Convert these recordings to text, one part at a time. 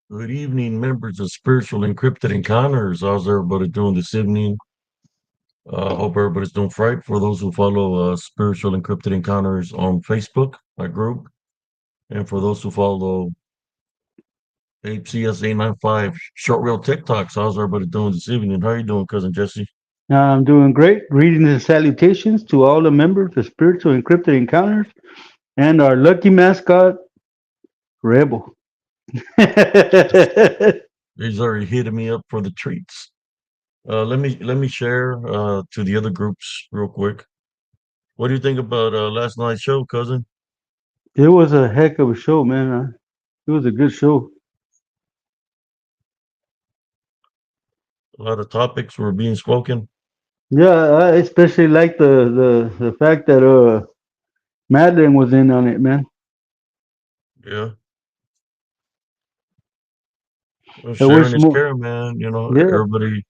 Good evening, members of Spiritual Encrypted Encounters. How's everybody doing this evening? Hope everybody's doing right. For those who follow Spiritual Encrypted Encounters on Facebook, my group, and for those who follow HCS895 Short Reel TikToks, how's everybody doing this evening? How you doing, cousin Jesse? I'm doing great. Greetings and salutations to all the members of Spiritual Encrypted Encounters and our lucky mascot, Rebel. Yes. He's already hitting me up for the treats. Let me share to the other groups real quick. What do you think about last night's show, cousin? It was a heck of a show, man. It was a good show. A lot of topics were being spoken. Yeah, I especially like the fact that Madeline was in on it, man. Yeah. Well, I sharing wish is more. caring, man. Yeah, Everybody,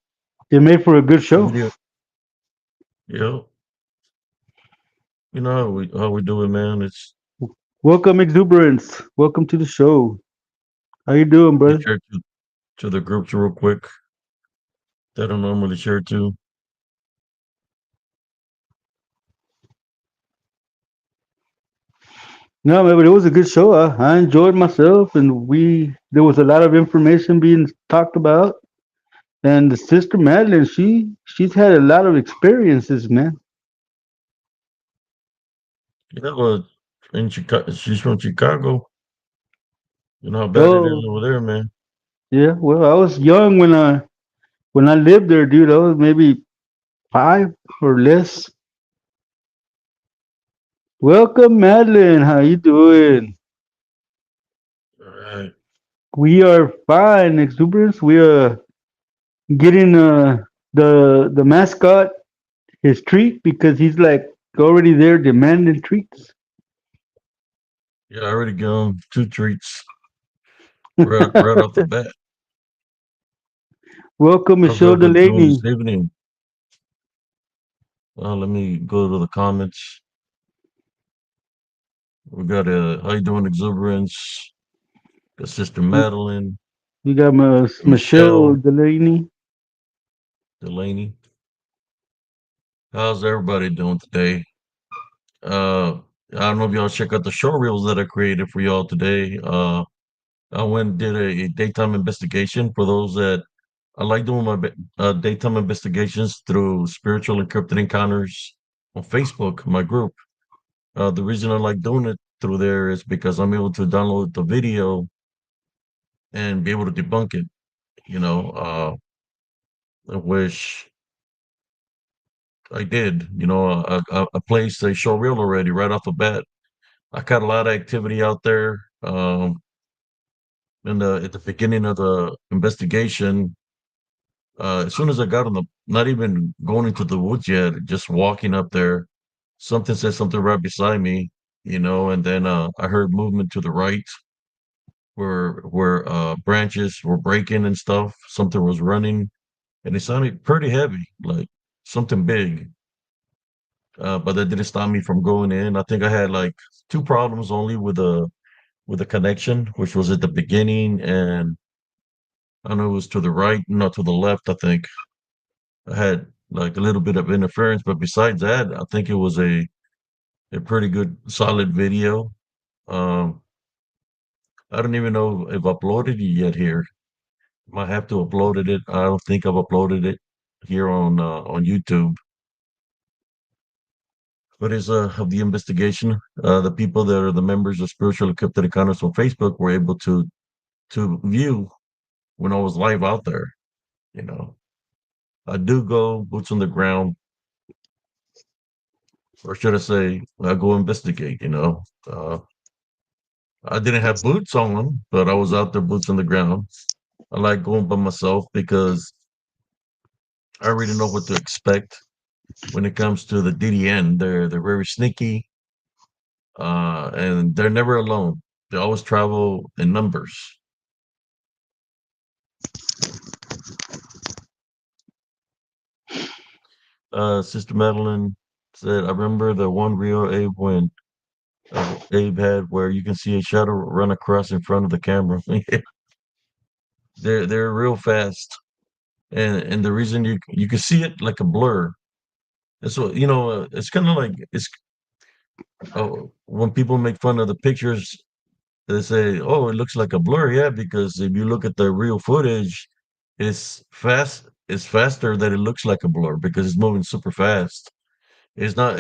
it made for a good show. everybody, you know, how we do it, man. It's Welcome, Exuberance. Welcome to the show. How you doing, we brother? share to the groups real quick that I don't normally share to. No, man, but it was a good show. I enjoyed myself, and we there was a lot of information being talked about. And the sister Madeline, she's had a lot of experiences, man. Well, in Chicago, she's from Chicago. You know how bad it is Oh, over there, man. yeah. Well, I was young when I lived there, dude. I was maybe 5 or less. Welcome, Madeline. How you doing? All right. We are fine, exuberance. We are getting the mascot his treat because he's like already there demanding treats. Yeah, I already got 'em 2 treats right off the bat. Welcome, How's Michelle everybody doing this Delaney. evening? Let me go to the comments. We got how you doing, Exuberance? Got Sister Madeline, We got Michelle Michelle Delaney. Delaney. How's everybody doing today? I don't know if y'all check out the show reels that I created for y'all today. I went and did a daytime investigation for those that I like doing my daytime investigations through Spiritual Encrypted Encounters on Facebook, my group. The reason I like doing it through there is because I'm able to download the video and be able to debunk it. You know, I wish I did. I placed a show reel already right off the bat. I got a lot of activity out there. At the beginning of the investigation, as soon as I got on the, not even going into the woods yet, just walking up there, something said something right beside me, and then I heard movement to the right where branches were breaking and stuff. Something was running, and it sounded pretty heavy, like something big. But that didn't stop me from going in. I think I had like two problems only with the connection, which was at the beginning, and I know it was to the right, not to the left. I think I had like a little bit of interference, but besides that, I think it was a pretty good, solid video. Um, I don't even know if I uploaded it yet here. Might have to uploaded it. I don't think I've uploaded it here on YouTube. But as of the investigation, the people that are the members of Spiritual Encrypted Encounters on Facebook were able to view when I was live out there. You know, I do go boots on the ground, or should I say, I go investigate. I didn't have boots on, but I was out there boots on the ground. I like going by myself because I already know what to expect when it comes to the DDN. They're very sneaky, and they're never alone. They always travel in numbers. Sister Madeline said, "I remember the one reel Abe had where you can see a shadow run across in front of the camera." They're real fast, and the reason you can see it like a blur. And so it's kind of like it's when people make fun of the pictures, they say, "Oh, it looks like a blur." Yeah, because if you look at the real footage, it's fast. It's faster that it looks like a blur because it's moving super fast. It's not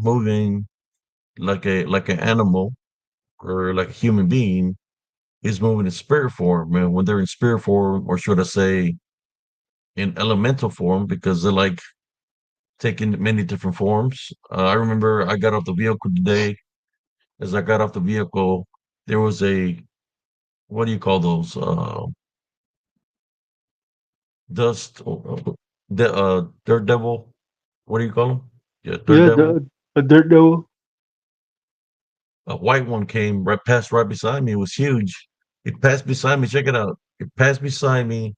moving like an animal or like a human being. It's moving in spirit form, and when they're in spirit form, or should I say, in elemental form, because they're like taking many different forms. I remember I got off the vehicle today. As I got off the vehicle, there was a what do you call those? Dust, dirt devil. What do you call them? Yeah, dirt Yeah, devil. the dirt devil. A white one came passed right beside me. It was huge. It passed beside me. Check it out. It passed beside me,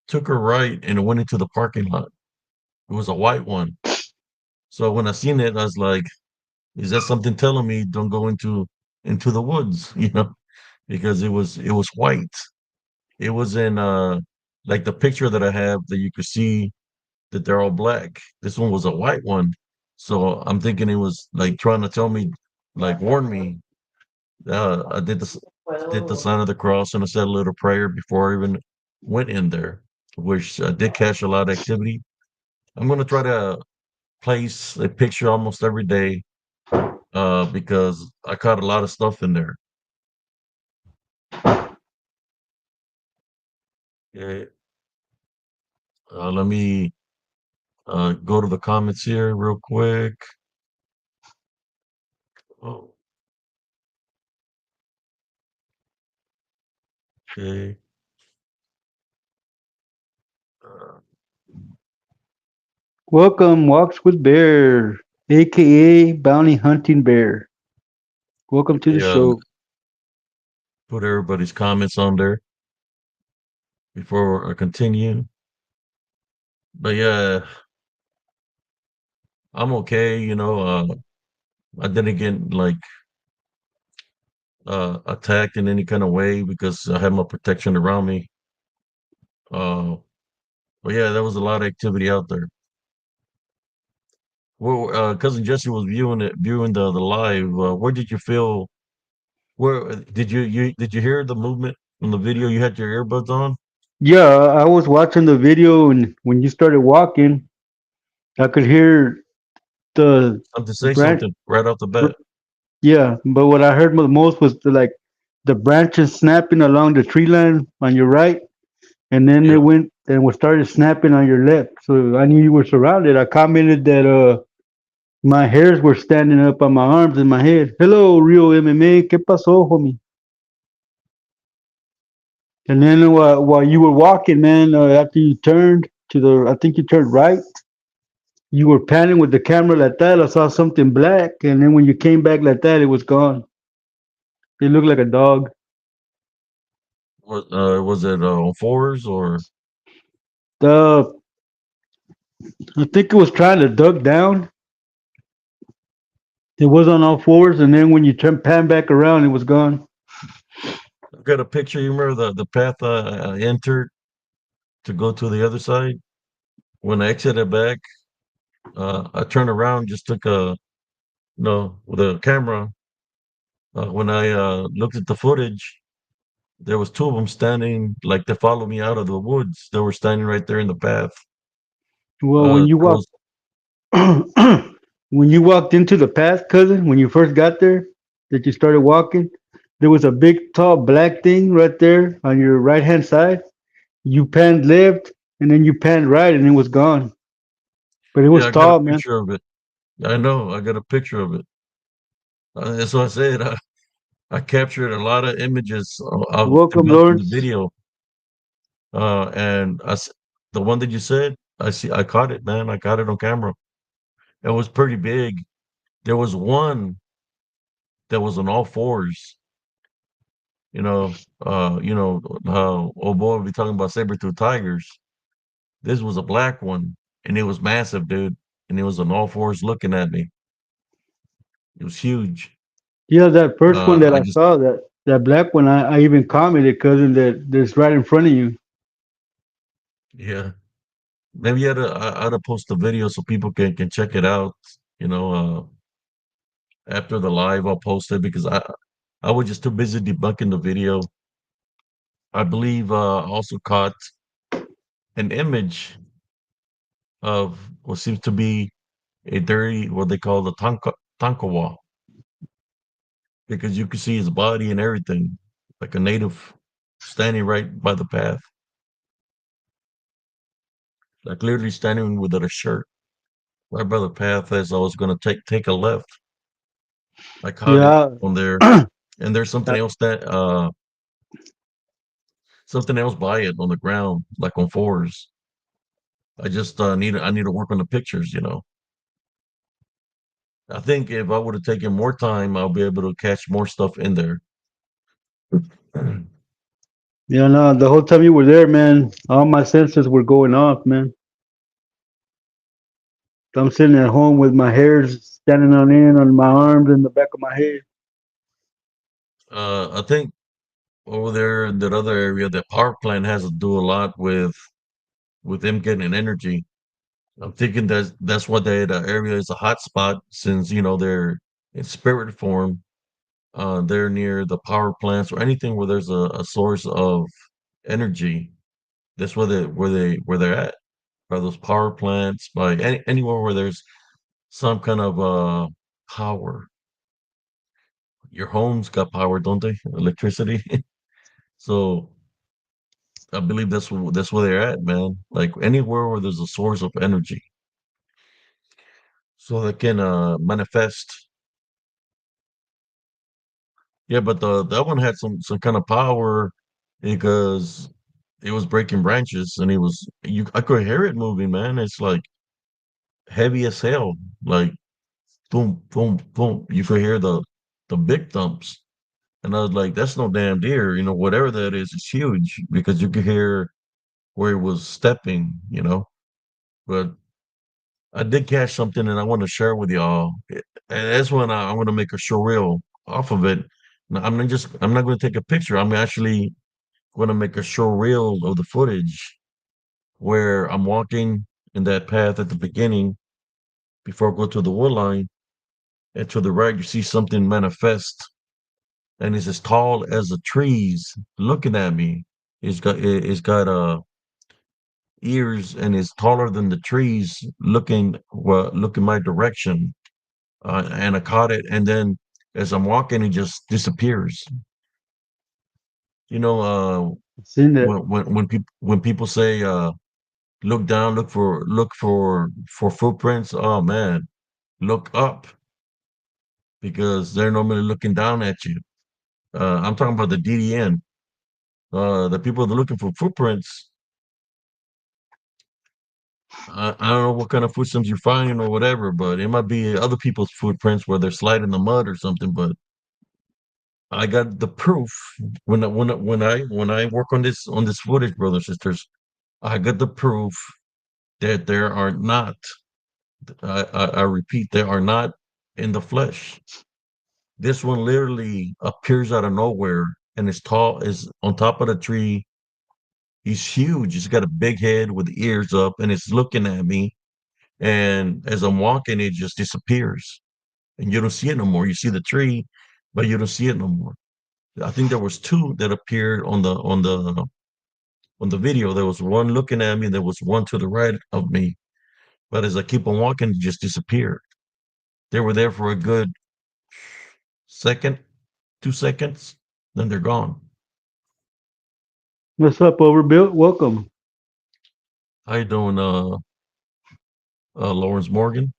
took a right, and it went into the parking lot. It was a white one. So when I seen it, I was like, "Is that something telling me don't go into the woods?" Because it was white. It was in like the picture that I have that you could see that they're all black. This one was a white one. So I'm thinking it was like trying to tell me, like warn me. I did the sign of the cross and I said a little prayer before I even went in there, which did catch a lot of activity. I'm gonna try to place a picture almost every day because I caught a lot of stuff in there. Yeah, let me go to the comments here real quick. Oh, okay. Uh, Welcome, Walks with Bear, aka Bounty Hunting Bear. Welcome let to the me show. put everybody's comments on there before I continue. But yeah, I'm okay. I didn't get like attacked in any kind of way because I had my protection around me. Uh, but yeah, there was a lot of activity out there. Well, cousin Jesse was viewing the live. Where did you feel? Where did you hear the movement from the video? You had your earbuds on. Yeah, I was watching the video, and when you started walking, I could hear the Something say branch. something right off the bat. Yeah, but what I heard the most was the branches snapping along the tree line on your right, and then they Yeah. went and was started snapping on your left. So I knew you were surrounded. I commented that my hairs were standing up on my arms and my head. Hello, Rio MMA. ¿Qué pasó, homie? And then while you were walking, man, after you turned to I think you turned right. You were panning with the camera like that. I saw something black, and then when you came back like that, it was gone. It looked like a dog. Was it on fours or The I think it was trying to duck down. It was on all fours, and then when you pan back around, it was gone. I've got a picture. You remember the path I entered to go to the other side? When I exited back, I turned around, just took a with a camera. When I looked at the footage, there was two of them standing like they followed me out of the woods. They were standing right there in the path. Well, when you There walked was when you walked into the path, cousin, when you first got there, that you started walking, there was a big, tall, black thing right there on your right hand side. You panned left, and then you panned right, and it was gone. But it yeah, was I got a tall, man. picture of it. I know, I got a picture of it. That's what I said. I captured a lot of images Welcome, about in the Lawrence. video. And the one that you said, I caught it, man. I caught it on camera. It was pretty big. There was one that was on all fours. How old boy will be talking about saber-tooth tigers. This was a black one, and it was massive, dude. And it was on all fours looking at me. It was huge. Yeah, that first one that I I just saw, that black one, I even commented, cousin, that that's right in front of you. Yeah. Maybe I ought to post the video so people can check it out. You know, after the live, I'll post it because I was just too busy debunking the video. I believe I also caught an image of what seems to be a dirty, what they call the Tonkawa, because you can see his body and everything, like a native standing right by the path, like literally standing without a shirt, right by the path as I was going to take a left. I caught it Yeah. on there, and there's Uh, something else by it on the ground, like on fours. I just I need to work on the pictures. I think if I would have taken more time, I'll be able to catch more stuff in there. yeah, no, the whole time you were there, man, all my senses were going off, man. I'm sitting at home with my hairs standing on end on my arms and the back of my head. I think over there in that other area, that power plant has to do a lot with them getting energy. I'm thinking that's why that area is a hot spot since they're in spirit form. They're near the power plants or anything where there's a source of energy. That's where they're at. By those power plants, by anywhere where there's some kind of power. Your homes got power, don't they? Electricity. So I believe that's where they're at, man. Like anywhere where there's a source of energy, so they can manifest. Yeah, but the that one had some kind of power because it was breaking branches and I could hear it moving, man. It's like heavy as hell, like boom, boom, boom. You could hear the big thumps, and I was like, "That's no damn deer, whatever that is. It's huge because you could hear where it was stepping. But I did catch something, and I want to share with y'all. And that's when I'm going to make a show reel off of it. Now, I'm not going to take a picture. I'm actually going to make a show reel of the footage where I'm walking in that path at the beginning before I go to the wood line, and to the right you see something manifest, and it's as tall as the trees looking at me. It's got ears and is taller than the trees looking my direction. And I caught it, and then as I'm walking, it just disappears. You know, I've seen that. when people say, "Look down, look for footprints." Oh man, look up because they're normally looking down at you. I'm talking about the DDN. The people that are looking for footprints. I don't know what kind of footsteps you're finding or whatever, but it might be other people's footprints where they're sliding the mud or something. But I got the proof when I work on this footage, brothers and sisters. I got the proof that there are not. I repeat, they are not in the flesh. This one literally appears out of nowhere and is tall, is on top of the tree. He's huge. He's got a big head with ears up, and it's looking at me. And as I'm walking, it just disappears, and you don't see it no more. You see the tree, but you don't see it no more. I think there was two that appeared on the video. There was one looking at me, there was one to the right of me. But as I keep on walking, it just disappeared. They were there for a good second, 2 seconds, then they're gone. What's up, Overbuilt? Welcome. How you doing, Lawrence Morgan?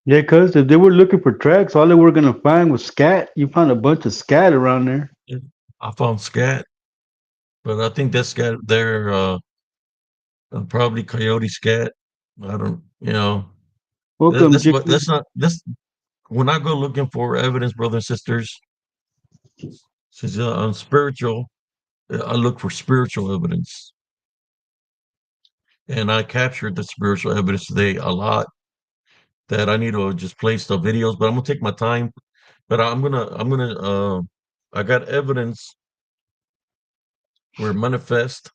Yeah, cuz if they were looking for tracks, all they were gonna find was scat. You found a bunch of scat around there. Yeah. I found scat, but I think that scat there, probably coyote scat. I don't, Welcome, that's Jiggy. not that's when I go looking for evidence, brothers and sisters. Since I'm spiritual, I look for spiritual evidence, and I captured the spiritual evidence today a lot. That I need to just place the videos, but I'm gonna take my time. But I got evidence where it manifest.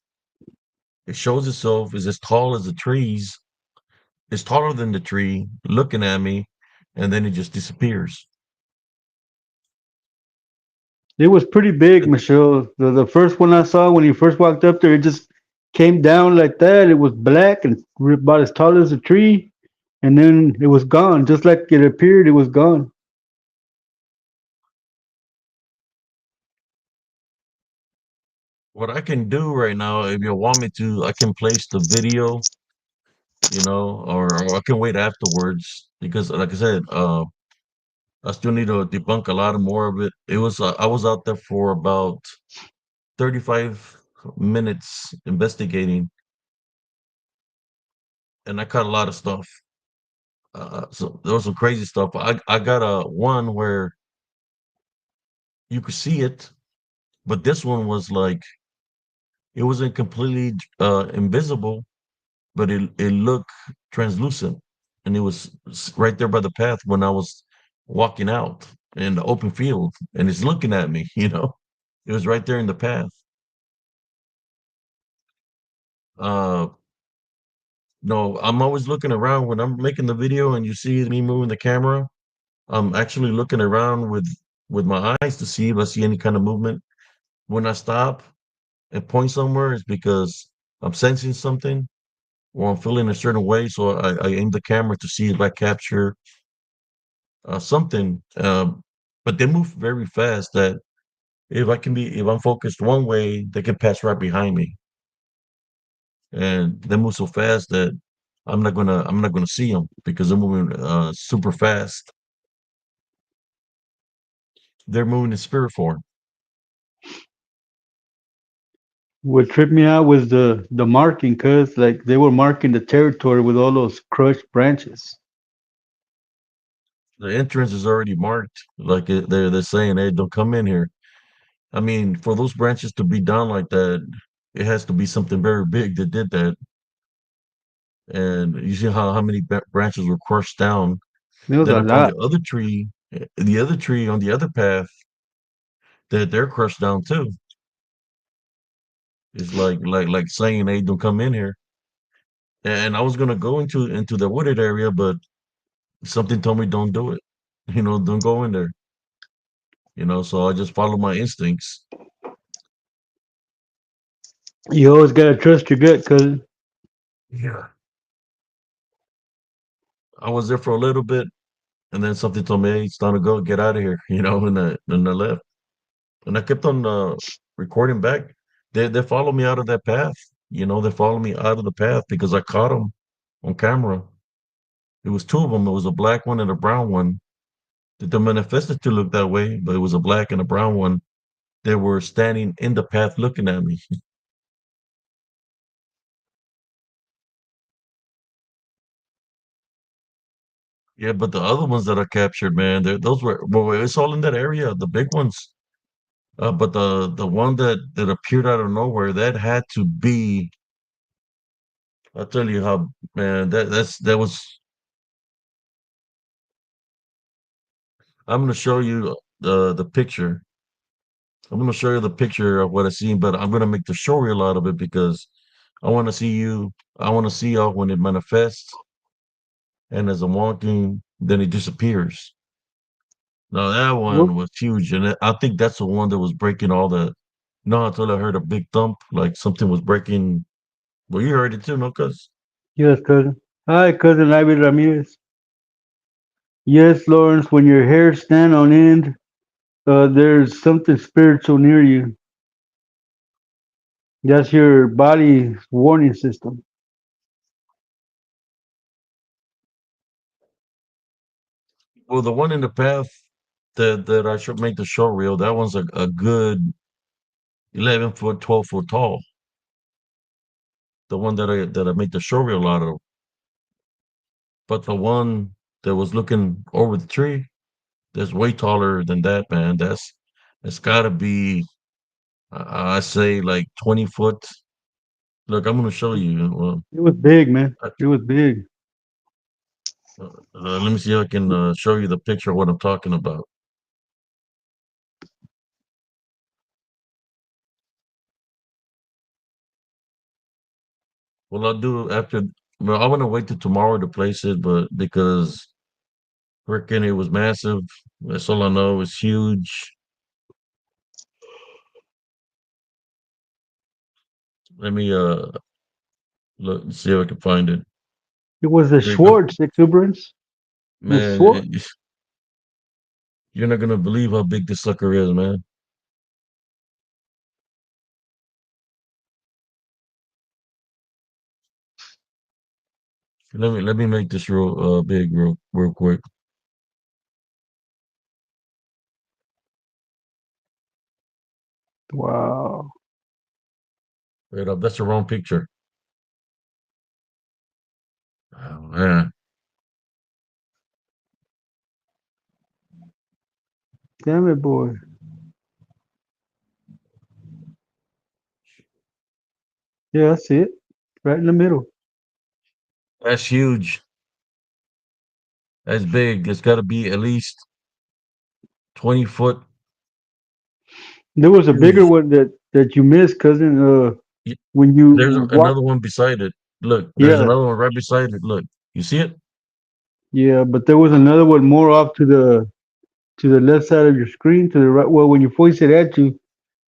It shows itself is as tall as the trees. It's taller than the tree, looking at me, and then it just disappears. It was pretty big, Michelle. The first one I saw when he first walked up there, it just came down like that. It was black and about as tall as a tree, and then it was gone. Just like it appeared, it was gone. What I can do right now, if you want me to, I can place the video, or I can wait afterwards because, like I said, I still need to debunk a lot of more of it. I was out there for about 35 minutes investigating, and I caught a lot of stuff. So there was some crazy stuff. I got a one where you could see it, but this one was like it wasn't completely invisible, but it looked translucent, and it was right there by the path when I was walking out in the open field, and it's looking at me. It was right there in the path. Uh, no, I'm always looking around when I'm making the video, and you see me moving the camera. I'm actually looking around with my eyes to see if I see any kind of movement. When I stop and point somewhere, it's because I'm sensing something or I'm feeling a certain way. So I aim the camera to see if I capture something. But they move very fast that if I'm focused one way, they can pass right behind me, and they move so fast that I'm not gonna see them because they're moving super fast. They're moving in spirit form. What tripped me out was the marking, cause like they were marking the territory with all those crushed branches. The entrance is already marked. Like they're saying, "Hey, don't come in here." I mean, for those branches to be down like that, it has to be something very big that did that. And you see how many branches were crushed down. There was Then a upon lot. the other tree on the other path, that they're crushed down too. It's like saying, "Hey, don't come in here." And I was gonna go into the wooded area, but something told me don't do it. Don't go in there. So I just followed my instincts. You always gotta trust your gut, cause Yeah. I was there for a little bit, and then something told me, "Hey, it's time to go. Get out of here." And I left. And I kept on recording back. They followed me out of that path. They followed me out of the path because I caught them on camera. It was two of them. It was a black one and a brown one. They manifested to look that way, but it was a black and a brown one. They were standing in the path looking at me. Yeah, but the other ones that I captured, man, those were well, it's all in that area, the big ones. But the one that appeared out of nowhere, that had to be. I'll tell you how, man. That was. I'm gonna show you the picture. I'm gonna show you the picture of what I seen, but I'm gonna make the show reel out of it because I want to see you. I want to see y'all when it manifests, and as I'm walking, then it disappears. Now that well, one was huge, and I think that's the one that was breaking all the. No, until I heard a big thump, like something was breaking. Well, you heard it too, no? Cause yes, cousin. Hi, cousin Ivy Ramirez. Yes, Lawrence. When your hair stand on end, there's something spiritual near you. That's your body's warning system. well, the one in the path that I should make the show reel. That one's a good 11 foot, 12 foot tall. The one that I made the show reel out of. But the one that was looking over the tree, that's way taller than that, man. It's got to be, I say, like 20 foot. Look, I'm gonna show you. Well, It was big, man. uh, It was big. let me see if I can show you the picture of what I'm talking about. Well, I'll do after. Well, I want to wait till tomorrow to place it, but because freaking it was massive. That's all I know. It's huge. Let me look and see if I can find it. It was the Big, Schwartz exuberance. The man. Schwartz. You're not gonna believe how big this sucker is, man. Let me make this real big real quick. Wow. Wait up, that's the wrong picture. Oh man, Damn it, boy. Yeah, I see it. Right in the middle. that's huge. That's big. It's got to be at least 20 foot. There was a bigger Huge. one that you missed, cousin. Y- When you There's walk. another one beside it. Look, there's Yeah, another one right beside it. Look, you see it? yeah, but there was another one more off to the left side of your screen, to the right. Well, when you voice it at you,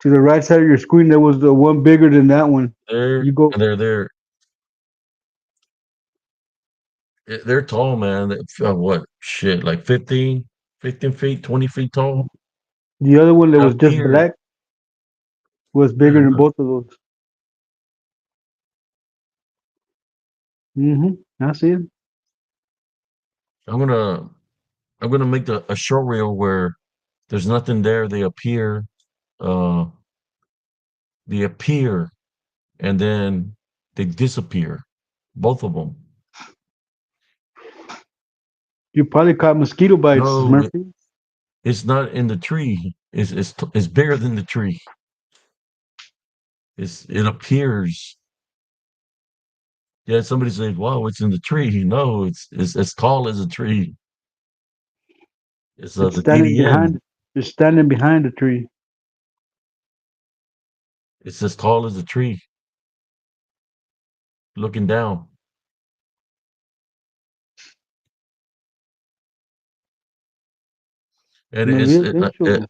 to the right side of your screen, there was the one bigger than that one. There You go. and they're there. They're tall, man. What shit? Like 15 feet, 20 feet tall. The other one that was Up just here, black was bigger and than both of those. I see it. I'm gonna I'm gonna make a short reel where there's nothing there. Uh, they appear, and then they disappear. Both of them. You probably caught mosquito bites, No, Murphy. it's not in the tree. It's bigger than the tree. It appears. Yeah, somebody says, "Wow, it's in the tree." No, it's as tall as a tree. It's It's the standing DDN. behind. It's standing behind the tree. It's as tall as a tree, looking down. And Maybe eventually.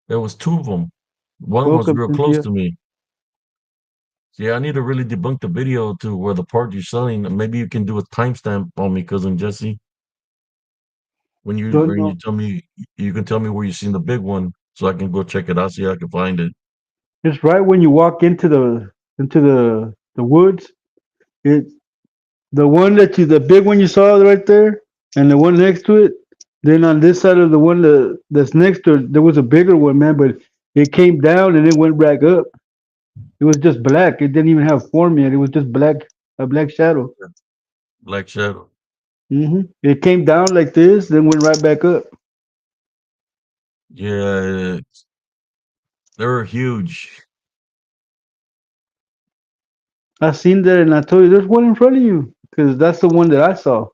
there was two of them. One was Welcome, real close Cynthia. to me. Yeah, I need to really debunk the video to where the part you're selling. Maybe you can do a timestamp on me, cousin Jesse. Don't When you know. tell me, you can tell me where you seen the big one, so I can go check it out. See if I can find it. It's right when you walk into the woods. It the one that you the big one you saw right there, and the one next to it. Then on this side of the one that's next to it, there was a bigger one, man. But it came down and it went back up. It was just black. It didn't even have form yet. It was just black, a black shadow. Black Shadow. It came down like this, then went right back up. Yeah, they were huge. I seen that, and I told you there's one in front of you because that's the one that I saw.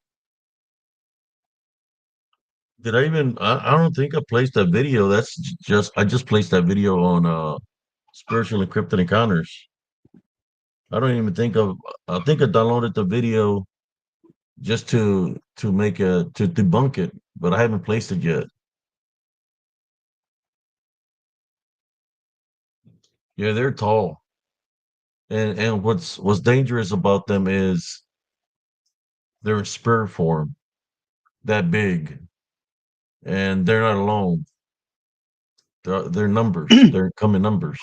Did I even? I don't think I placed that video. Just I just placed that video on Spiritual Encrypted Encounters. I don't even think of. I think I downloaded the video just to make a to debunk it, but I haven't placed it yet. Yeah, they're tall, and what's dangerous about them is they're in spirit form, that big, and they're not alone. They're numbers. They're coming numbers.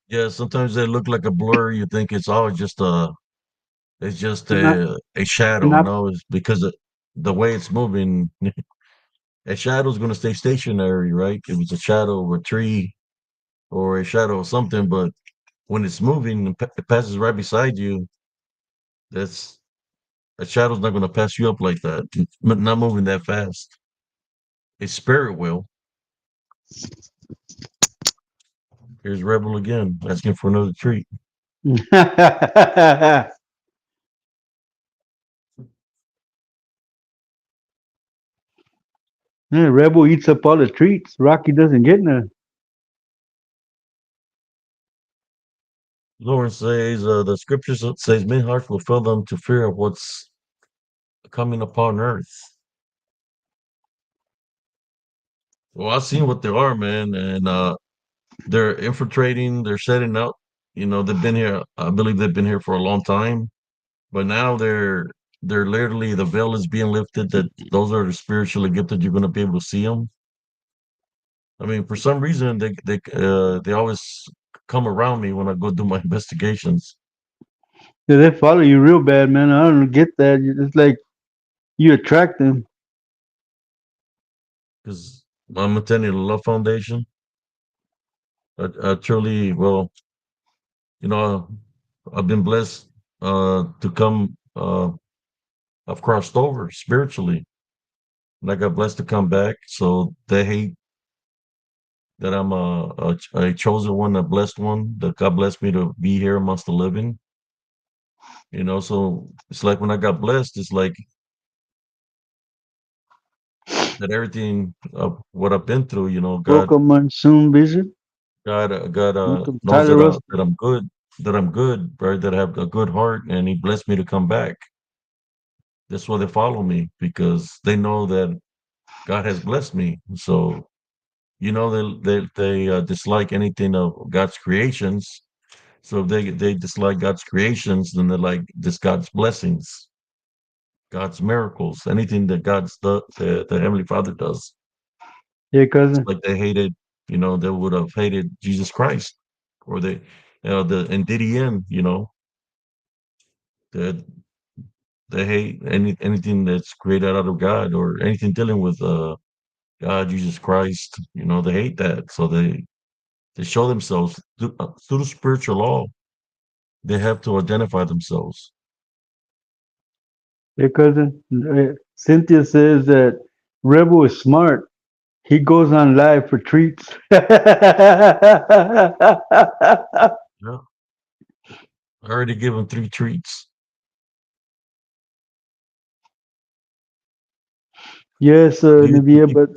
Yeah, sometimes they look like a blur. You think it's just and I a and shadow. I No, it's because of the way it's moving. A shadow's going to stay stationary, right? If it's a shadow of a tree or a shadow of something, but when it's moving and it passes right beside you, that's a shadow's not going to pass you up like that. Not moving that fast. A spirit will. Here's Rebel again, asking for another treat. Yeah, Rebel eats up all the treats. Rocky doesn't get none. Lawrence says the scriptures says men's hearts will fill them to fear of what's coming upon earth. Well, I've seen what they are, man, and they're infiltrating. They're setting up. You know, they've been here. I believe they've been here for a long time, but now they're literally the veil is being lifted. That those are the spiritually gifted. You're going to be able to see them. I mean, for some reason, they always come around me when I go do my investigations Yeah, they follow you real bad, man. I don't get that. It's like you attract them. because I'm attending the Love Foundation. I truly, well, you know, I've been blessed to come. I've crossed over spiritually, and I got blessed to come back. So they hate that I'm a chosen one, a blessed one. That God blessed me to be here amongst the living. You know, so it's like when I got blessed, it's like that everything of what I've been through. You know, Welcome, Monsoon Vision. God Welcome, knows Tyler Russell. that I'm good, right? That I have a good heart, and He blessed me to come back. That's why they follow me because they know that God has blessed me. So you know they dislike anything of God's creations. So if they dislike God's creations, then they like this God's blessings, God's miracles, anything that the Heavenly Father does. Yeah, It's cousin. like they hated, you know, they would have hated Jesus Christ, or the in DDN, you know, that they hate anything that's created out of God or anything dealing with God, Jesus Christ. You know, they hate that, so they show themselves through the spiritual law. They have to identify themselves. Yeah, cousin. Cynthia says that Rebel is smart. He goes on live for treats. Yeah, I already give them 3 treats. Yes, Do you, do Navia, you but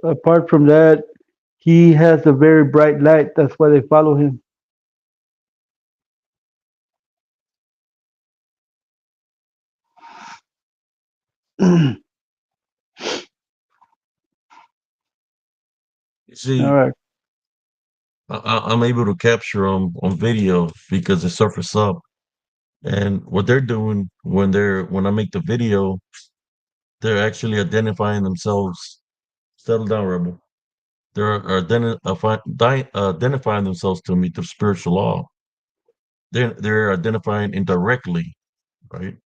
apart from that, he has a very bright light. That's why they follow him. All see? right. I'm able to capture them on video because they surface up. And what they're doing when I make the video, they're actually identifying themselves. Settle down, rebel. Identifying themselves to me through spiritual law. They're identifying indirectly, right?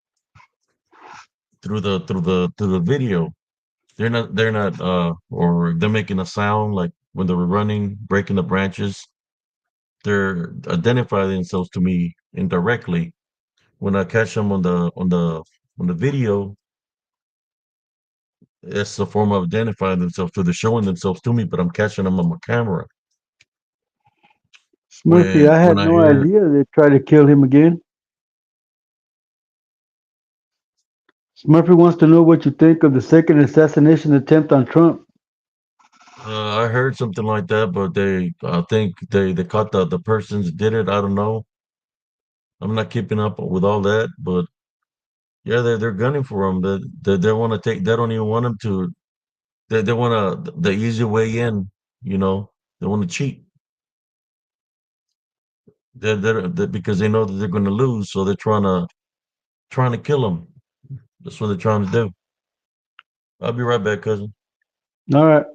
Through the video. They're not or they're making a sound like when they were running, breaking the branches. They're identifying themselves to me indirectly. When I catch them on the video, it's a form of identifying themselves. So they're showing themselves to me, but I'm catching them on my camera. Smurfy, I When had I no hear idea they tried to kill him again. Smurfy wants to know what you think of the second assassination attempt on Trump. I heard something like that, but I think they caught the persons that did it. I don't know. I'm not keeping up with all that, but yeah, they're gunning for them. They want to take. They don't even want them to. They want the easy way in. You know, they want to cheat. Because they know that they're going to lose, so they're trying to kill them. That's what they're trying to do. I'll be right back, cousin. All right.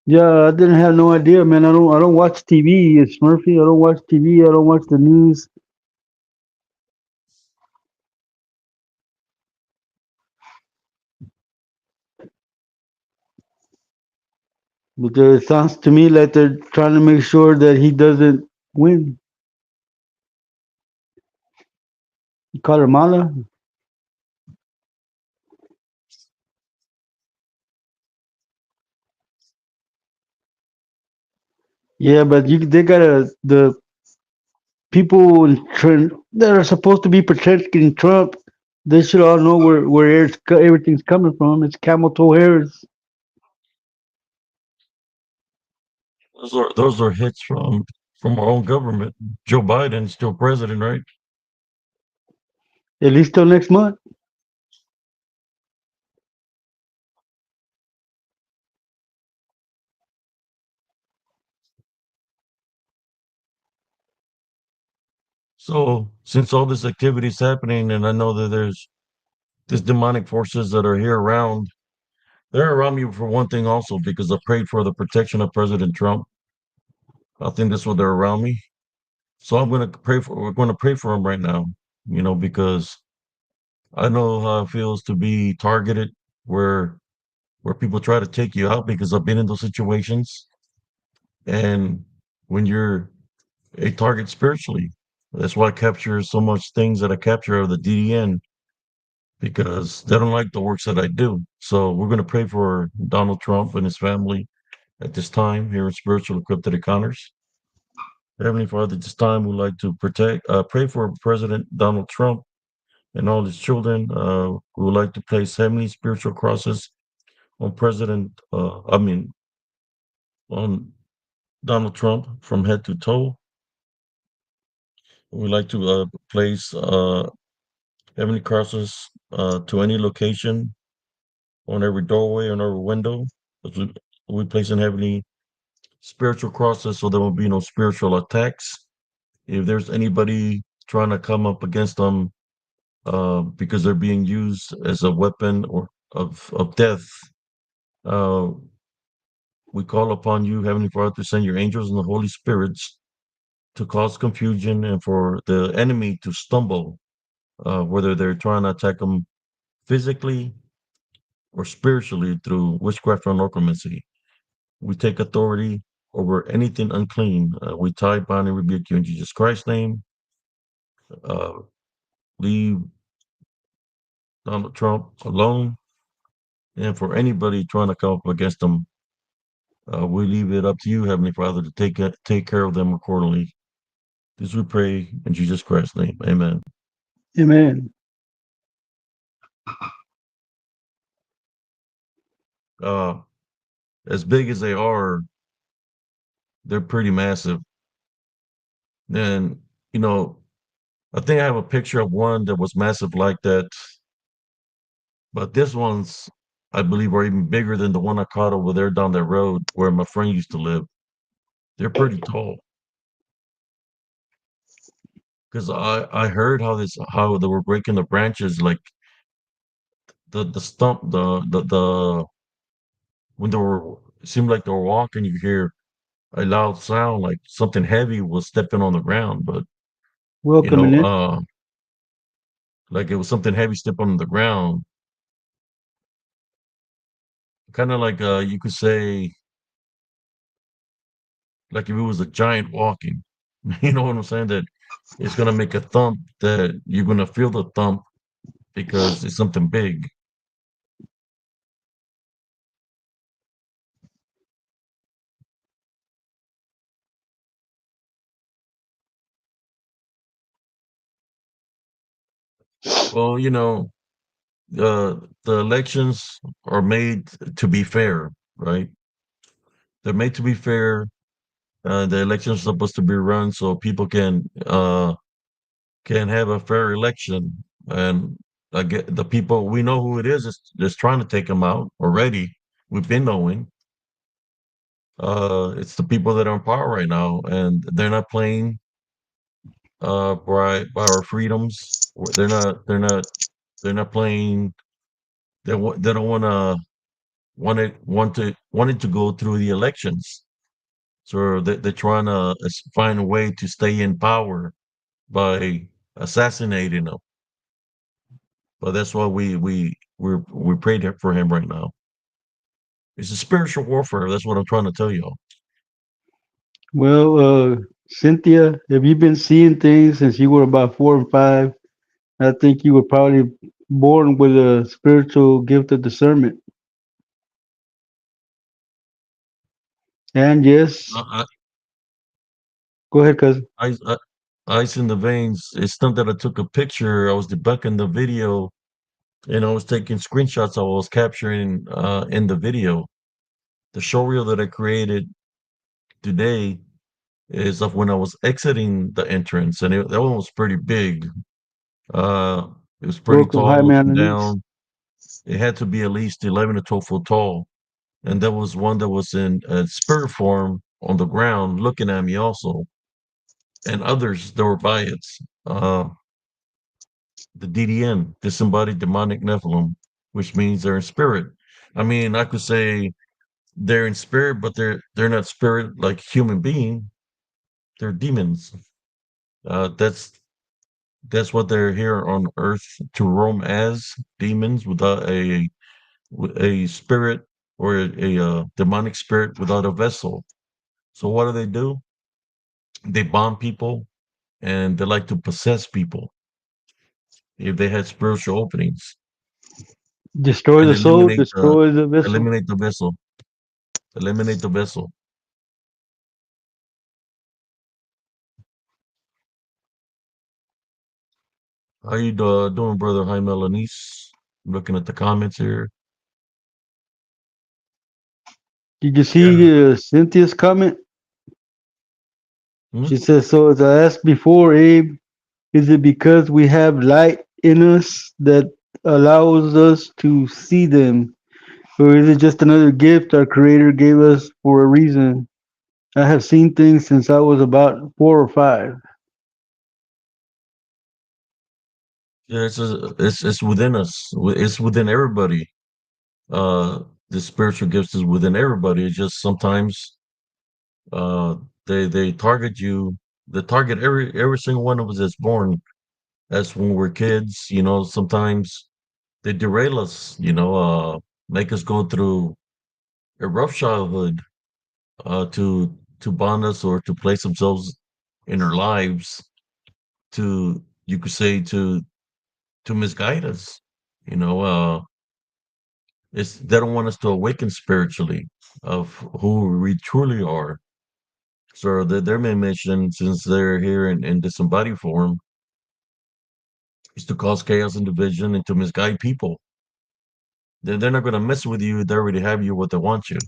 Yeah, I didn't have no idea, man. I don't watch TV. It's Smurfy. I don't watch TV. I don't watch the news. Because it sounds to me like they're trying to make sure that he doesn't win. You call her Mala? Yeah, but they gotta the people that are supposed to be protecting Trump. They should all know where everything's coming from. It's camel toe hairs. Those are hits from our own government. Joe Biden's still president, right? At least till next month. So since all this activity is happening, and I know that there's these demonic forces that are here around, they're around me for one thing also because I prayed for the protection of President Trump. I think that's why they're around me. So we're gonna pray for him right now, because I know how it feels to be targeted where people try to take you out because I've been in those situations. And when you're a target spiritually, that's why I capture so much things that I capture out of the DDN because they don't like the works that I do. So we're going to pray for Donald Trump and his family at this time here in Spiritual Encrypted Encounters. Heavenly Father, at this time we'd like to pray for President Donald Trump and all his children. We would like to place heavenly spiritual crosses on on Donald Trump from head to toe. We like to place heavenly crosses to any location on every doorway, on every window. As we place in heavenly spiritual crosses so there will be no spiritual attacks. If there's anybody trying to come up against them because they're being used as a weapon or of death, uh, we call upon you, Heavenly Father, to send your angels and the Holy Spirits to cause confusion and for the enemy to stumble, whether they're trying to attack them physically or spiritually through witchcraft or necromancy. We take authority over anything unclean. We tie, bind, and rebuke you in Jesus Christ's name. Uh, leave Donald Trump alone. And for anybody trying to come up against them, we leave it up to you, Heavenly Father, to take care of them accordingly. This we pray in Jesus Christ's name. Amen. Amen. Uh, as big as they are, they're pretty massive. And, you know, I think I have a picture of one that was massive like that, but this one's, I believe, are even bigger than the one I caught over there down that road where my friend used to live. They're pretty tall because I heard how they were breaking the branches, like the stump, the when they were, it seemed like they were walking, you hear a loud sound like something heavy was stepping on the ground, but you Welcoming know, it. like it was something heavy stepping on the ground, kind of like you could say, like if it was a giant walking. You know what I'm saying? That it's gonna make a thump that you're gonna feel the thump because it's something big. Well, the elections are made to be fair, right? They're made to be fair. The elections are supposed to be run so people can have a fair election. And I get the people we know who it is trying to take them out already. We've been knowing. It's the people that are in power right now, and they're not playing by our freedoms. They're not playing. They don't want it to go through the elections. So they're trying to find a way to stay in power by assassinating them. But that's why we prayed for him right now. It's a spiritual warfare. That's what I'm trying to tell y'all. Well, Cynthia, have you been seeing things since you were about 4 and 5? I think you were probably born with a spiritual gift of discernment. And yes, I, go ahead, cousin. I, I, Ice in the veins. It's not that I took a picture. I was debunking the video and I was taking screenshots I was capturing in the video. The show reel that I created today is of when I was exiting the entrance, and that one was pretty big. Uh, it was pretty Welcome, tall hi man, looking Denise. down. It had to be at least 11 to 12 foot tall. And there was one that was in spirit form on the ground looking at me also, and others that were by it. Uh, the DDN, Disembodied Demonic Nephilim, which means they're in spirit. I mean, I could say they're in spirit, but they're not spirit like human being. They're demons. That's what they're here on Earth to roam as demons without a spirit or a demonic spirit without a vessel. So what do? They bomb people and they like to possess people if they had spiritual openings Destroy and the soul, destroy the vessel. eliminate the vessel, eliminate the vessel. How you doing, brother? Hi, Melanice. I'm looking at the comments here. Did you Yeah. see Cynthia's comment? Hmm? She says, so as I asked before, Abe, is it because we have light in us that allows us to see them? Or is it just another gift our Creator gave us for a reason? I have seen things since I was about 4 or 5. Yeah, it's within us. It's within everybody. Uh, the spiritual gifts is within everybody. It's just sometimes uh they target you. They target every single one of us that's born. That's when we're kids. Sometimes they derail us. Make us go through a rough childhood to bond us or to place themselves in our lives to you could say to misguide us. You know, it's they don't want us to awaken spiritually of who we truly are. So their main mission, since they're here in disembodied form, is to cause chaos and division and to misguide people. They're not going to mess with you. They already have you what they want you.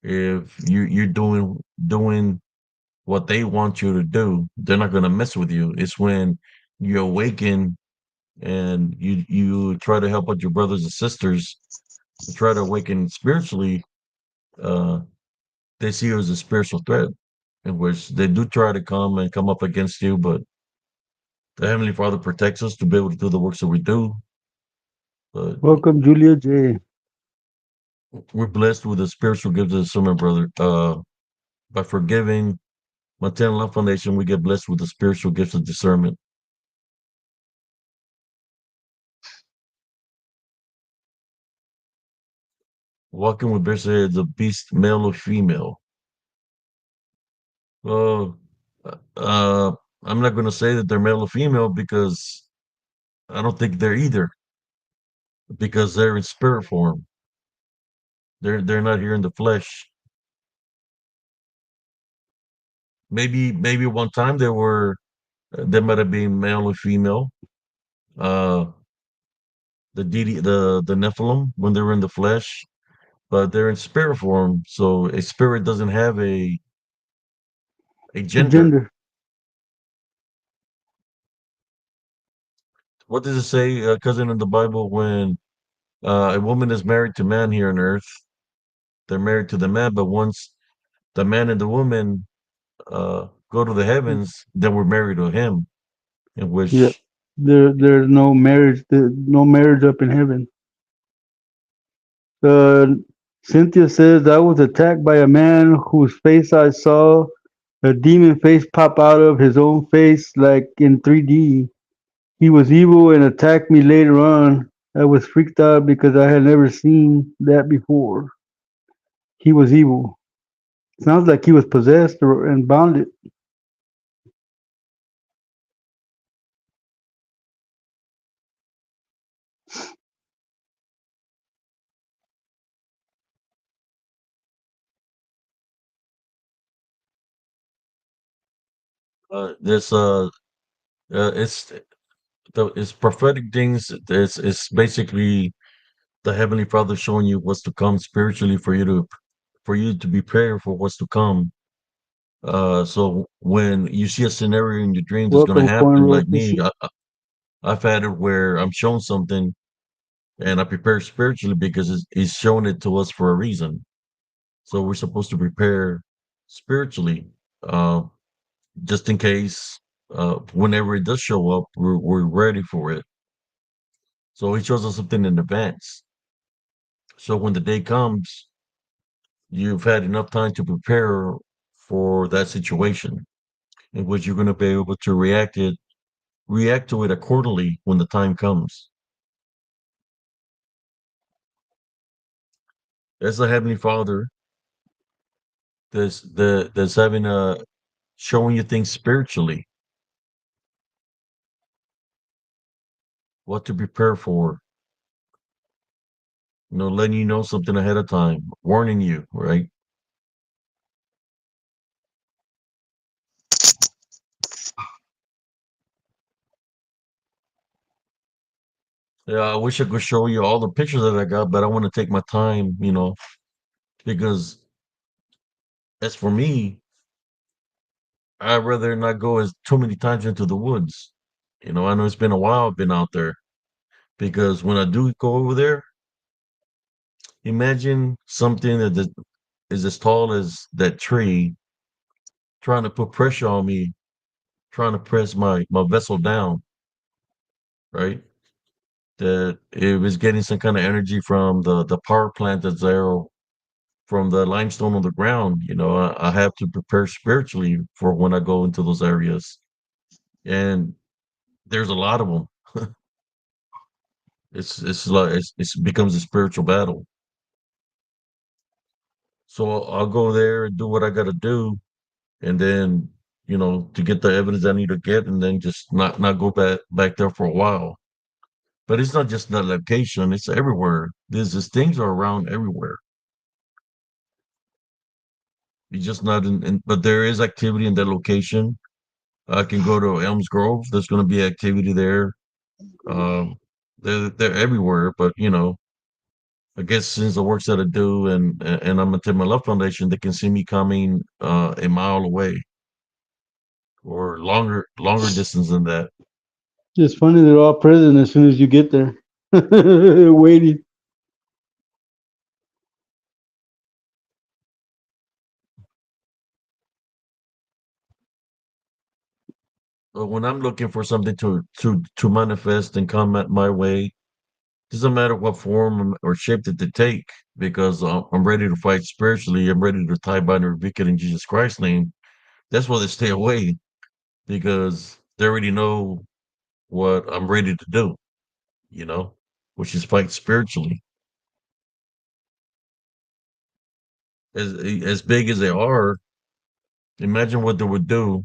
If you're doing what they want you to do, they're not going to mess with you. It's when you awaken and you try to help out your brothers and sisters, you try to awaken spiritually. Uh, they see you as a spiritual threat, in which they do try to come up against you, but the Heavenly Father protects us to be able to do the works that we do. But Welcome, Julia J. we're blessed with the spiritual gifts of discernment, brother. By forgiving Montana Love Foundation, we get blessed with the spiritual gifts of discernment. Walking with Bear said the beast, male or female. Well, uh, I'm not going to say that they're male or female because I don't think they're either because they're in spirit form. They're not here in the flesh. Maybe one time they might have been male or female. Uh, the Nephilim when they were in the flesh, but they're in spirit form. So a spirit doesn't have a The gender. gender. What does it say, cousin, in the Bible when a woman is married to man here on earth? They're married to the man, but once the man and the woman go to the heavens, then we're married to him. In Yeah. which There's no marriage. There's no marriage up in heaven. Uh, Cynthia says I was attacked by a man whose face I saw a demon face pop out of his own face like in 3D. He was evil and attacked me later on. I was freaked out because I had never seen that before. He was evil. Sounds like he was possessed or and bounded. this it's it's prophetic things. It's basically the Heavenly Father showing you what's to come spiritually for you to be prepared for what's to come. So when you see a scenario in your dream that's going to Welcome, happen, Cornrow like me, Official. I've had it where I'm shown something and I prepare spiritually because he's showing it to us for a reason. So we're supposed to prepare spiritually, uh, just in case, whenever it does show up, we're ready for it. So he shows us something in advance. So when the day comes, you've had enough time to prepare for that situation in which you're going to be able to react to it accordingly when the time comes. As the Heavenly Father, there's having a showing you things spiritually, what to prepare for, letting you know something ahead of time, warning you, right? Yeah, I wish I could show you all the pictures that I got, but I want to take my time, because as for me, I'd rather not go as too many times into the woods. I know it's been a while I've been out there because when I do go over there, imagine something is as tall as that tree trying to put pressure on me, trying to press my vessel down, right? That it was getting some kind of energy from the power plant that's there, or from the limestone on the ground. I have to prepare spiritually for when I go into those areas, and there's a lot of them. It's like it's becomes a spiritual battle. So I'll go there and do what I got to do, and then to get the evidence I need to get, and then just not go back there for a while. But it's not just that location; it's everywhere. These things are around everywhere. It's just not but there is activity in that location. I can go to Elms Grove. There's going to be activity there. Um, they're everywhere. But I guess since the works that I do, and I'm at my Love Foundation, they can see me coming a mile away or longer distance than that. It's funny they're all present as soon as you get there, waiting. But when I'm looking for something to manifest and come at my way, doesn't matter what form or shape that they take, because I'm ready to fight spiritually. I'm ready to tie bind and rebuke it in Jesus Christ's name. That's why they stay away, because they already know what I'm ready to do, you know, which is fight spiritually. As big as they are, imagine what they would do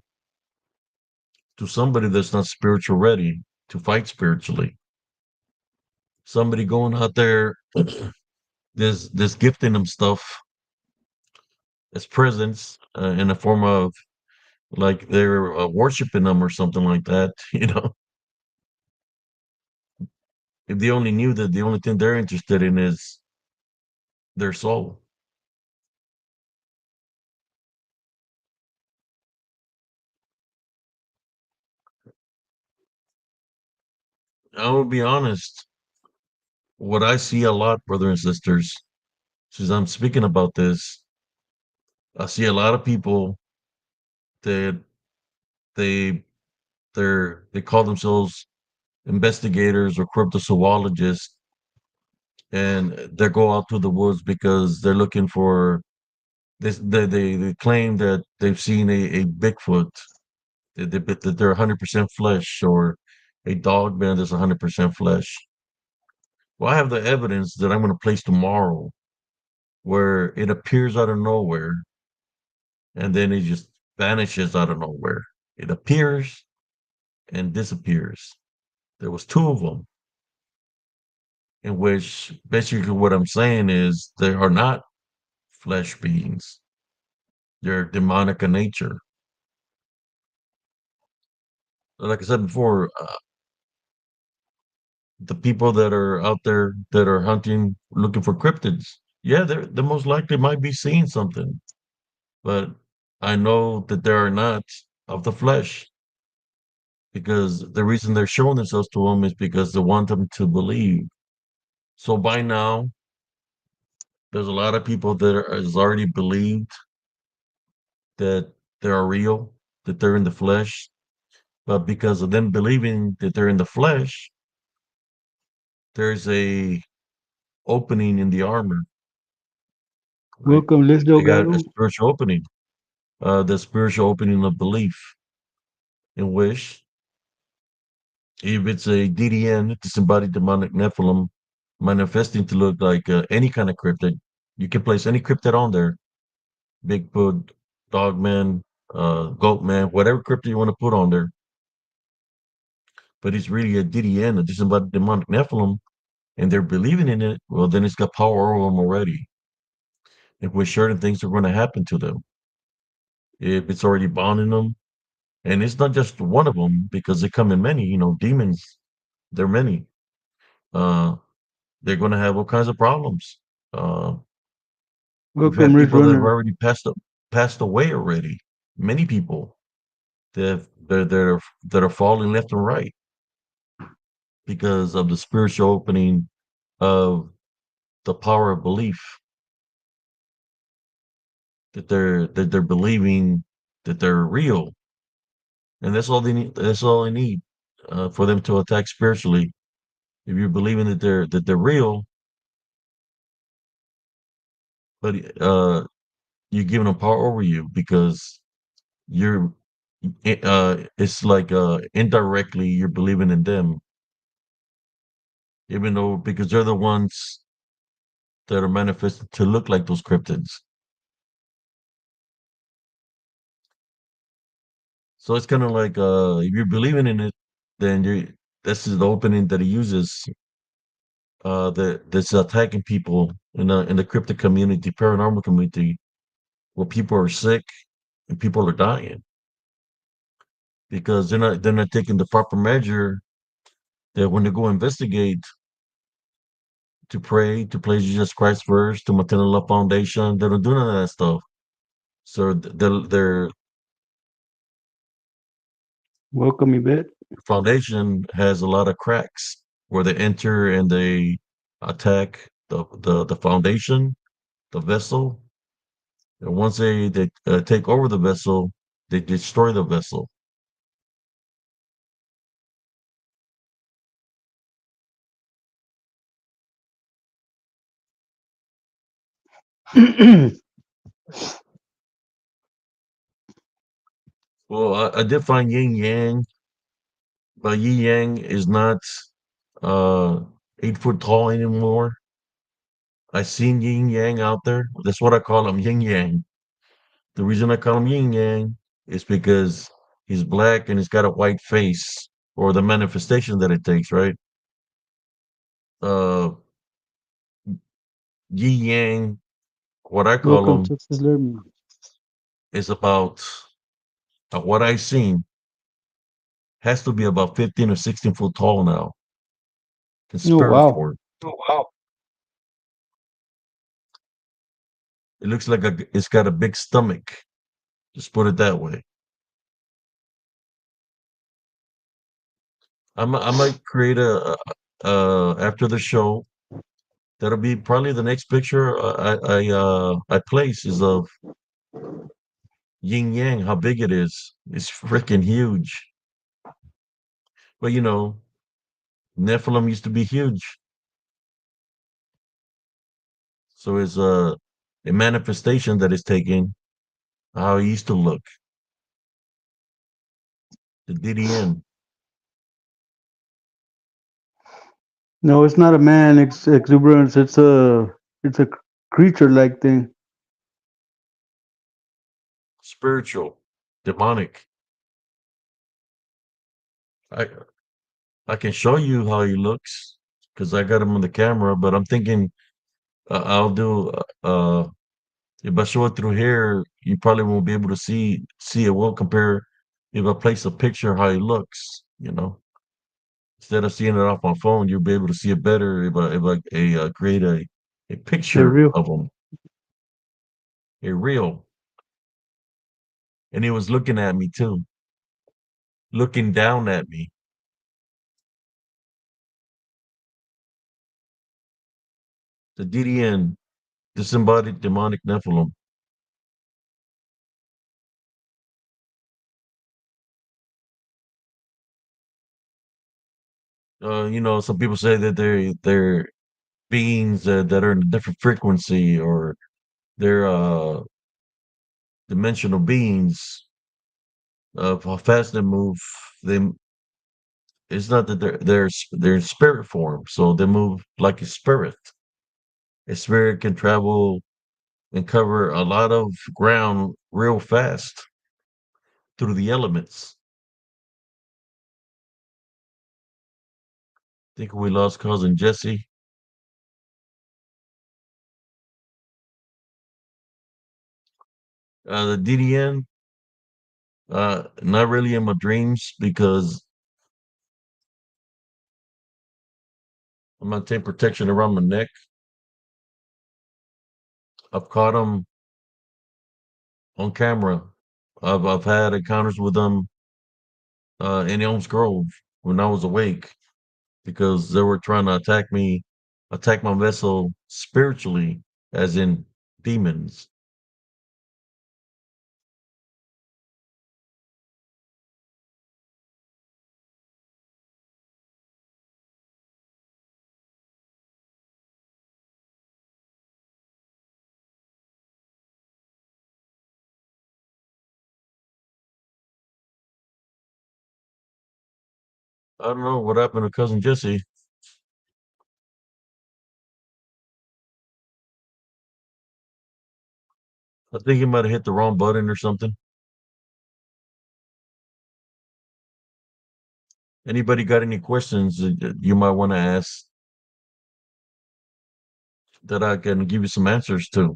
to somebody that's not spiritual ready to fight spiritually. Somebody going out there, this gifting them stuff as presents, in the form of like they're worshiping them or something like that. If they only knew that the only thing they're interested in is their soul. I will be honest, what I see a lot, brother and sisters, since I'm speaking about this, I see a lot of people that they they call themselves investigators or cryptozoologists, and they go out to the woods because they're looking for this. They claim that they've seen a Bigfoot, that they're 100% flesh, or a dog man that's 100% flesh. Well, I have the evidence that I'm going to place tomorrow where it appears out of nowhere and then it just vanishes out of nowhere. It appears and disappears. There was two of them, in which basically what I'm saying is they are not flesh beings. They're demonic in nature. Like I said before, the people that are out there that are hunting, looking for cryptids, yeah, they most likely might be seeing something, but I know that they are not of the flesh because the reason they're showing themselves to them is because they want them to believe. So by now, there's a lot of people that has already believed that they are real, that they're in the flesh, but because of them believing that they're in the flesh, there's a opening in the armor, right? Welcome, Les They got a Delgado. spiritual opening, the spiritual opening of belief, in which if it's a DDN, disembodied demonic Nephilim, manifesting to look like any kind of cryptid, you can place any cryptid on there. Bigfoot, Dogman, Goatman, whatever cryptid you want to put on there. But it's really a DDN, a disembodied demonic Nephilim, and they're believing in it. Well, then it's got power over them already. If we're certain things are going to happen to them, if it's already bonding them, and it's not just one of them because they come in many. Demons. They're many. Uh, they're going to have all kinds of problems. Uh, we've Welcome, had Rich people that have Runner. already passed away already. Many people that are falling left and right because of the spiritual opening of the power of belief that they're believing that they're real, and that's all they need. That's all they need for them to attack spiritually. If you're believing that they're real, but you're giving them power over you because you're it's like indirectly you're believing in them, even though because they're the ones that are manifested to look like those cryptids. So it's kind of like if you're believing in it, then you this is the opening that he uses that's attacking people in the cryptic community, paranormal community, where people are sick and people are dying because they're not taking the proper measure that when they go investigate to pray to place Jesus Christ first to maintain the love foundation, they don't do none of that stuff. So their Welcome, Yvette. foundation has a lot of cracks where they enter and they attack the foundation, the vessel. And once they take over the vessel, they destroy the vessel. Well, I did find yin yang, but yin yang is not uh 8 foot tall anymore. I seen yin yang out there. That's what I call him, yin yang. The reason I call him yin yang is because he's black and he's got a white face, or the manifestation that it takes, right? Uh, yin yang, what I call Welcome, him, Texas Lermy. is about what I seen has to be about 15 or 16 foot tall now in Oh, spirit wow. form. It looks like it's got a big stomach. Just put it that way. I might create after the show. That'll be probably the next picture I place is of yin yang. How big it is? It's freaking huge. But Nephilim used to be huge, so it's a manifestation that is taking how he used to look. The DDN No, it's not a man exuberance. It's a creature-like thing. spiritual, demonic. I I can show you how he looks because I got him on the camera. But I'm thinking I'll do if I show it through here, you probably won't be able to see it. Won't compare if I place a picture how he looks. Instead of seeing it off my phone, you'll be able to see it better if I create a They're picture real. of them, a reel. And he was looking at me too, looking down at me. The DDN, disembodied demonic Nephilim. Some people say that they're beings that are in a different frequency, or they're dimensional beings of how fast they move. They It's not that they're in spirit form, so they move like a spirit. A spirit can travel and cover a lot of ground real fast through the elements. Think we lost cousin Jesse. The DDN, not really in my dreams because I'm gonna take protection around my neck. I've caught them on camera. I've had encounters with them in Elms Grove when I was awake because they were trying to attack my vessel spiritually, as in demons. I don't know what happened to cousin Jesse. I think he might have hit the wrong button or something. Anybody got any questions that you might want to ask that I can give you some answers to?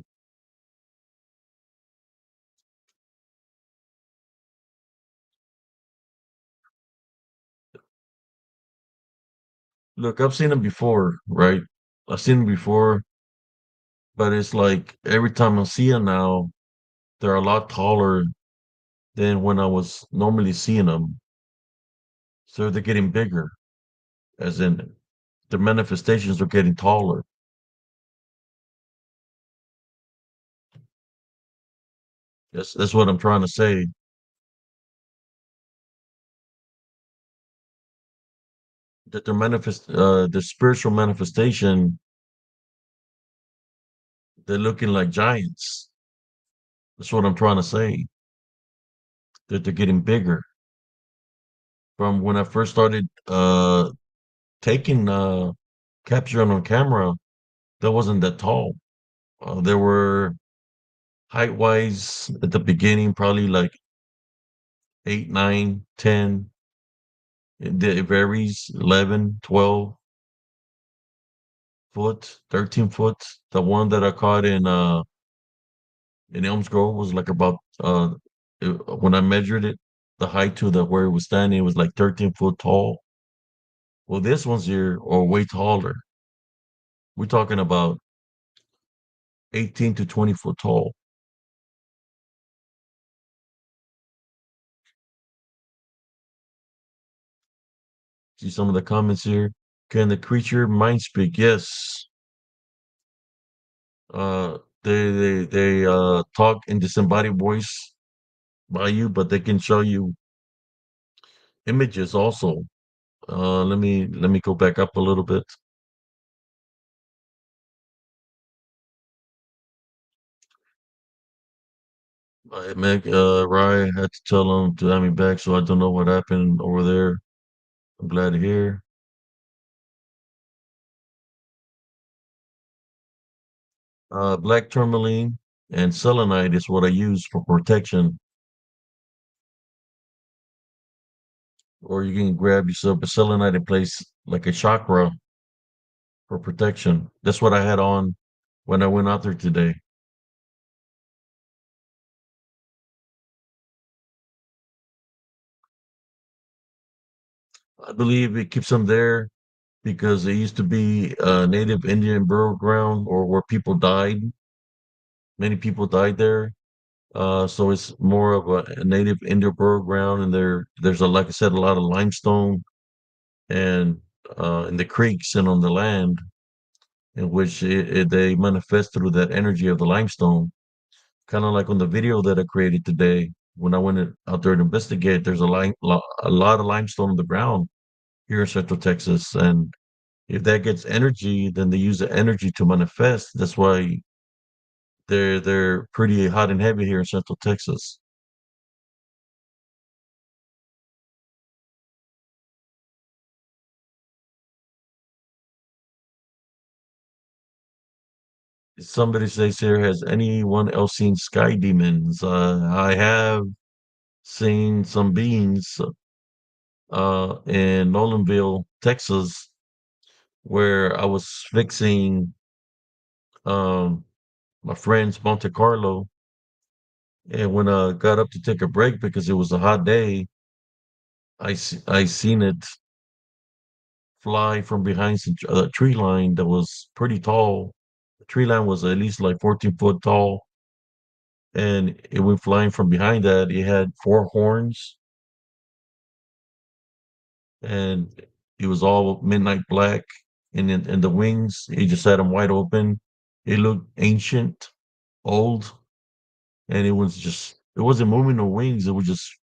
Look, I've seen them before, right? I've seen them before, but it's like every time I see them now, they're a lot taller than when I was normally seeing them. So they're getting bigger, as in the manifestations are getting taller. That's what I'm trying to say. That the spiritual manifestation, they're looking like giants. That's what I'm trying to say. That they're getting bigger. From when I first started taking capturing on camera, that wasn't that tall. There were height wise at the beginning, probably like 8, 9, 10. It varies, 11, 12 foot, 13 foot. The one that I caught in Elms Grove was like about when I measured it, the height to the where it was standing, it was like 13 foot tall. Well, this one's here are way taller. We're talking about 18 to 20 foot tall. See some of the comments here. Can the creature mind speak? Yes. They talk in disembodied voice by you, but they can show you images also. Let me go back up a little bit. Rye had to tell him to have me back, so I don't know what happened over there. I'm glad to hear. Black tourmaline and selenite is what I use for protection, or you can grab yourself a selenite and place like a chakra for protection. That's what I had on when I went out there today. I believe it keeps them there because it used to be a native Indian burial ground or where people died. Many people died there. So it's more of a native Indian burial ground, and there's a like I said, a lot of limestone and in the creeks and on the land in which they manifest through that energy of the limestone. Kind of like on the video that I created today. When I went out there to investigate, there's a lot of limestone on the ground here in Central Texas, and if that gets energy, then they use the energy to manifest. That's why they're pretty hot and heavy here in Central Texas. Somebody says here, has anyone else seen sky demons? I have seen some beings in Nolanville, Texas, where I was fixing um, my friend's Monte Carlo, and when I got up to take a break because it was a hot day, I seen it fly from behind a tree line that was pretty tall. The tree line was at least like 14 foot tall, and it went flying from behind that. It had four horns, and it was all midnight black, and the wings, he just had them wide open. It looked ancient, old, and it wasn't moving no wings. It was just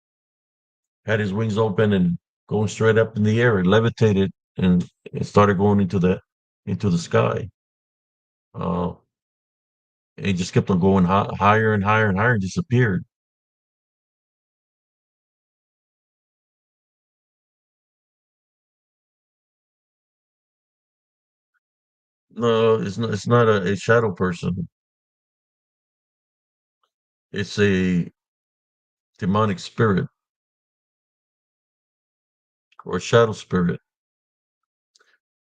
had his wings open and going straight up in the air. It levitated and it started going into the sky. Uh, it just kept on going higher and higher and higher and disappeared. No, it's not. It's not a shadow person. It's a demonic spirit or shadow spirit.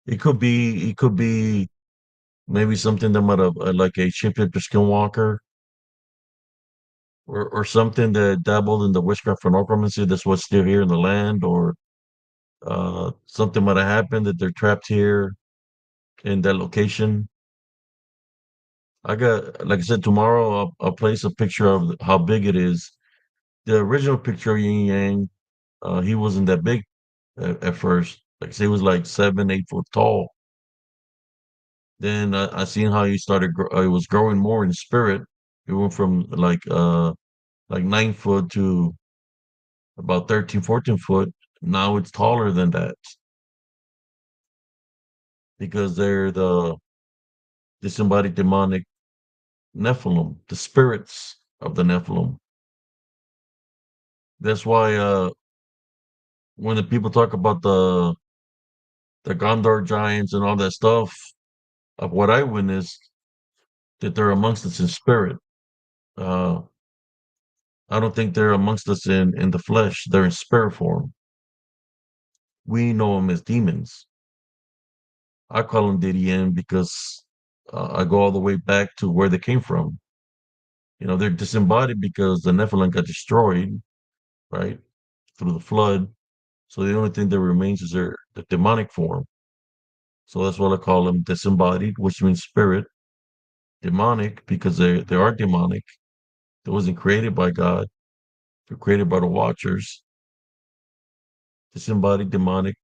It could be. It could be maybe something that might have like a shapeshifter skinwalker or something that dabbled in the witchcraft and necromancy. That's what's still here in the land, or something might have happened that they're trapped here in that location. I got, like I said, tomorrow I'll place a picture of how big it is. The original picture of Yin Yang, he wasn't that big at first. Like I say, he was like 7, 8 foot tall. Then I seen how he he was growing more in spirit. It went from like 9 foot to about 13, 14 foot. Now it's taller than that because they're the disembodied demonic Nephilim, the spirits of the Nephilim. That's why when the people talk about the Gondor giants and all that stuff, of what I witnessed, that they're amongst us in spirit. Uh, I don't think they're amongst us in the flesh. They're in spirit form. We know them as demons. I call them DDN because I go all the way back to where they came from. You know, they're disembodied because the Nephilim got destroyed, right, through the flood. So the only thing that remains is the demonic form. So that's what I call them disembodied, which means spirit. Demonic because they are demonic. They wasn't created by God. They're created by the Watchers. Disembodied demonic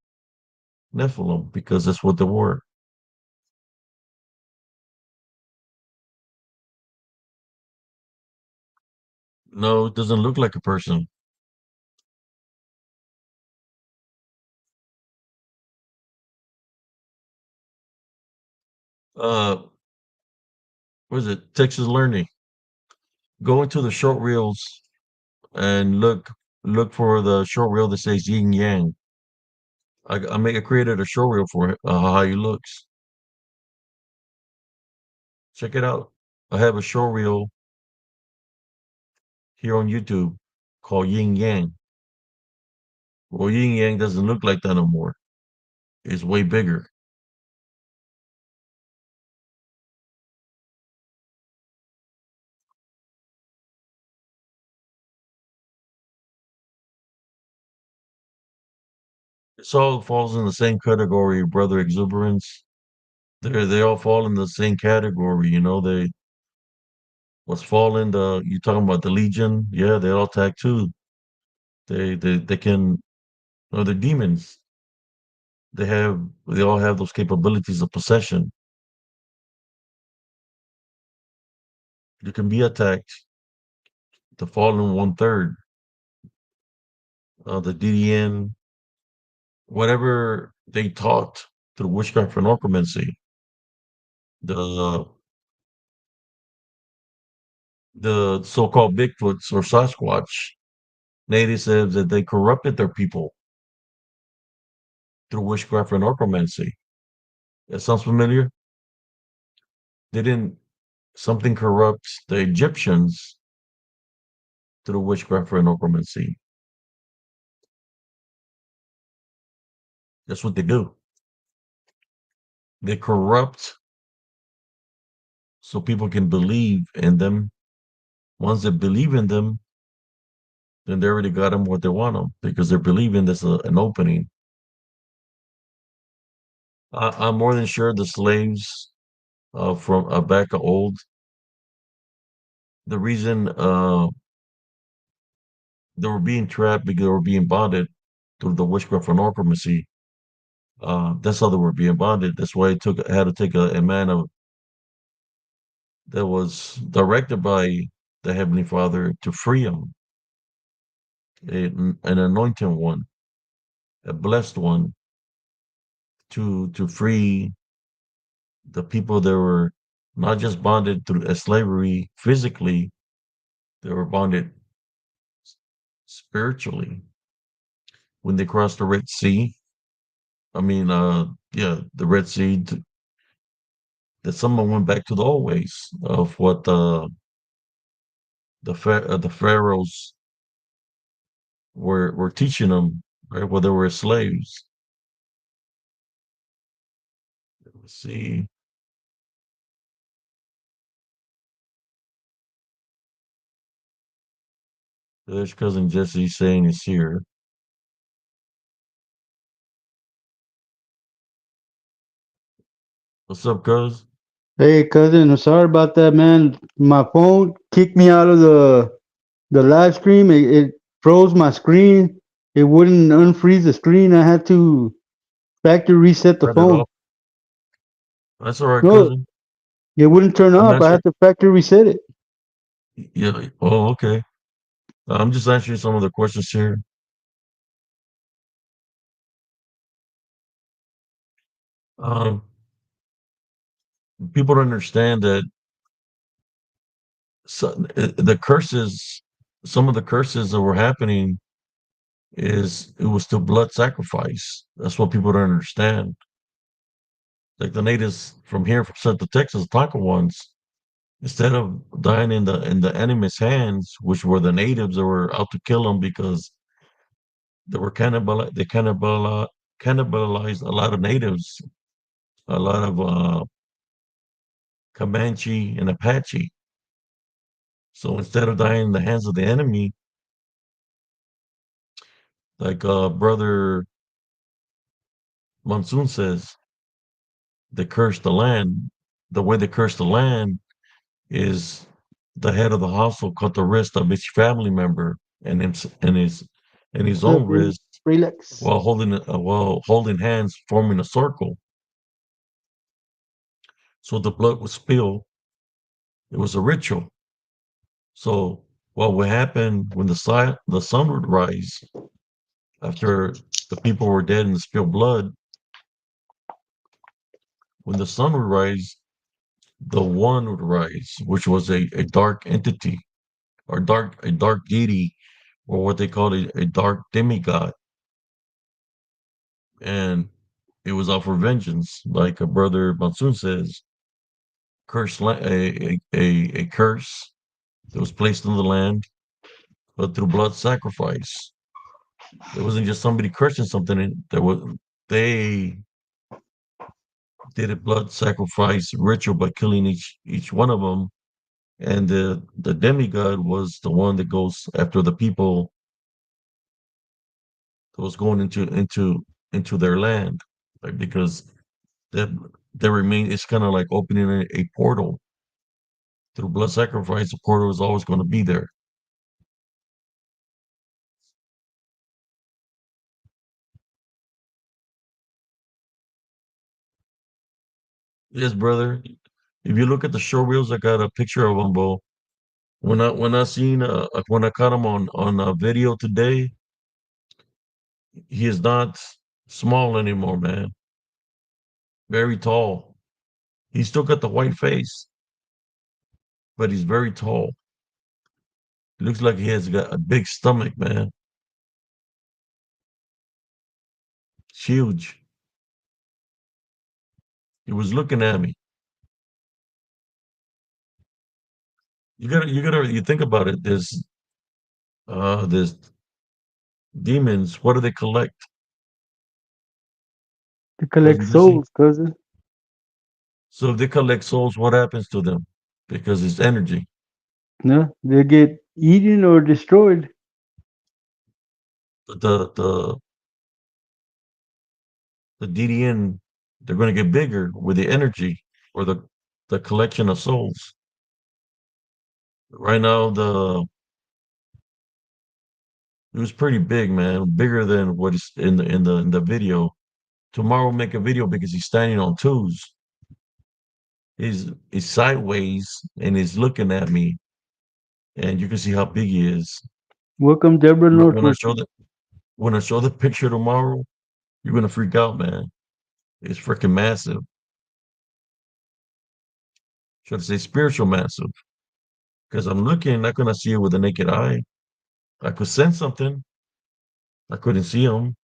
Nephilim because that's what they were. No, it doesn't look like a person. Uh, what is it? Texas Learning. Go into the short reels and look for the short reel that says Yin Yang. I created a short reel for how he looks. Check it out. I have a short reel here on YouTube called Yin Yang. Well, Yin Yang doesn't look like that no more. It's way bigger. This all falls in the same category, brother exuberance. They all fall in the same category, you know. They what's fall in the you talking about the Legion? Yeah, they all tag too. They can they're demons. They all have those capabilities of possession. You can be attacked. The fallen one third, the DDN, whatever they taught through witchcraft and necromancy. The the so-called Bigfoots or Sasquatch natives said that they corrupted their people through witchcraft and necromancy. That sounds familiar? Didn't something corrupt the Egyptians through witchcraft and necromancy? That's what they do. They corrupt so people can believe in them. Once they believe in them, then they already got them what they want them because they're believing there's an opening. I'm more than sure the slaves from back old, the reason they were being trapped because they were being bonded through the witchcraft and necromancy. That's how they were being bonded. That's why it took had to take a man that was directed by the Heavenly Father to free them, an anointed one, a blessed one, to free the people that were not just bonded through slavery physically, they were bonded spiritually. When they crossed the Red Sea, I mean, yeah, the Red Sea, that someone went back to the old ways of what the pharaohs were teaching them, right? Where they were slaves. Let's see. There's cousin Jesse saying it's here. What's up, cuz? Hey, cousin, I'm sorry about that, man. My phone kicked me out of the live stream. It froze my screen. It wouldn't unfreeze the screen. I had to factory reset the Turn it phone. off. That's all right, No, cousin. it wouldn't turn I'm off. I answering. had to factory reset it. Yeah. Oh, okay. I'm just answering some of the questions here. Um, People don't understand that the curses, some of the curses that were happening, is it was through blood sacrifice. That's what people don't understand. Like the natives from here, from Central Texas, Tonka ones, instead of dying in the enemy's hands, which were the natives that were out to kill them because they were cannibalized a lot of natives, a lot of Comanche and Apache. So instead of dying in the hands of the enemy, like brother Monsoon says, they curse the land. The way they curse the land is the head of the household cut the wrist of each family member and his What's up, own wrist Relax. while holding hands, forming a circle. So the blood would spill. It was a ritual. So what would happen when the sun would rise after the people were dead and spilled blood? When the sun would rise, the one would rise, which was a dark entity or a dark deity, or what they called a dark demigod, and it was out for vengeance, like a brother Monsoon says, a curse that was placed on the land, but through blood sacrifice. It wasn't just somebody cursing something. They did a blood sacrifice ritual by killing each one of them, and the demigod was the one that goes after the people that was going into their land, like because that they remain. It's kind of like opening a portal through blood sacrifice. The portal is always going to be there. Yes, brother. If you look at the show reels, I got a picture of them, bro. When I caught him on a video today, he is not small anymore, man. Very tall. He's still got the white face, but he's very tall. Looks like he has got a big stomach, man. It's huge. He was looking at me. You think about it. There's demons. What do they collect? To collect Cousin Jesse? souls, cousin. So if they collect souls, what happens to them? Because it's energy. No, they get eaten or destroyed. The the DDN, they're going to get bigger with the energy or the collection of souls. Right now, the it was pretty big, man, bigger than what is in the video. Tomorrow, we'll make a video because he's standing on twos. He's sideways and he's looking at me, and you can see how big he is. Welcome, Deborah When I Northwood. show the picture tomorrow, you're gonna freak out, man. It's freaking massive. Should I say spiritual massive? Because I'm looking, not gonna see it with the naked eye. I could sense something. I couldn't see him,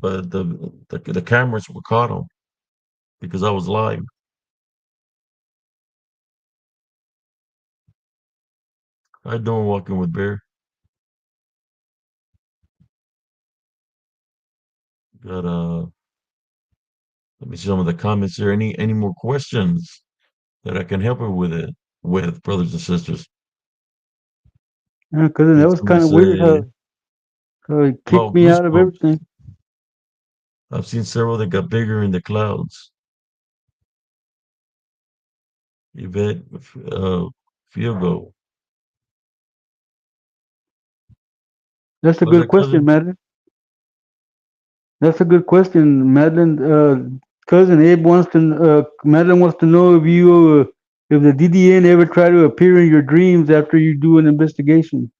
but the cameras were caught him because I was live. I doing walking with bear. Got let me see some of the comments here. Any more questions that I can help her with it with brothers and sisters? Yeah, cousin, that Did was somebody kind of weird say how it kicked about me out of goosebumps? everything. I've seen several that got bigger in the clouds. Yvette, field goal. That's a What's good that, question, cousin? Madeline. That's a good question, Madeline. Cousin Abe wants to. Madeline wants to know if the DDN ever try to appear in your dreams after you do an investigation.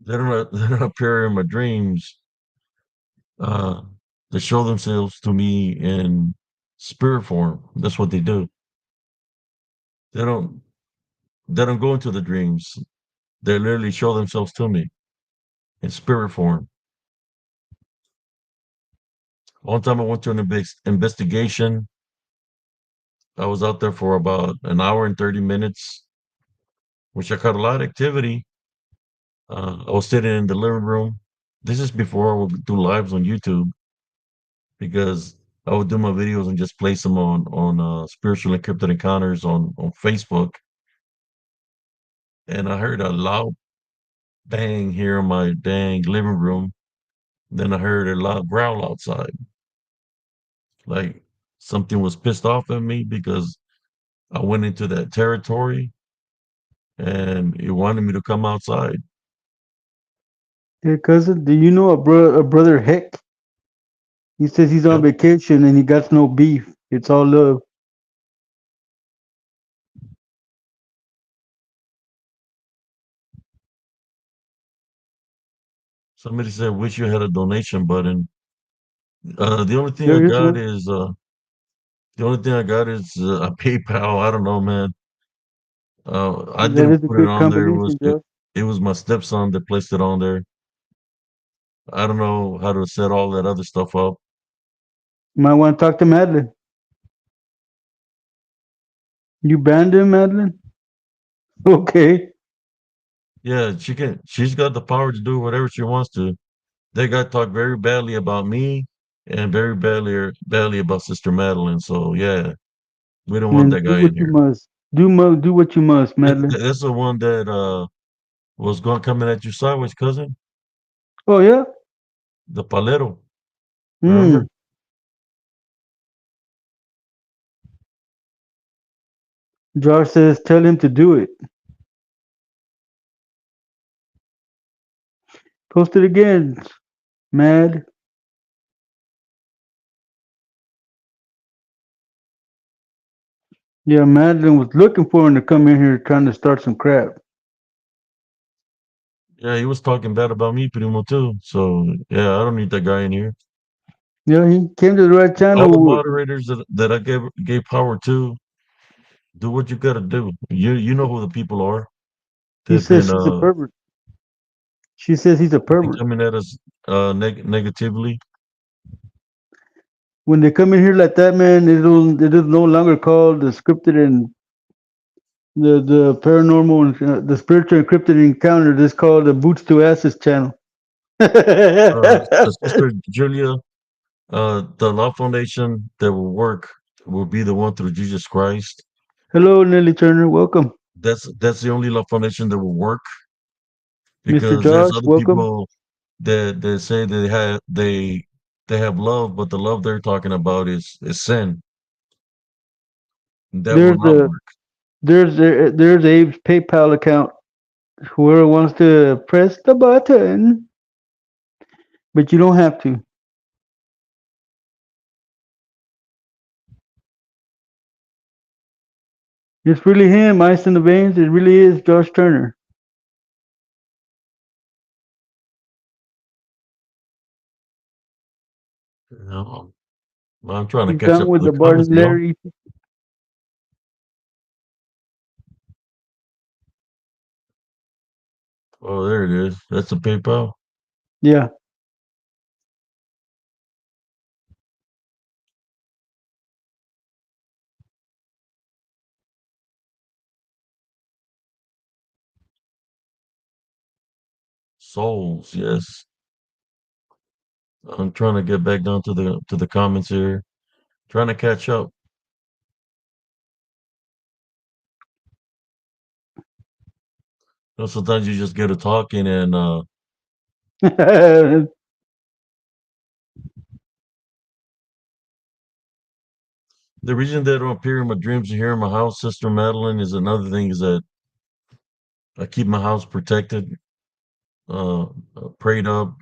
They don't appear in my dreams. Uh, they show themselves to me in spirit form. That's what they do. They don't they don't go into the dreams. They literally show themselves to me in spirit form. One time I went to an investigation. I was out there for about an hour and 30 minutes, which I caught a lot of activity. I was sitting in the living room. This is before I would do lives on YouTube because I would do my videos and just place them on spiritual encrypted encounters on Facebook. And I heard a loud bang here in my dang living room. Then I heard a loud growl outside, like something was pissed off at me because I went into that territory and it wanted me to come outside. Yeah, cousin. Do you know a brother Heck? He says he's on Yep. vacation and he got no beef. It's all love. Somebody said, "Wish you had a donation button." The only thing I There is got one. is a PayPal. I don't know, man. I That didn't is a put it good on there. combination, Josh. It was my stepson that placed it on there. I don't know how to set all that other stuff up. You might want to talk to Madeline. You banned him, Madeline? Okay. Yeah, she's got the power to do whatever she wants to. They got talked very badly about me and very badly about Sister Madeline. So yeah, we don't And want then that do guy in what you here. must. Do what you must, Madeline. That's the one that was going coming at you sideways, cousin. Oh yeah. The palero, Hmm. remember? Josh says, tell him to do it. Post it again. Mad. Yeah, Madeline was looking for him to come in here trying to start some crap. Yeah, he was talking bad about me, Primo, too. So yeah, I don't need that guy in here. Yeah, he came to the right All the channel. moderators that I gave power to, do what you gotta do. You know who the people are. He They've says been she's a pervert. She says he's a they've been pervert. coming at us negatively. When they come in here like that, man, it is no longer called the scripted and the paranormal and the spiritual encrypted encounter. This called the Boots to Asses channel. So Sister Julia, the Law Foundation that will work will be the one through Jesus Christ. Hello, Nelly Turner. Welcome. That's the only Law Foundation that will work Mr. because there's Josh, other welcome. people that say they have love, but the love they're talking about is sin. That will There's not a work. there's Abe's PayPal account. Whoever wants to press the button, but you don't have to. It's really him, Ice in the Veins. It really is Josh Turner. No, I'm trying to He's catch down up to with the the Bart comments, and y'all. Larry. Oh, there it is. That's the PayPal. Yeah. Souls, yes. I'm trying to get back down to the comments here. Trying to catch up. You know, sometimes you just get to talking and the reason they don't appear in my dreams or here in my house, Sister Madeline, is another thing is that I keep my house protected, uh, prayed up,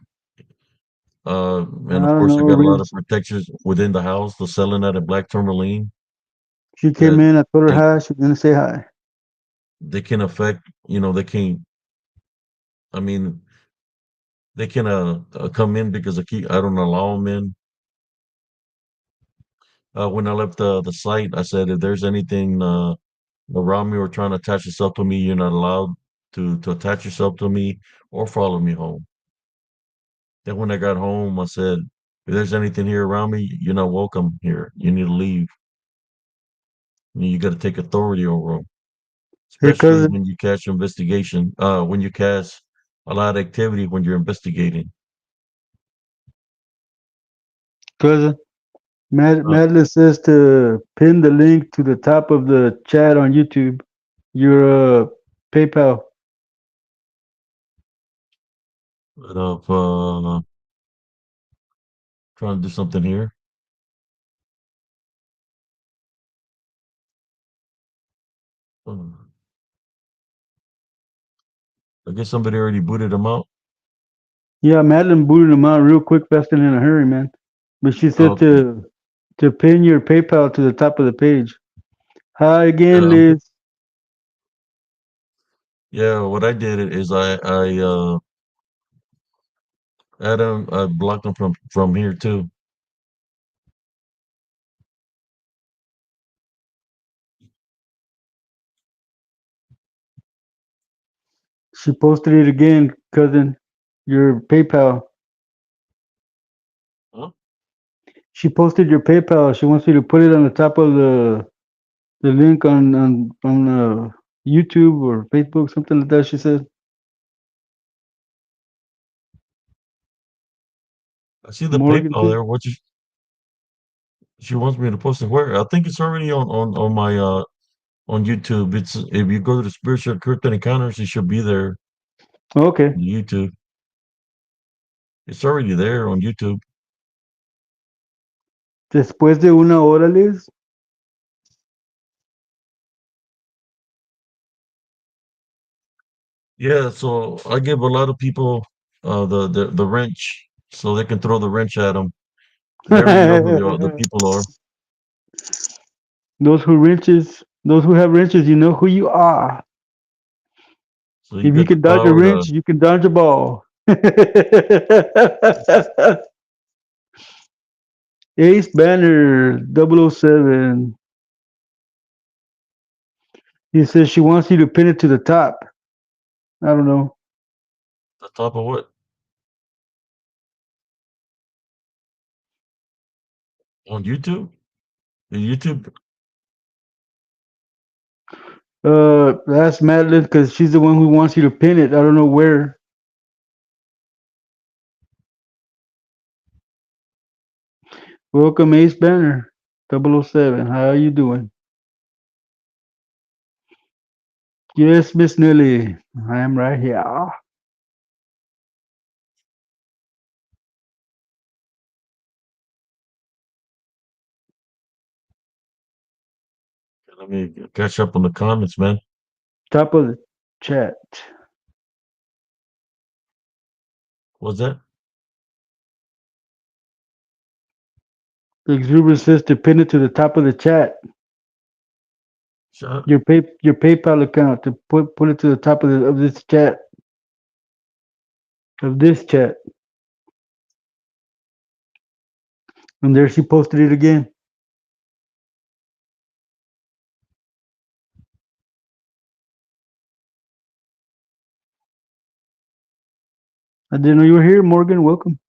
I and of don't course I know, got a lot of Reese. protections within the house. The selenite and black tourmaline She came that in. I told her they hi. She's gonna say hi. they can affect. You know, they can. I mean, they can come in because I don't allow them in. When I left the site, I said if there's anything around me or trying to attach yourself to me, you're not allowed to attach yourself to me or follow me home. Then when I got home, I said, if there's anything here around me, you're not welcome here. You need to leave. You got to take authority over them, Hey, especially cousin, when you catch investigation. When you catch a lot of activity when you're investigating. cousin. Uh, Madeline says to pin the link to the top of the chat on YouTube. Your PayPal. of trying to do something here. Uh, I guess somebody already booted them out. Yeah, Madeline booted him out real quick, fast and in a hurry, man. But she said Okay. to pin your PayPal to the top of the page. Hi Yeah, again, Liz. yeah. What I did is Adam, I blocked them from here too. She posted it again, cousin. Your PayPal. Huh? She posted your PayPal. She wants you to put it on the top of the link on YouTube or Facebook, something like that. She said. I see the Morgan PayPal too. there. She wants me to post it where? I think it's already on my on YouTube. It's if you go to the spiritual cryptid encounters, it should be there. Okay. on YouTube. It's already there on YouTube. Después de una hora, Liz. Yeah, so I give a lot of people the wrench so they can throw the wrench at them. They already know who the people are. Those who have wrenches, you know who you are. So you If you got the can dodge a power to. wrench, you can dodge a ball. Ace Banner 007. He says she wants you to pin it to the top. I don't know. The top of what? On YouTube? The YouTube? Ask Madeline because she's the one who wants you to pin it. I don't know where. Welcome, Ace Banner 007. How are you doing? Yes, Miss Nelly. I am right here. Let me catch up on the comments, man. Top of the chat. What's that? Exuberant says to pin it to the top of the chat. Shut. Your PayPal account to put it to the top of this chat. Of this chat. And there she posted it again. I didn't know you were here, Morgan. Welcome.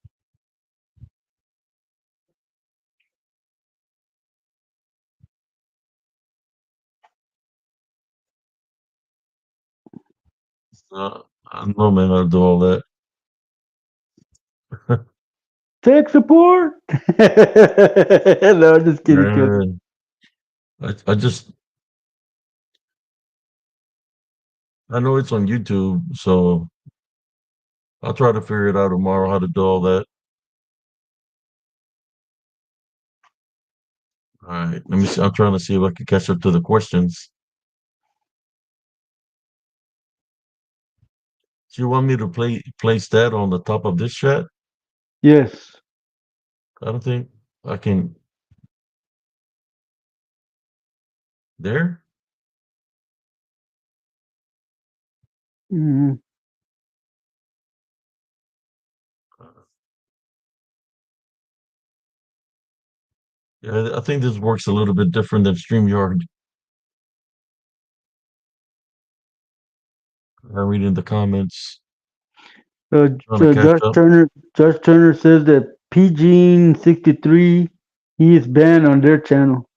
I don't know, man. I'll do all that. Tech support. No, I'm just kidding, cousin. Man, I just I know it's on YouTube, so I'll try to figure it out tomorrow how to do all that. All right, let me see. I'm trying to see if I can catch up to the questions. Do you want me to place that on the top of this chat? Yes. I don't think I can. There? Mhm. Yeah, I think this works a little bit different than StreamYard. I'm reading the comments, trying to catch Josh up. Turner. Josh Turner says that PG63 he is banned on their channel.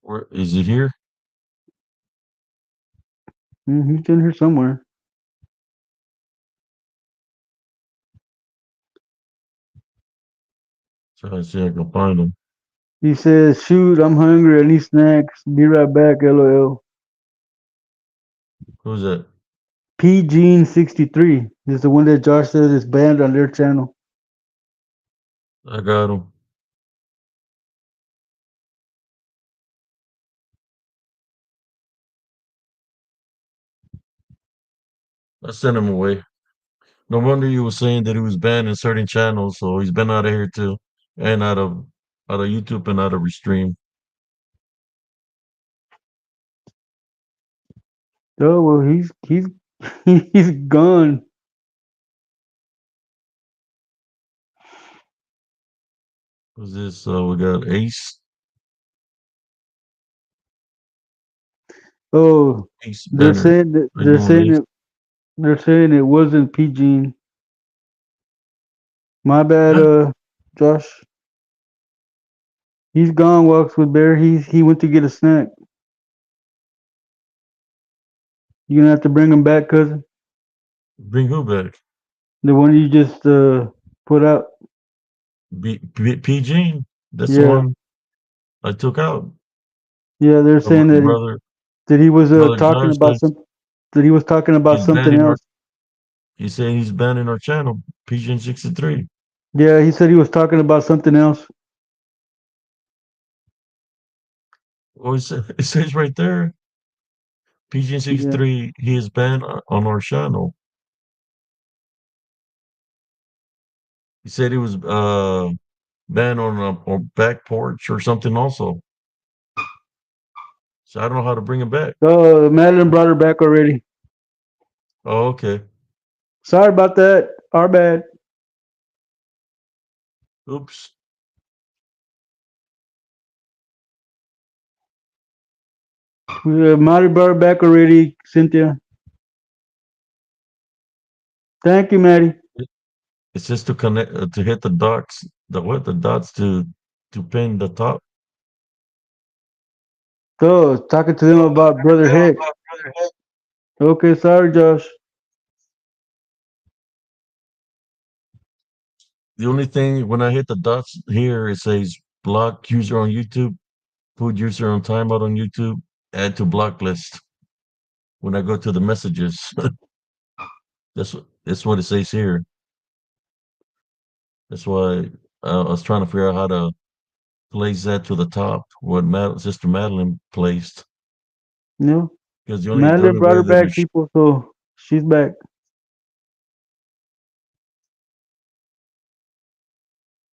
Where is it here? He's in here somewhere. Trying to see if I can find them. He says, "Shoot, I'm hungry. I need snacks. Be right back. LOL." Who's that? PG63 is the one that Josh says is banned on their channel. I got them. I sent him away. No wonder you were saying that he was banned in certain channels, so he's been out of here too, and out of YouTube and out of Restream. Oh well, he's he's gone. Who's this? We got Ace, Oh, Ace they're Banner. saying that I know Ace. they're saying it wasn't PG. My bad, Yeah, Josh. He's gone. Walks with Bear. He went to get a snack. You gonna have to bring him back, cousin. bring who back? The one you just put out. PG. That's the Yeah, one I took out. yeah. They're My saying that brother. That he was Brother talking Josh about says some. That he was talking about he's something banning our. else. He said he's banning our channel, Pigeon 63. Yeah, he said he was talking about something else. Well, it says right there, Pigeon Yeah. 63. He is banned on our channel. He said he was banned on a back porch or something also. So I don't know how to bring him back. Oh, Madeline brought her back already. Oh, okay. Sorry about that. Our bad. Oops. Maddie brought her back already, Cynthia. Thank you, Maddie. It's just to connect to hit the dots. The dots to pin the top. So, talking to them about Brother Heck. Okay, sorry, Josh. The only thing when I hit the dots here, it says block user on YouTube, put user on timeout on YouTube, add to block list. When I go to the messages, that's what it says here. That's why I was trying to figure out how to place that to the top. What Sister Madeline placed, No, because the Madeline only brought way her that back, people. So she's back.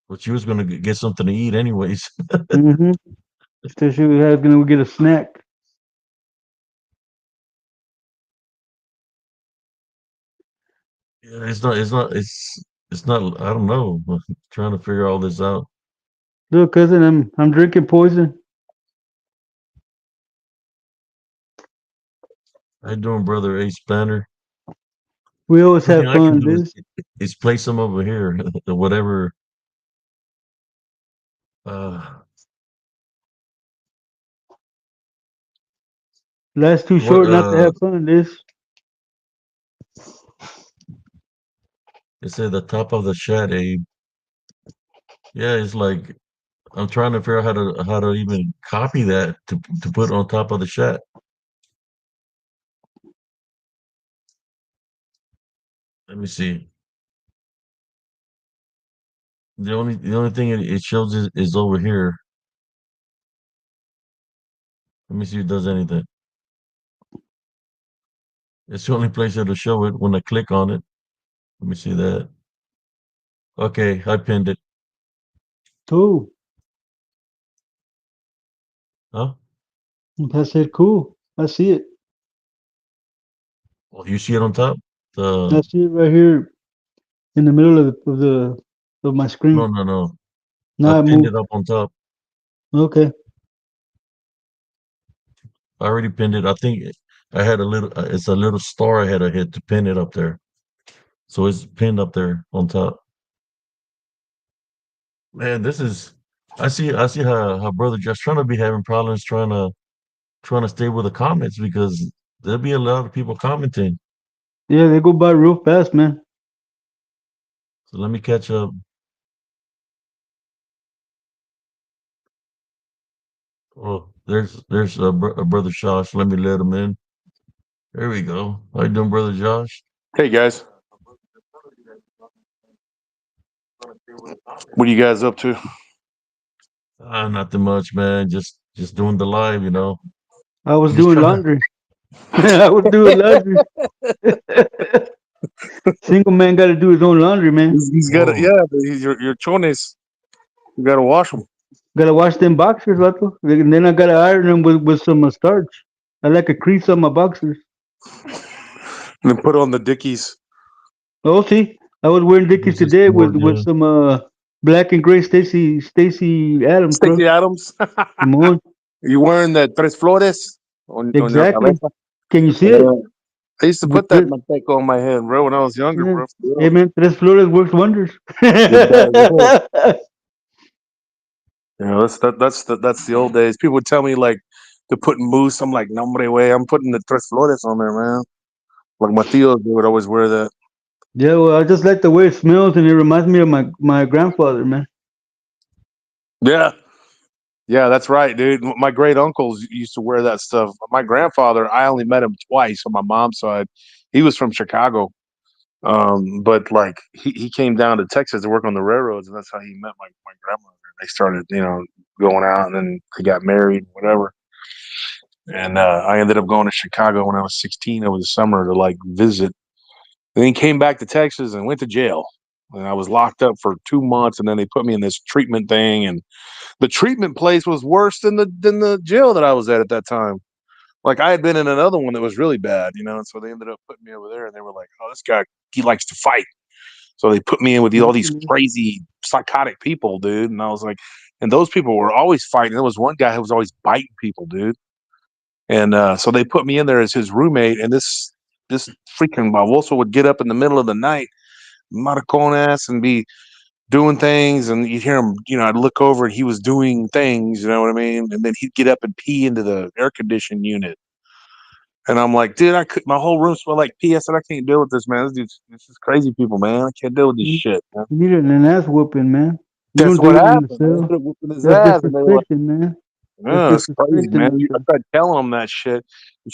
but she was going to get something to eat anyways. Mm-hmm. So she was gonna get a snack. Yeah, it's not. I don't know. I'm trying to figure all this out. Look, cousin, I'm drinking poison. How you doing, brother Ace Banner? We always Only thing have I can fun, do Liz. is place them over here. Whatever. Uh, Life's too what? short not to have fun, Liz. It said the top of the chat, Abe. Yeah, it's like I'm trying to figure out how to even copy that to put on top of the chat. Let me see. The only thing it shows is over here. Let me see if it does anything. It's the only place it'll show it when I click on it. Let me see that. Okay, I pinned it. Cool. Huh? I said, cool. I see it. Well, you see it on top? I The see it right here in the middle of my no, screen. no, no. I Now I pinned move. it up on top. Okay. I already pinned it. I think I had a little. It's a little star I had to hit to pin it up there. So it's pinned up there on top. Man, this is. I see how brother just trying to be having problems trying to stay with the comments because there'll be a lot of people commenting. Yeah, they go by real fast, man. So let me catch up. Oh, there's a brother Josh. Let me let him in. There we go. How you doing, brother Josh? Hey guys, what are you guys up to? Nothing much, man. Just doing the live, you know. I was Just doing trying to. laundry. I was doing laundry. Single man got to do his own laundry, man. He's got to, Whoa. yeah, your chones. You got to wash them Got to wash them boxers, vato. And then I got to iron them with some starch. I like a crease on my boxers. and then put on the dickies. Oh, see, I was wearing Dickies This is today more, with yeah. some black and gray Stacy Adams, bro. Sticky Adams. Come on, You wearing the tres flores on your exactly. cabeza? Can you see it? Yeah. I used to With put that this, manteca on my head, bro, when I was younger, yeah. bro. For Hey real. man, Tres Flores works wonders. It does. Yeah, that's the old days. People would tell me like to put moose. I'm like, no, hombre, way. I'm putting the tres flores on there, man. Like my tios, they would always wear that. Yeah, well, I just like the way it smells, and it reminds me of my grandfather, man. Yeah, Yeah, that's right, dude. My great uncles used to wear that stuff. My grandfather, I only met him twice on my mom's side. He was from Chicago. But like he came down to Texas to work on the railroads, and that's how he met my grandmother. They started, going out, and then they got married, whatever. And I ended up going to Chicago when I was 16 over the summer to like visit. And then came back to Texas and went to jail. And I was locked up for 2 months, and then they put me in this treatment thing. And the treatment place was worse than the jail that I was at that time. Like I had been in another one that was really bad, and so they ended up putting me over there, and they were like, "Oh, this guy, he likes to fight." So they put me in with all these crazy psychotic people, dude. And I was like, and those people were always fighting. There was one guy who was always biting people, dude. And so they put me in there as his roommate, and this freaking Barbosa would get up in the middle of the night, maricon ass, and be doing things, and you'd hear him, I'd look over and he was doing things, you know what I mean? And then he'd get up and pee into the air conditioning unit. And I'm like, dude, my whole room smelled like pee. I said, I can't deal with this, man. This is crazy people, man. I can't deal with this You shit, man. needed an ass whooping, man. You That's don't do what it in the happened. They cell. ended up whooping his That's ass, and they were like, disrespecting, man. That's "Oh, it's crazy, disrespecting man." right I there. tried telling them that shit.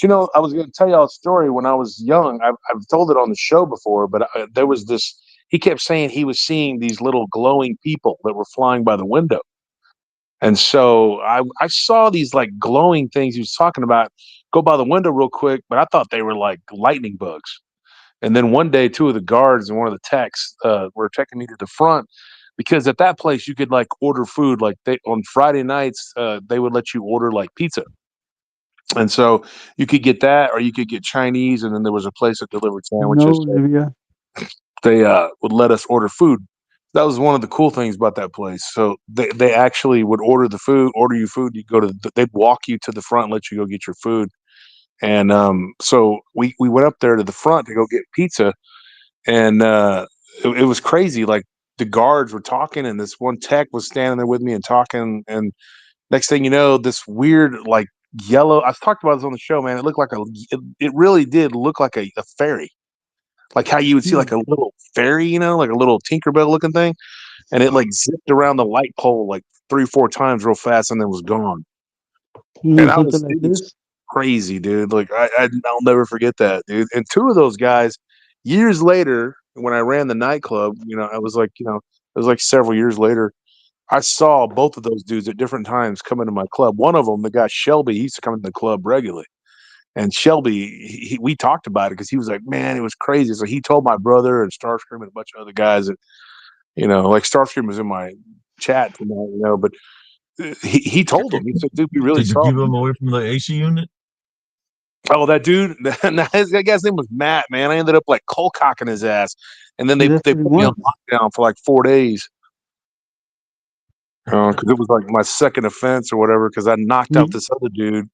But I was going to tell y'all a story when I was young. I've told it on the show before, but there was this. He kept saying he was seeing these little glowing people that were flying by the window, and so I saw these like glowing things he was talking about go by the window real quick, but I thought they were like lightning bugs. And then one day, two of the guards and one of the techs were taking me to the front because at that place you could like order food. Like they on Friday nights, they would let you order like pizza, and so you could get that, or you could get Chinese. And then there was a place that delivered No, sandwiches. So Olivia. they would let us order food. That was one of the cool things about that place. So they actually would order you food. You go to they'd walk you to the front and let you go get your food. And so we went up there to the front to go get pizza, and it was crazy. Like the guards were talking, and this one tech was standing there with me and talking. And next thing you know, this weird like yellow. I've talked about this on the show, man. It looked like it really did look like a fairy, like how you would see Hmm. like a little fairy, like a little Tinkerbell looking thing, and it like zipped around the light pole like 3 or 4 times real fast, and then was gone. And Something it like was this. crazy, dude. Like I'll never forget that, dude. And two of those guys, years later, when I ran the nightclub, I was like, it was like several years later. I saw both of those dudes at different times come into my club. One of them, the guy Shelby, he used to come to the club regularly. And Shelby, we talked about it because he was like, man, it was crazy. So he told my brother and Starscream and a bunch of other guys that, like Starscream was in my chat tonight, but he told them. He said, dude, we really Did you saw keep him. him away from the AC unit? Oh, that dude, that guy's name was Matt, man. I ended up like cold cocking his ass. And then See, they that's what he put me on wants. lockdown for like 4 days. Because it was like my second offense or whatever, because I knocked out You, this other dude.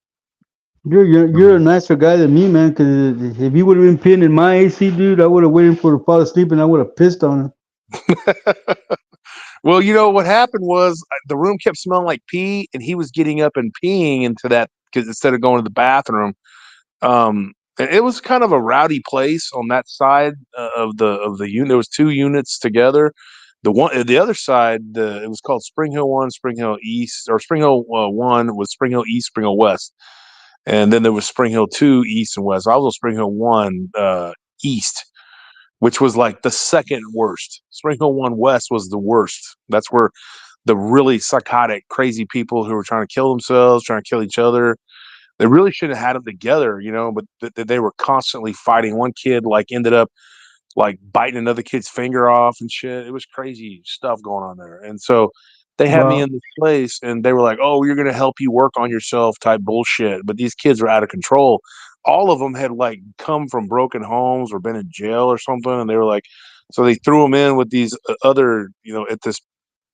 you're a nicer guy than me, man. Because if you would have been pinned in my AC, dude, I would have waited for him to fall asleep and I would have pissed on him. Well, what happened was the room kept smelling like pee, and he was getting up and peeing into that because instead of going to the bathroom, and it was kind of a rowdy place on that side of the unit. There was two units together. The other side, it was called Spring Hill One, Spring Hill East, or Spring Hill One was Spring Hill East, Spring Hill West, and then there was Spring Hill Two, East and West. I was on Spring Hill One, East, which was like the second worst. Spring Hill One West was the worst. That's where the really psychotic, crazy people who were trying to kill themselves, trying to kill each other. They really should have had them together, but they were constantly fighting. One kid like ended up like biting another kid's finger off and shit. It was crazy stuff going on there. And so they had me Wow. in this place, and they were like, "Oh, you're going to help you work on yourself," type bullshit. But these kids were out of control. All of them had like come from broken homes or been in jail or something, and they were like, so they threw them in with these other, at this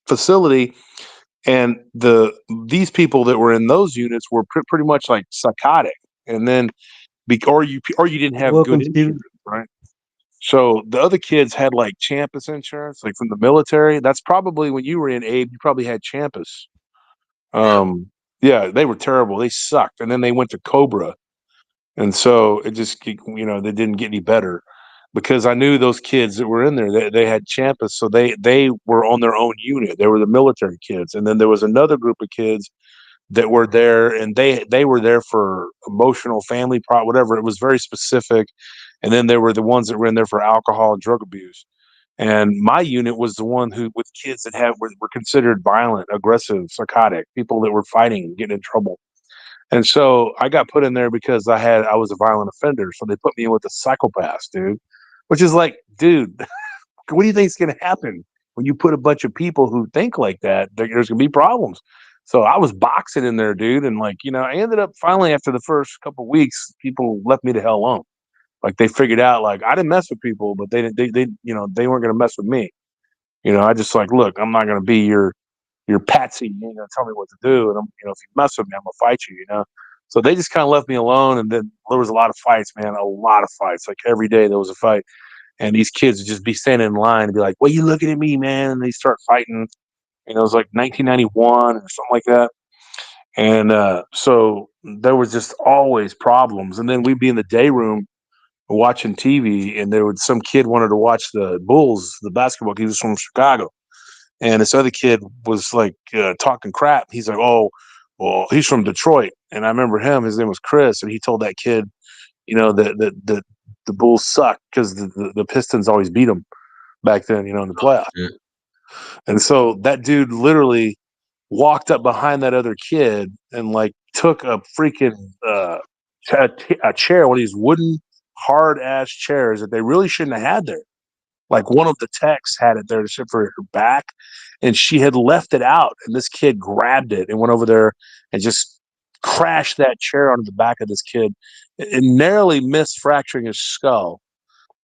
facility. And these people that were in those units were pretty much like psychotic. And then or you didn't have good Welcome, insurance, Steven. right? So the other kids had like Champus insurance, like from the military. That's probably when you were in Abe, you probably had Champus. Yeah. Yeah, they were terrible. They sucked. And then they went to Cobra. And so it just, they didn't get any better. because I knew those kids that were in there. They had Champas, so they were on their own unit. They were the military kids, and then there was another group of kids that were there, and they were there for emotional family whatever. It was very specific. And then there were the ones that were in there for alcohol and drug abuse. And my unit was the one who, with kids that were considered violent, aggressive, psychotic, people that were fighting, getting in trouble. And so I got put in there because I was a violent offender. So they put me in with the psychopaths, dude. Which is like, dude, what do you think is going to happen when you put a bunch of people who think like that? There's going to be problems. So I was boxing in there, dude, and like, I ended up finally after the first couple of weeks, people left me the hell alone. Like they figured out, like I didn't mess with people, but they didn't. They weren't going to mess with me. I just like, look, I'm not going to be your patsy. You ain't going to tell me what to do, and if you mess with me, I'm going to fight you. So they just kind of left me alone, and then there was a lot of fights, man, a lot of fights. Like every day there was a fight. And these kids would just be standing in line and be like, "What are you looking at me, man?" And they start fighting. It was like 1991 or something like that. And so there was just always problems. And then we'd be in the day room watching TV, and some kid wanted to watch the Bulls, the basketball. He was from Chicago, and this other kid was like talking crap. He's like, "Oh, well, he's from Detroit," and I remember him. His name was Chris, and he told that kid, that the Bulls suck because the Pistons always beat them back then, in the playoffs. Yeah. And so that dude literally walked up behind that other kid and like took a freaking a chair, one of these wooden hard ass chairs that they really shouldn't have had there. Like one of the techs had it there to sit for her back, and she had left it out. And this kid grabbed it and went over there and just crashed that chair onto the back of this kid and narrowly missed fracturing his skull.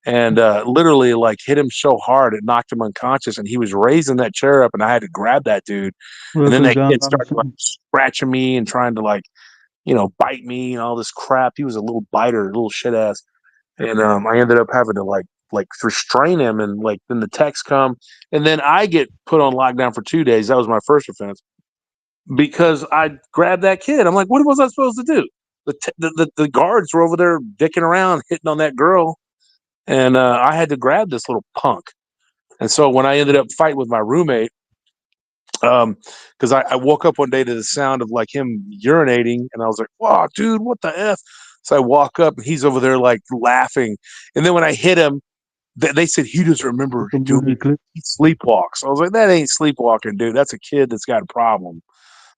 And literally, like, hit him so hard it knocked him unconscious. And he was raising that chair up, and I had to grab that dude. And then Welcome, that John kid started like Robinson. scratching me and trying to like, bite me and all this crap. He was a little biter, a little shit ass. And I ended up having to like restrain him, and like then the texts come, and then I get put on lockdown for 2 days. That was my first offense because I grabbed that kid. I'm like, what was I supposed to do? The guards were over there dicking around, hitting on that girl, and I had to grab this little punk. And so when I ended up fighting with my roommate, because I woke up one day to the sound of like him urinating, and I was like, "Wow, dude, what the f?" So I walk up, and he's over there like laughing. And then when I hit him, they said he doesn't remember doing it. He sleepwalks. I was like, that ain't sleepwalking, dude. That's a kid that's got a problem.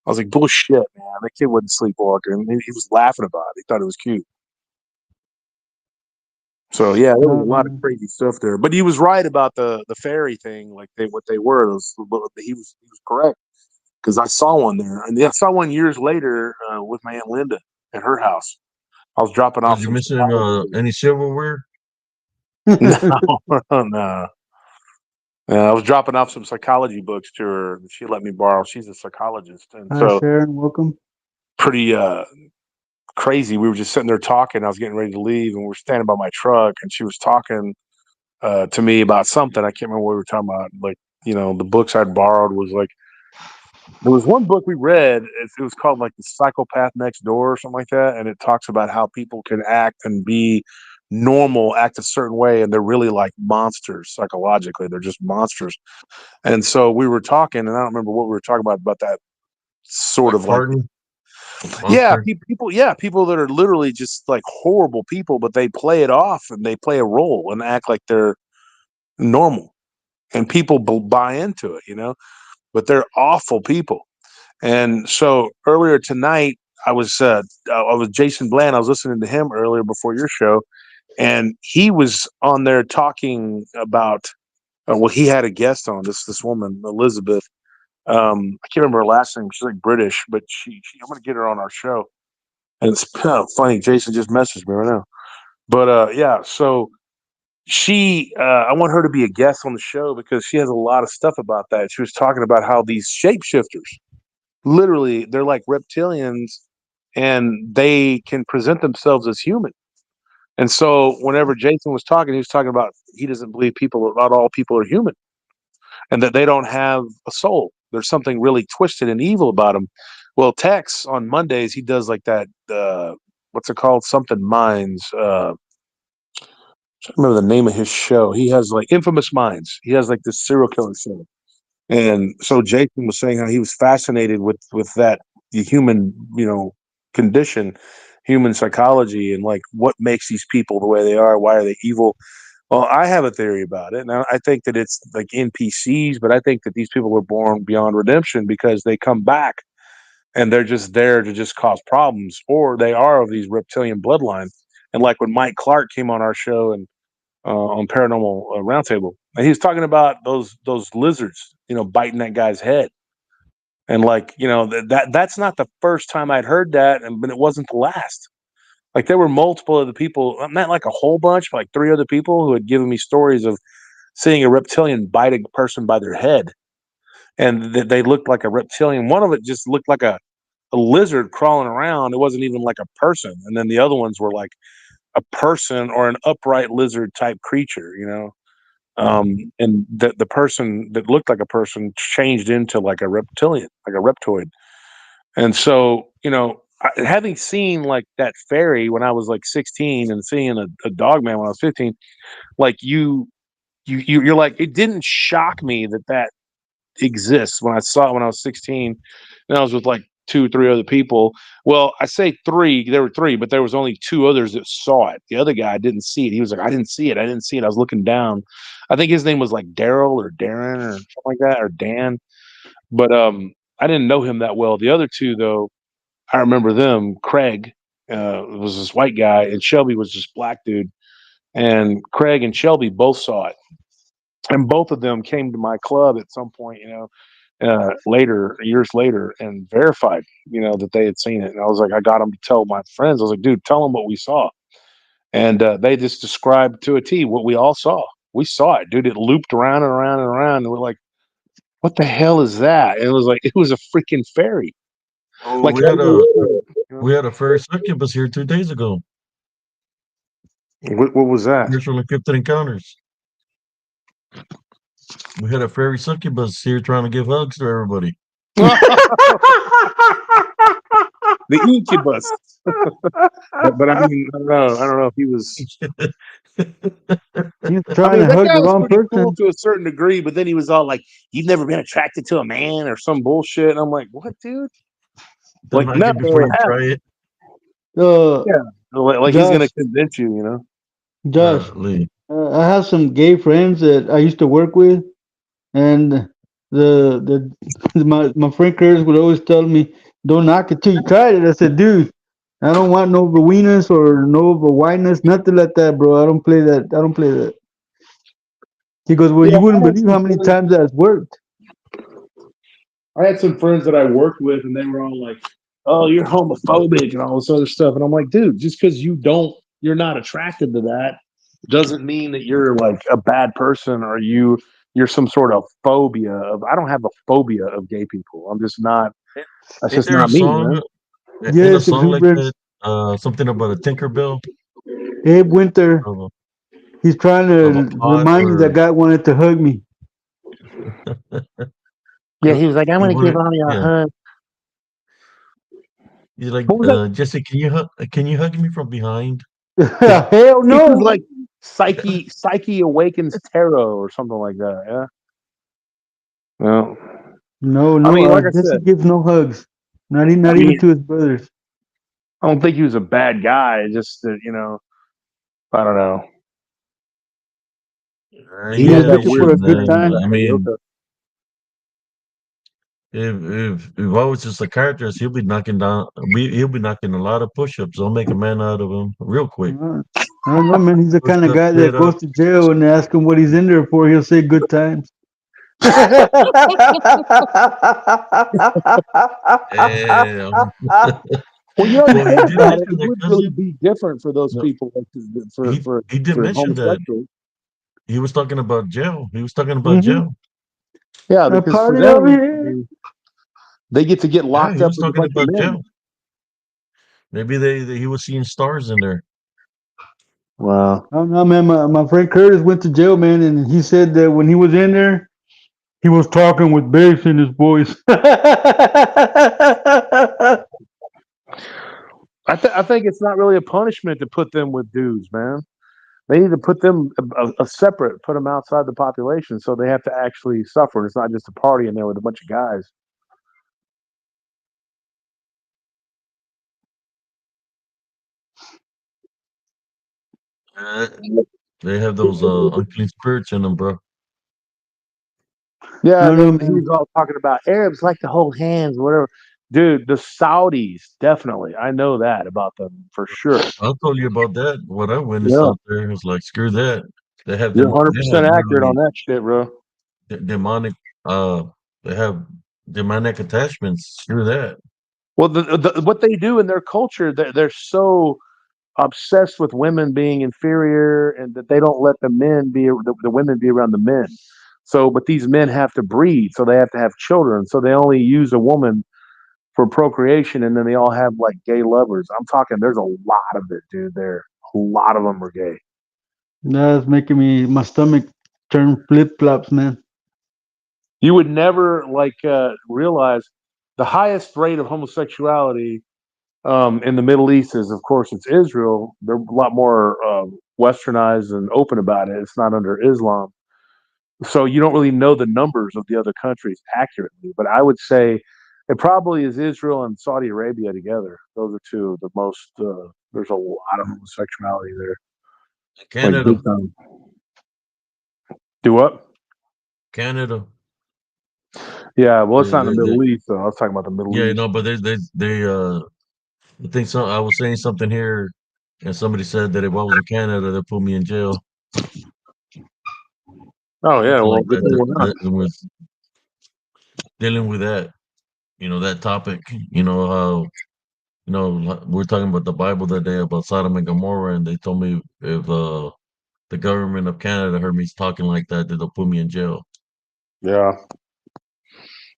I was like, bullshit, man. That kid wasn't sleepwalking. He was laughing about it. He thought it was cute. So yeah, there was a lot of crazy stuff there. But he was right about the fairy thing, like what they were. He was correct because I saw one there, and I saw one years later with my Aunt Linda at her house. I was dropping off Was you some. missing any silverware? No, no. I was dropping off some psychology books to her. She let me borrow. She's a psychologist, and Hi, so Sharon. Welcome. pretty crazy. We were just sitting there talking. I was getting ready to leave, and we were standing by my truck, and she was talking to me about something. I can't remember what we were talking about. Like, the books I'd borrowed was like, there was one book we read. It was called like The Psychopath Next Door or something like that, and it talks about how people can act and be normal, act a certain way, and they're really like monsters psychologically. They're just monsters. And so we were talking, and I don't remember what we were talking about that sort Like of like, Parton? yeah, Monster? people that are literally just like horrible people, but they play it off and they play a role and act like they're normal, and people buy into it, but they're awful people. And so earlier tonight, I was Jason Bland. I was listening to him earlier before your show, and he was on there talking about. Well, he had a guest on this woman, Elizabeth. I can't remember her last name. She's like British, but I'm going to get her on our show. And it's funny. Jason just messaged me right now. But yeah, so I want her to be a guest on the show because she has a lot of stuff about that. She was talking about how these shapeshifters, literally, they're like reptilians, and they can present themselves as human. And so whenever Jason was talking, he was talking about he doesn't believe not all people are human, and that they don't have a soul. There's something really twisted and evil about them. Well, Tex on Mondays, he does like that, what's it called? Something Minds. remember the name of his show. He has like Infamous Minds. He has like this serial killer show. And so Jason was saying how he was fascinated with that the human, condition, human psychology, and like what makes these people the way they are. Why are they evil? Well, I have a theory about it. Now, I think that it's like NPCs, but I think that these people were born beyond redemption because they come back and they're just there to just cause problems, or they are of these reptilian bloodline. And like when Mike Clark came on our show and on Paranormal Roundtable, and he was talking about those lizards, biting that guy's head, and like that's not the first time I'd heard that, but it wasn't the last. Like there were multiple other people, not like a whole bunch, but like 3 other people who had given me stories of seeing a reptilian bite a person by their head, and they looked like a reptilian. One of it just looked like a lizard crawling around. It wasn't even like a person, and then the other ones were like a person or an upright lizard type creature. And the person that looked like a person changed into like a reptilian, like a reptoid. And so, having seen like that fairy when I was like 16 and seeing a dog man when I was 15, like you're like, it didn't shock me that exists when I saw it when I was 16 and I was with like 2 or 3 other people. Well, I say 3, there were 3, but there was only 2 others that saw it. The other guy didn't see it. He was like, I didn't see it. I didn't see it. I was looking down. I think his name was like Daryl or Darren or something like that, or Dan. But I didn't know him that well. The other 2 though, I remember them. Craig was this white guy, and Shelby was this black dude. And Craig and Shelby both saw it, and both of them came to my club at some point, later, years later, and verified, that they had seen it. And I was like, I got them to tell my friends. I was like, dude, tell them what we saw. And they just described to a T what we all saw. We saw it, dude. It looped around and around and around, and we're like, what the hell is that? And it was like, it was a freaking fairy. Oh, Like, we had a fairy succubus here 2 days ago. what was that? Spiritual encrypted encounters. We had a fairy succubus here trying to give hugs to everybody. The incubus. but I mean, I don't know if he was. He's trying to That hug guy the was wrong pretty cool person. to a certain degree, but then he was all like, "You've never been attracted to a man or some bullshit." And I'm like, "What, dude?" Don't Like, like no, it before you try it. yeah, like he's gonna Josh, convince you, Josh, Lee. I have some gay friends that I used to work with, and my friend Curtis would always tell me, "Don't knock it till you try it." I said, "Dude, I don't want no Rowenas or no whiteness, nothing like that, bro. I don't play that. I don't play that." He goes, "Well, Yeah, you wouldn't believe how many times that's worked." I had some friends that I worked with, and they were all like, "Oh, you're homophobic and all this other stuff," and I'm like, "Dude, just because you're not attracted to that, doesn't mean that you're like a bad person or you're some sort of phobia of. I don't have a phobia of gay people. I'm just not. That's Ain't just there a not me, song man." in a Yes, song like that? exuberance. Something about a Tinkerbell Abe Winter, of a, he's trying of a to pot remind me or that guy wanted to hug me. Yeah, he was like, "I'm he gonna give wanted Ani a yeah. hug." He's like, What was that? Jesse, can you hug me from behind? Hell It was no. like Psyche Awakens Tarot or something like that. Yeah. Well, No, I no. mean, like I Jesse said, gives no hugs. I Not even mean, to his brothers. I don't think he was a bad guy. Just that, I don't know. He He He had was had that looking issues, for weird a good thing man. with time. I mean, Ayoko. if I was a psychiatrist, he'll be knocking a lot of push-ups. I'll make a man out of him real quick. I don't know, man. He's the Push kind of up, guy sit that up. goes to jail and they ask him what he's in there for. He'll say good times. And Well, you well, he think did about it, mention it that would really cousin. be different for those No, people, like, for for he did for mention that homosexuals. he was talking about jail. He was talking about Hmm. jail. Yeah, A because for party over them, I here. mean, they get to get Yeah, locked he up was with a talking bunch of about men. jail. Maybe he was seeing stars in there. Wow. I don't know, man. My friend Curtis went to jail, man, and he said that when he was in there, he was talking with bass in his voice. I think it's not really a punishment to put them with dudes, man. They need to put them a separate, put them outside the population, so they have to actually suffer. It's not just a party in there with a bunch of guys. Uh, they have those unclean spirits in them, bro. I Yeah, and don't know, then he man. was all talking about Arabs like to hold hands, whatever. Dude, the Saudis definitely. I know that about them for sure. I told you about that. What I witnessed Yeah, out there is like, screw that. They have you're them. 100 They have percent accurate on literally that shit, bro. demonic. They have demonic attachments. Screw that. Well, what they do in their culture, they're so obsessed with women being inferior, and that they don't let the women be around the men. So, but these men have to breed, so they have to have children. So they only use a woman for procreation, and then they all have like gay lovers. I'm talking, there's a lot of it, dude. There, a lot of them are gay. That's making my stomach turn flip flops, man. You would never realize the highest rate of homosexuality in the Middle East is, of course, it's Israel. They're a lot more westernized and open about it. It's not under Islam, so you don't really know the numbers of the other countries accurately. But I would say it probably is Israel and Saudi Arabia together. Those are two of the most. There's a lot of homosexuality there, like Canada, big time. Do what? Canada. Yeah, well, it's not in the They Middle East. Though. I was talking about the Middle yeah, East. but they I think some. I was saying something here, and somebody said that if I was in Canada, they put me in jail. Oh yeah, Something well, like good that. thing we're not. That was dealing with that. That topic. How we're talking about the Bible that day about Sodom and Gomorrah, and they told me if the government of Canada heard me talking like that, they'll put me in jail. Yeah.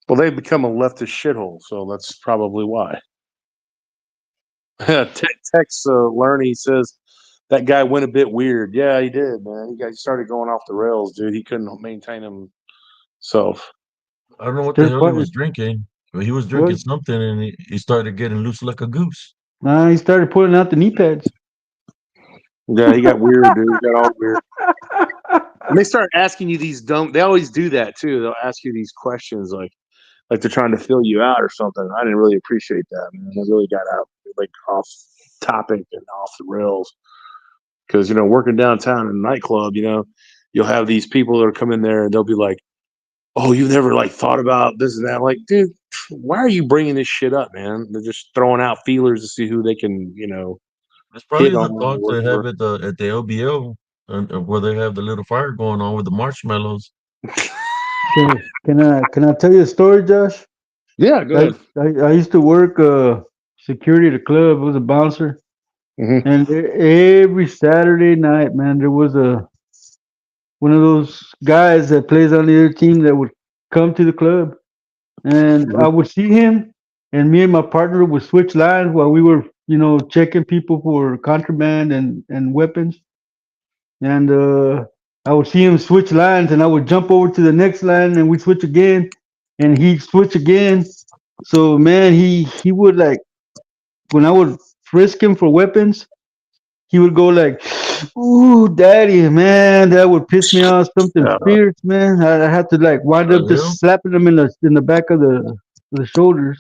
Well, they've become a leftist shithole, so that's probably why. Tex Learny says that guy went a bit weird. Yeah, he did, man. He started going off the rails, dude. He couldn't maintain himself. I don't know what the There's hell he part. was drinking, but he was drinking What? something, and he started getting loose like a goose. Nah, he started pulling out the knee pads. Yeah, he got weird, dude. He got all weird. And they start asking you these dumb. They always do that too. They'll ask you these questions like they're trying to fill you out or something. I didn't really appreciate that, man. They really got out like off topic and off the rails. Because working downtown in a nightclub, you'll have these people that are come in there and they'll be like, "Oh, you've never like thought about this and that." I'm like, dude, why are you bringing this shit up, man? They're just throwing out feelers to see who they can, It's hit probably on the or thoughts they have whatever. at the LBO, where they have the little fire going on with the marshmallows. Can I tell you a story, Josh? Yeah, go I ahead. I used to work security at a club. I was a bouncer, Hmm. and every Saturday night, man, there was a one of those guys that plays on the other team that would come to the club, and I would see him, and me and my partner would switch lines while we were, checking people for contraband and weapons. And I would see him switch lines, and I would jump over to the next line, and we'd switch again, and he'd switch again. So man, he would like when I would frisk him for weapons, he would go like, "Ooh, daddy, man," that would piss me off. Something Uh, fierce, man. I had to like wind The up hell? just slapping him in the back of the shoulders.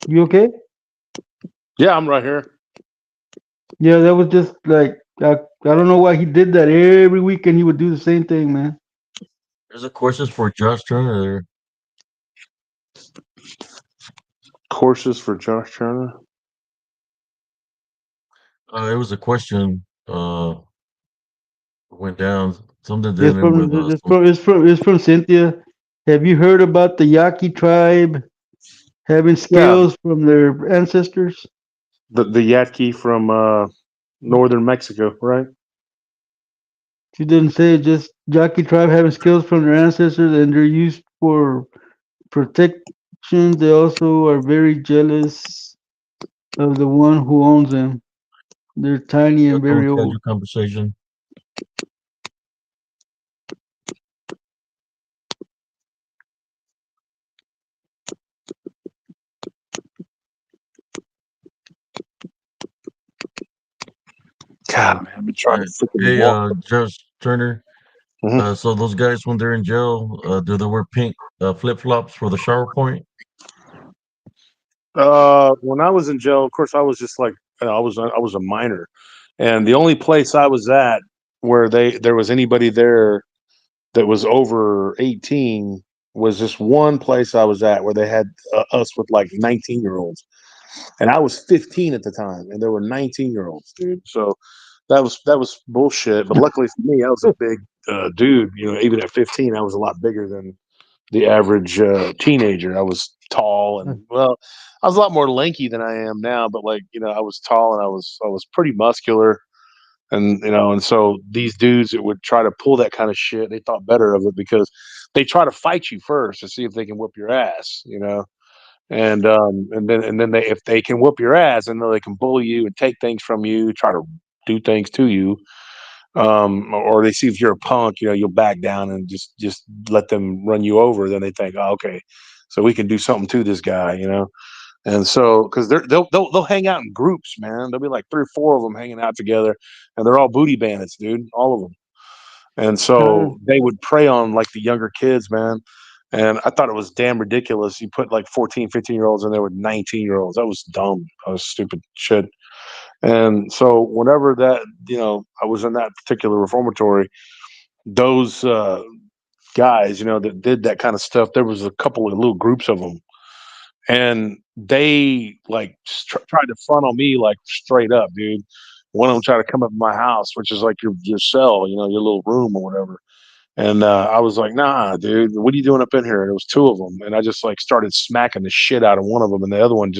You okay? yeah, I'm right here. Yeah, that was just like I don't know why he did that every weekend. He would do the same thing, man. There's a courses for Josh Turner there. Courses for Josh Turner. It was a question went down something It's dealing with from it's from Cynthia. Have you heard about the Yaqui tribe having Yeah, scales from their ancestors? the Yatki from northern Mexico, right? She didn't say it, just Yaqui tribe having scales from their ancestors, and they're used for protection. They also are very jealous of the one who owns them. They're tiny and don't very old. schedule conversation. God, man, I've been trying to freaking Hey, walk. Judge Turner. Mhm. So those guys when they're in jail, do they wear pink flip flops for the shower point? When I was in jail, of course, I was just like I was a minor, and the only place I was at where there was anybody there that was over 18 was just one place I was at where they had us with like 19-year-olds, and I was 15 at the time, and there were 19-year-olds, dude. So that was bullshit. But luckily for me, I was a big dude. You know, even at 15, I was a lot bigger than the average teenager. I was tall and well, I was a lot more lanky than I am now. But like I was tall and I was pretty muscular, and and so these dudes that would try to pull that kind of shit, they thought better of it because they try to fight you first to see if they can whoop your ass. And then they if they can whoop your ass and then they can bully you and take things from you, try to do things to you, or they see if you're a punk, you'll back down and just let them run you over. Then they think, oh, okay, so we can do something to this guy. And so because they'll hang out in groups, man. There'll be like 3 or 4 of them hanging out together, and they're all booty bandits, dude, all of them. And so they would prey on like the younger kids, man. And I thought it was damn ridiculous. You put like 14, 15-year-olds in there with 19-year-olds. That was dumb. That was stupid shit. And so whenever I was in that particular reformatory, those guys, that did that kind of stuff, there was a couple of little groups of them, and they like tried to front on me like straight up, dude. One of them tried to come up in my house, which is like your cell, your little room or whatever. And I was like, nah, dude, what are you doing up in here? And it was 2 of them. And I just like started smacking the shit out of one of them. And the other one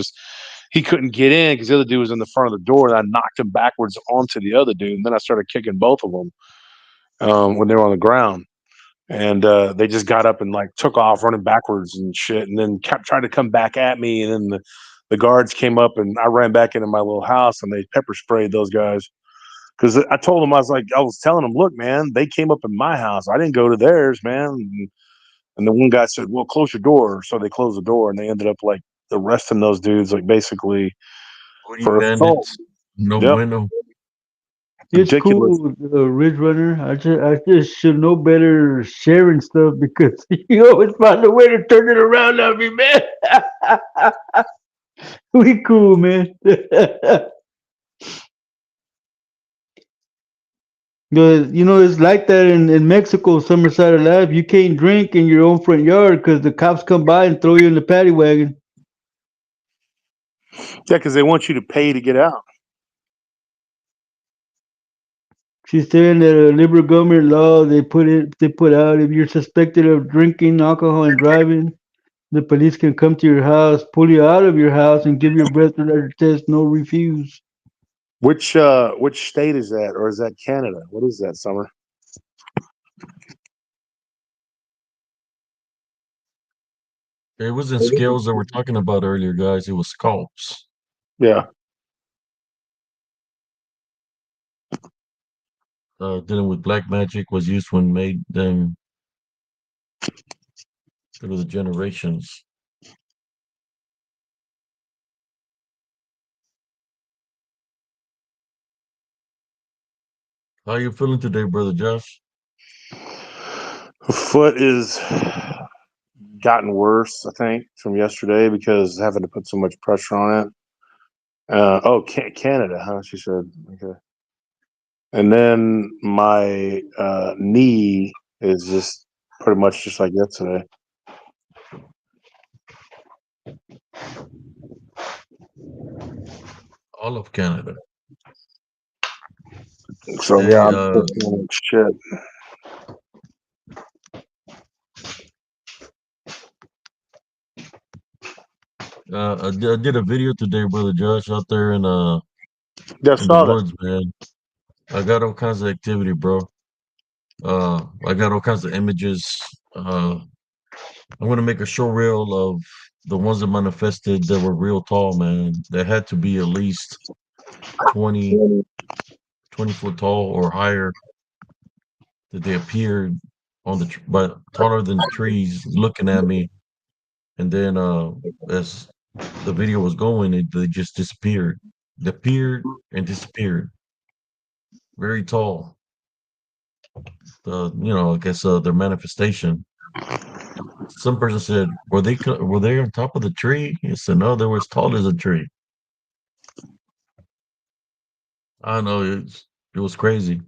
he couldn't get in because the other dude was in the front of the door. And I knocked him backwards onto the other dude. And then I started kicking both of them when they were on the ground. And they just got up and like took off running backwards and shit. And then kept trying to come back at me. And then the guards came up and I ran back into my little house and they pepper sprayed those guys. Because I told them, I was telling them, look, man, they came up in my house. I didn't go to theirs, man. And the one guy said, well, close your door. So they closed the door and they ended up like arresting those dudes, like basically Booty for assault. bandits, no Yep. bueno. It's Ridiculous. cool, Ridge Runner. I just should know better sharing stuff because you always find a way to turn it around on me, man. We cool, man. It's like that in Mexico, summer side of life. You can't drink in your own front yard because the cops come by and throw you in the paddy wagon. Yeah, because they want you to pay to get out. She's saying that a liberal government law they put out if you're suspected of drinking alcohol and driving, the police can come to your house, pull you out of your house, and give you a breath test, no refuse. Which state is that, or is that Canada? What is that, Summer? It wasn't scales that we're talking about earlier, guys. It was scalps. Yeah. Dealing with black magic was used when made them through the generations. How you feeling today, brother Josh? Foot is gotten worse, I think, from yesterday because having to put so much pressure on it. Canada, huh? She said. Okay. And then my knee is just pretty much just like yesterday. All of Canada. So yeah, Hey, I'm feeling like shit. I did a video today, brother Josh, out there Yeah, I in the saw that. woods, man. I got all kinds of activity, bro. I got all kinds of images. I'm gonna make a show reel of the ones that manifested that were real tall, man. They had to be at least 20, 20 foot tall or higher. That they appeared but taller than the trees, looking at me. And then as the video was going, they just disappeared, appeared and disappeared. very tall. I guess their manifestation. Some person said, were they on top of the tree? He said, no, they were as tall as a tree. I don't know. It was crazy.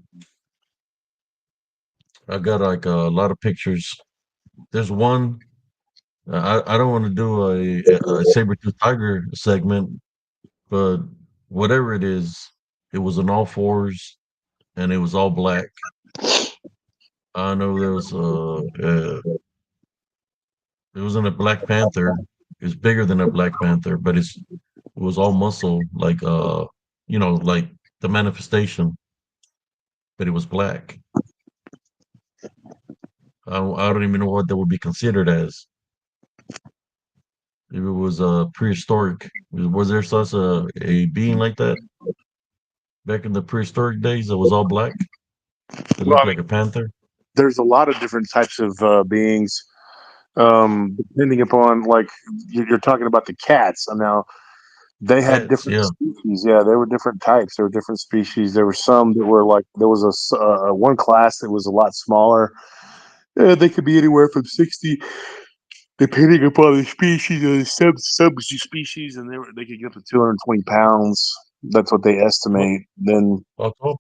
I got like a lot of pictures. There's one. I don't want to do a saber-tooth tiger segment, but whatever it was on all fours and it was all black. I know it wasn't a Black Panther. It was bigger than a Black Panther, but it was all muscle, like like the manifestation, but it was black. I don't even know what that would be considered as. If it was prehistoric. Was there such a being like that back in the prehistoric days that was all black? That Well, looked I mean, like a panther? there's a lot of different types of beings, depending upon like you're talking about the cats. And now they had Cats, different yeah. species. Yeah, there were different types. There were different species. There were some that were like there was one class that was a lot smaller. They could be anywhere from 60, depending upon the species or the subspecies, and they could get up to 220 pounds. That's what they How, estimate. Then, how tall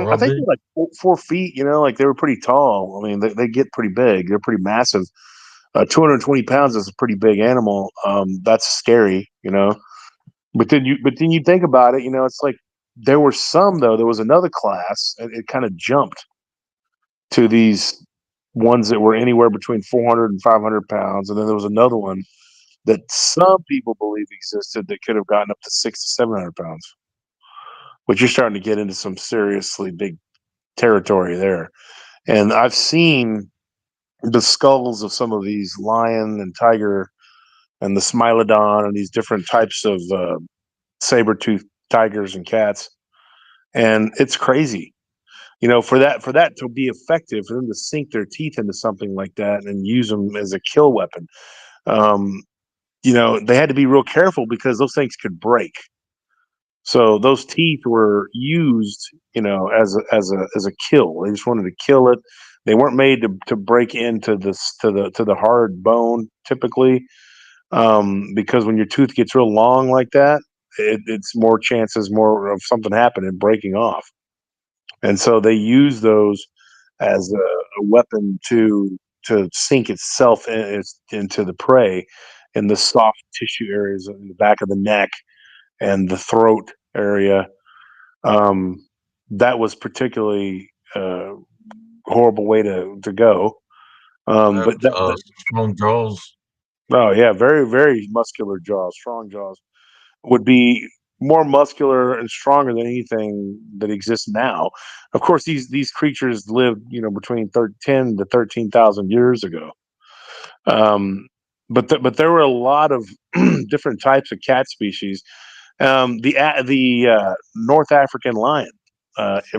or I how think big? they're like 4 feet. Like they were pretty tall. I mean, they get pretty big. They're pretty massive. 220 pounds is a pretty big animal. That's scary. But then you think about it. It's like there were some though. There was another class, and it kind of jumped to these ones that were anywhere between 400 and 500 pounds. And then there was another one that some people believe existed that could have gotten up to 600 to 700 pounds. But you're starting to get into some seriously big territory there. And I've seen the skulls of some of these lion and tiger and the smilodon and these different types of saber-toothed tigers and cats. And it's crazy. For that to be effective, for them to sink their teeth into something like that and use them as a kill weapon, um, they had to be real careful because those things could break. So those teeth were used, as a kill. They just wanted to kill it. They weren't made to break into this to the hard bone typically, because when your tooth gets real long like that, it's more chances more of something happening breaking off. And so they use those as a weapon to sink itself into the prey in the soft tissue areas in the back of the neck and the throat area. Um, that was particularly horrible way to go. That But that strong jaws. oh yeah, very very muscular jaws, strong jaws would be more muscular and stronger than anything that exists now. Of course, these creatures lived, between 10 to 13,000 years ago. Um, but there were a lot of different types of cat species. The North African lion,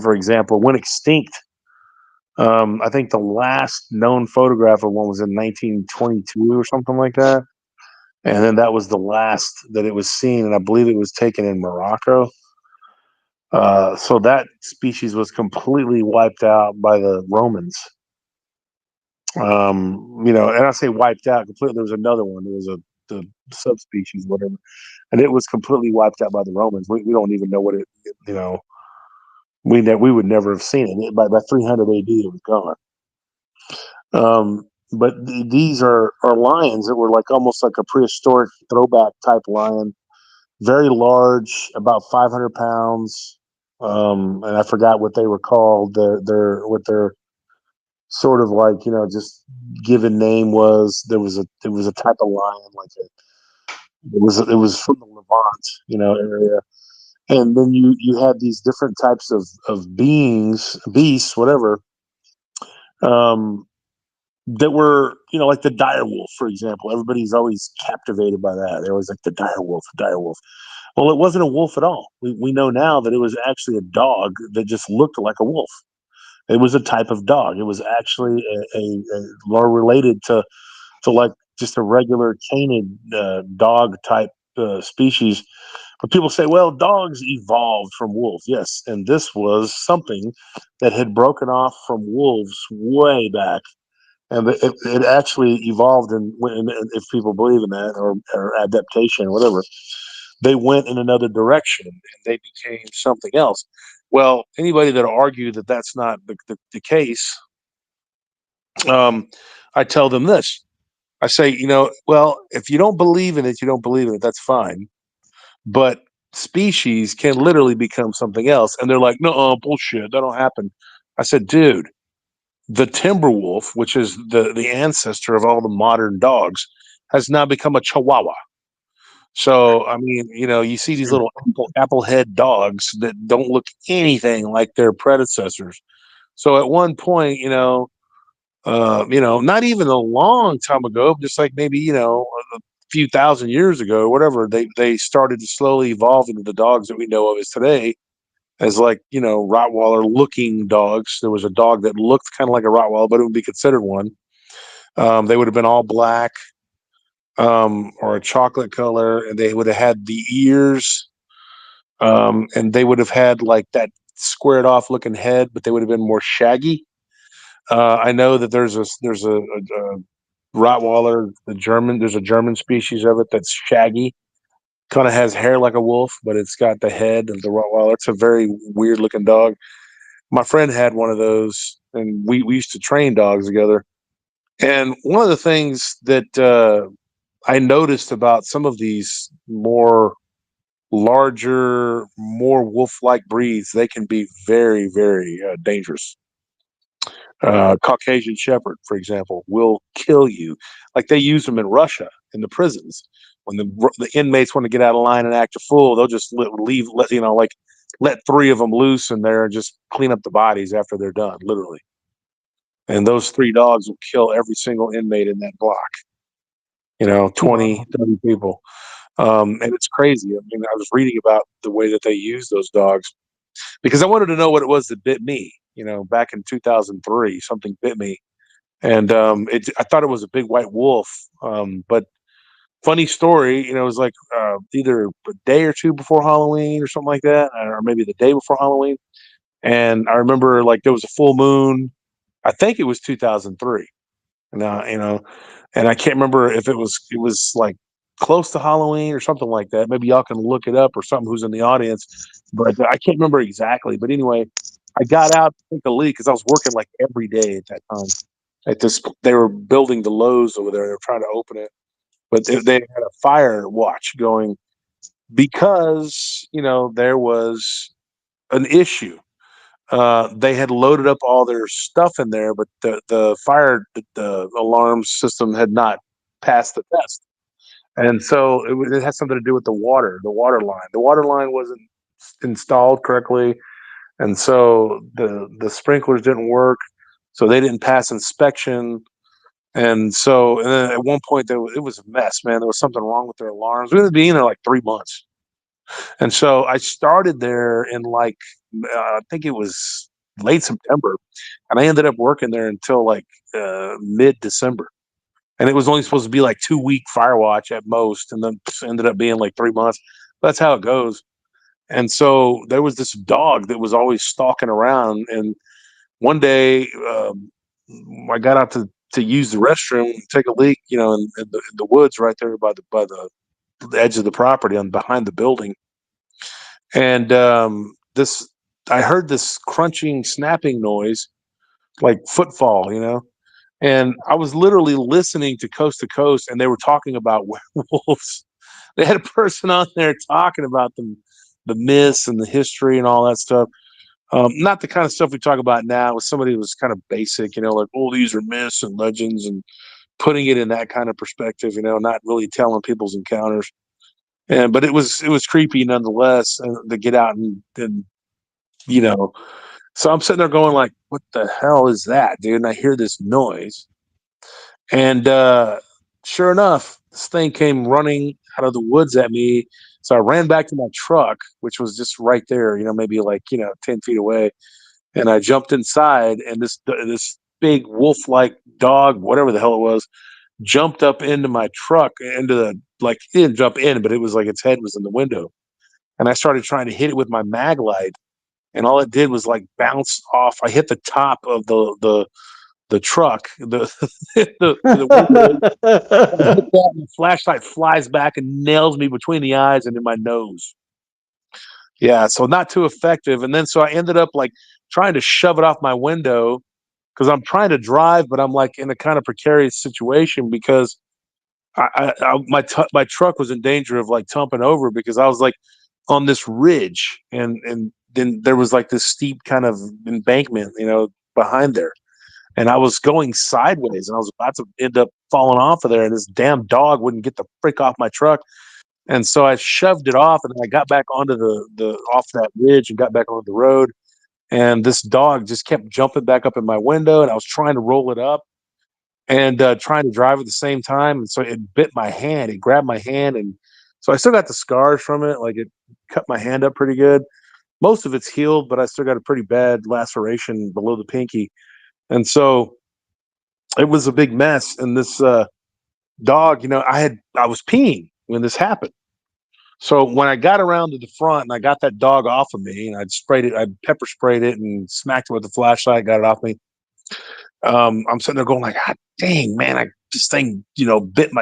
for example, went extinct. I think the last known photograph of one was in 1922 or something like that. And then that was the last that it was seen, and I believe it was taken in Morocco. So that species was completely wiped out by the Romans. And I say wiped out completely. There was another one. There was the subspecies, whatever, and it was completely wiped out by the Romans. We don't even know what it. You know, we would never have seen it. By 300 AD, it was gone. But these are lions that were like almost like a prehistoric throwback type lion, very large, about 500 pounds. And I forgot what they were called. What their sort of like just given name was. There was a type of lion like it was from the Levant area, and then you had these different types of beasts, whatever. Um, that were, like the dire wolf, for example. Everybody's always captivated by that. They're always like the dire wolf, the dire wolf. Well, it wasn't a wolf at all. We know now that it was actually a dog that just looked like a wolf. It was a type of dog. It was actually a more related to like just a regular canid dog type species, But people say, well, dogs evolved from wolves. Yes, and this was something that had broken off from wolves way back, and it actually evolved. And if people believe in that, or adaptation or whatever, they went in another direction and they became something else. Well, anybody that argue that that's not the case, I tell them this. I say, well, if you don't believe in it, you don't believe in it. That's fine. But species can literally become something else. And they're like, no, bullshit. That don't happen. I said, dude, the timber wolf, which is the ancestor of all the modern dogs, has now become a chihuahua. So, I mean, you see these little apple head dogs that don't look anything like their predecessors. So at one point, not even a long time ago, just like maybe, a few thousand years ago, whatever, they started to slowly evolve into the dogs that we know of as today, as like, Rottweiler looking dogs. There was a dog that looked kind of like a Rottweiler, but it would be considered one. They would have been all black, or a chocolate color, and they would have had the ears, and they would have had like that squared off looking head, but they would have been more shaggy. I know that there's a Rottweiler, there's a German species of it that's shaggy, kind of has hair like a wolf, but it's got the head of the Rottweiler. It's a very weird looking dog. My friend had one of those, and we used to train dogs together. And one of the things that I noticed about some of these more larger, more wolf-like breeds, they can be very, very dangerous. Caucasian Shepherd, for example, will kill you. Like they use them in Russia in the prisons. When the inmates want to get out of line and act a fool, they'll just let three of them loose in there and just clean up the bodies after they're done, literally. And those three dogs will kill every single inmate in that block. 20, 30 people. And it's crazy. I mean, I was reading about the way that they use those dogs because I wanted to know what it was that bit me. Back in 2003, something bit me, and I thought it was a big white wolf. But funny story, it was like either a day or two before Halloween or something like that, or maybe the day before Halloween. And I remember like there was a full moon. I think it was 2003. And I can't remember if it was like close to Halloween or something like that. Maybe y'all can look it up or something who's in the audience, but I can't remember exactly. But anyway, I got out to take a leak because I was working like every day at that time. They were building the Lowe's over there. They were trying to open it, but they had a fire watch going because there was an issue. They had loaded up all their stuff in there, but the fire the alarm system had not passed the test, and so it had something to do with the water line. The water line wasn't installed correctly, and so the sprinklers didn't work, so they didn't pass inspection. And then at one point it was a mess, man. There was something wrong with their alarms. We ended up being there like 3 months. And so I started there in like I think it was late September, and I ended up working there until like mid-December. And it was only supposed to be like 2-week fire watch at most, and then ended up being like 3 months. That's how it goes. And so there was this dog that was always stalking around. And one day, I got out to use the restroom, take a leak, in the woods right there by the edge of the property on behind the building. And this I heard this crunching, snapping noise, like footfall, and I was literally listening to Coast, and they were talking about werewolves. They had a person on there talking about the myths and the history and all that stuff. Not the kind of stuff we talk about now with somebody who was kind of basic, like, oh, these are myths and legends, and putting it in that kind of perspective, not really telling people's encounters. But it was creepy nonetheless, to get out and you know. So I'm sitting there going like, what the hell is that, dude? And I hear this noise, and sure enough, this thing came running out of the woods at me. So I ran back to my truck, which was just right there, maybe like 10 feet away, and I jumped inside, and this big wolf-like dog, whatever the hell it was, jumped up into my truck, into the like, it didn't jump in, but it was like its head was in the window. and I started trying to hit it with my mag light, and all it did was like bounce off. I hit the top of the truck, the window. I hit that, and the flashlight flies back and nails me between the eyes and in my nose. Yeah, so not too effective. And then so I ended up like trying to shove it off my window because I'm trying to drive, but I'm like in a kind of precarious situation because my truck was in danger of like tumping over because I was like on this ridge, and then there was like this steep kind of embankment, behind there, and I was going sideways, and I was about to end up falling off of there, and this damn dog wouldn't get the frick off my truck. And so I shoved it off, and I got back onto the off that ridge and got back onto the road. And this dog just kept jumping back up in my window, and I was trying to roll it up and trying to drive at the same time. And so it bit my hand. It grabbed my hand, and so I still got the scars from it. Like it cut my hand up pretty good. Most of it's healed, but I still got a pretty bad laceration below the pinky. And so it was a big mess. And this dog, I was peeing when this happened. So when I got around to the front and I got that dog off of me, and I pepper sprayed it and smacked it with the flashlight, got it off me. I'm sitting there going like, God dang, man, this thing,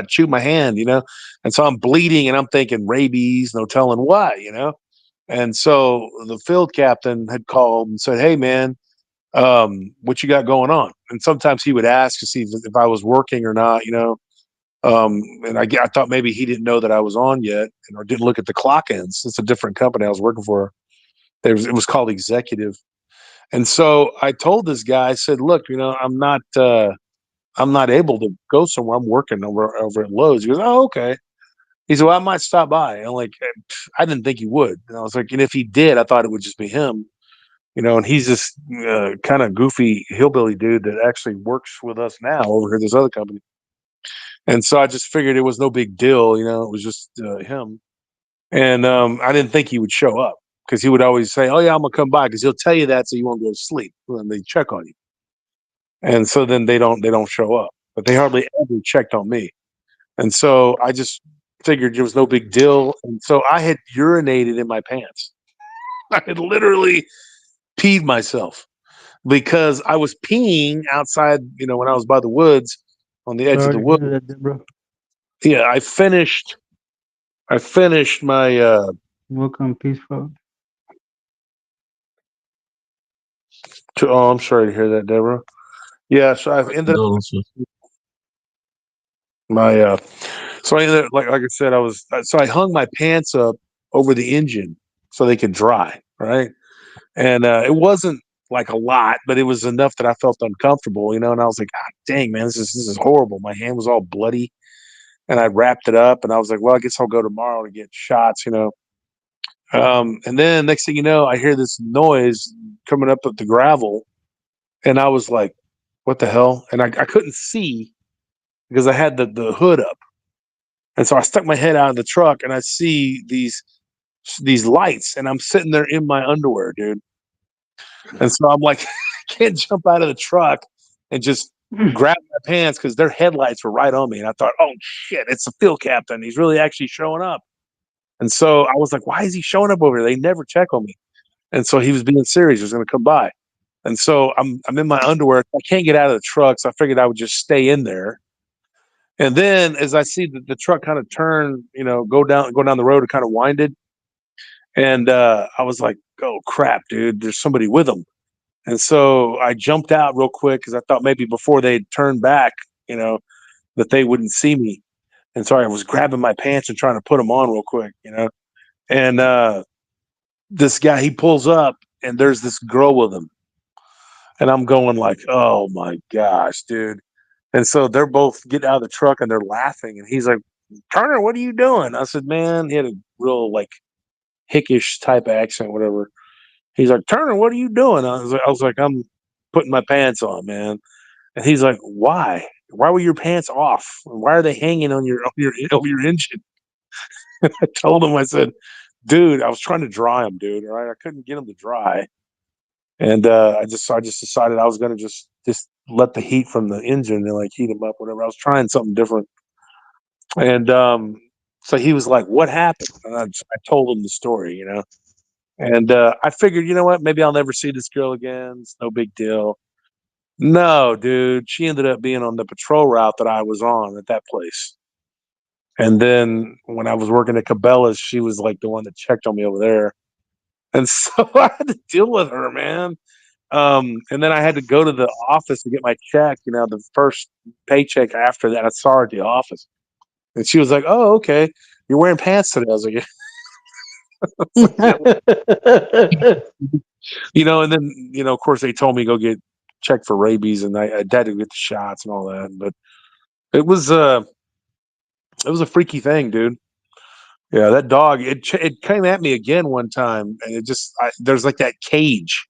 chewed my hand, and so I'm bleeding and I'm thinking rabies, no telling what, and so the field captain had called and said, hey, man, what you got going on? And sometimes he would ask to see if I was working or not, and I thought maybe he didn't know that I was on yet, or didn't look at the clock ends. It's a different company I was working for. It was called Executive. And so I told this guy, I said, look, I'm not able to go somewhere. I'm working over at Lowe's. He goes, oh, okay. He said, well, I might stop by. And I'm like, I didn't think he would. And I was like, and if he did, I thought it would just be him, and he's this kind of goofy hillbilly dude that actually works with us now over here at this other company. And so I just figured it was no big deal. It was just him. And I didn't think he would show up because he would always say, oh, yeah, I'm going to come by, because he'll tell you that so you won't go to sleep when they check on you. And so then they don't show up, but they hardly ever checked on me. And so I just figured it was no big deal. And so I had urinated in my pants. I had literally peed myself because I was peeing outside, when I was by the woods on the edge of Sorry the to woods. hear that, bro. Yeah, I finished my Welcome, peaceful. oh, I'm sorry to hear that, Deborah. Yeah, so I've ended up Condolences. my so I ended up, like I said, I hung my pants up over the engine so they could dry, right? And it wasn't like a lot, but it was enough that I felt uncomfortable, and I was like, God dang, man, this is horrible. My hand was all bloody, and I wrapped it up, and I was like, well, I guess I'll go tomorrow to get shots. And then next thing you know, I hear this noise coming up at the gravel, and I was like, what the hell? And I couldn't see because I had the hood up. And so I stuck my head out of the truck, and I see these lights, and I'm sitting there in my underwear, dude. And so I'm like, I can't jump out of the truck and just grab my pants because their headlights were right on me. And I thought, oh shit, it's the field captain. He's really actually showing up. And so I was like, why is he showing up over here? They never check on me. And so he was being serious. He was going to come by. And so I'm in my underwear. I can't get out of the truck, so I figured I would just stay in there. And then as I see the truck kind of turn, go down the road, it kind of winded. And I was like, oh crap, dude, there's somebody with him. And so I jumped out real quick because I thought maybe before they'd turn back, that they wouldn't see me. And so I was grabbing my pants and trying to put them on real quick, And this guy, he pulls up, and there's this girl with him. And I'm going like, oh my gosh, dude. And so they're both getting out of the truck and they're laughing. And he's like, Turner, what are you doing? I said, man, he had a real like hickish type of accent, whatever. He's like, Turner, what are you doing? I was like, I'm putting my pants on, man. And he's like, why? Why were your pants off? Why are they hanging on over your engine? I told him, I said, dude, I was trying to dry them, dude. All right, I couldn't get them to dry. And I just decided I was gonna just let the heat from the engine and like heat them up, whatever. I was trying something different, and So he was like, "What happened?" And I told him the story, And I figured, you know what? Maybe I'll never see this girl again. It's no big deal. No, dude. She ended up being on the patrol route that I was on at that place. And then when I was working at Cabela's, she was like the one that checked on me over there. And so I had to deal with her, man. And then I had to go to the office to get my check, the first paycheck after that. I saw her at the office. And she was like, "Oh, okay. You're wearing pants today." I was like, "Yeah." It's like, "Yeah." And then, of course they told me go get checked for rabies, and I had to get the shots and all that. But it was a freaky thing, dude. Yeah, that dog, it came at me again one time, and there's like that cage,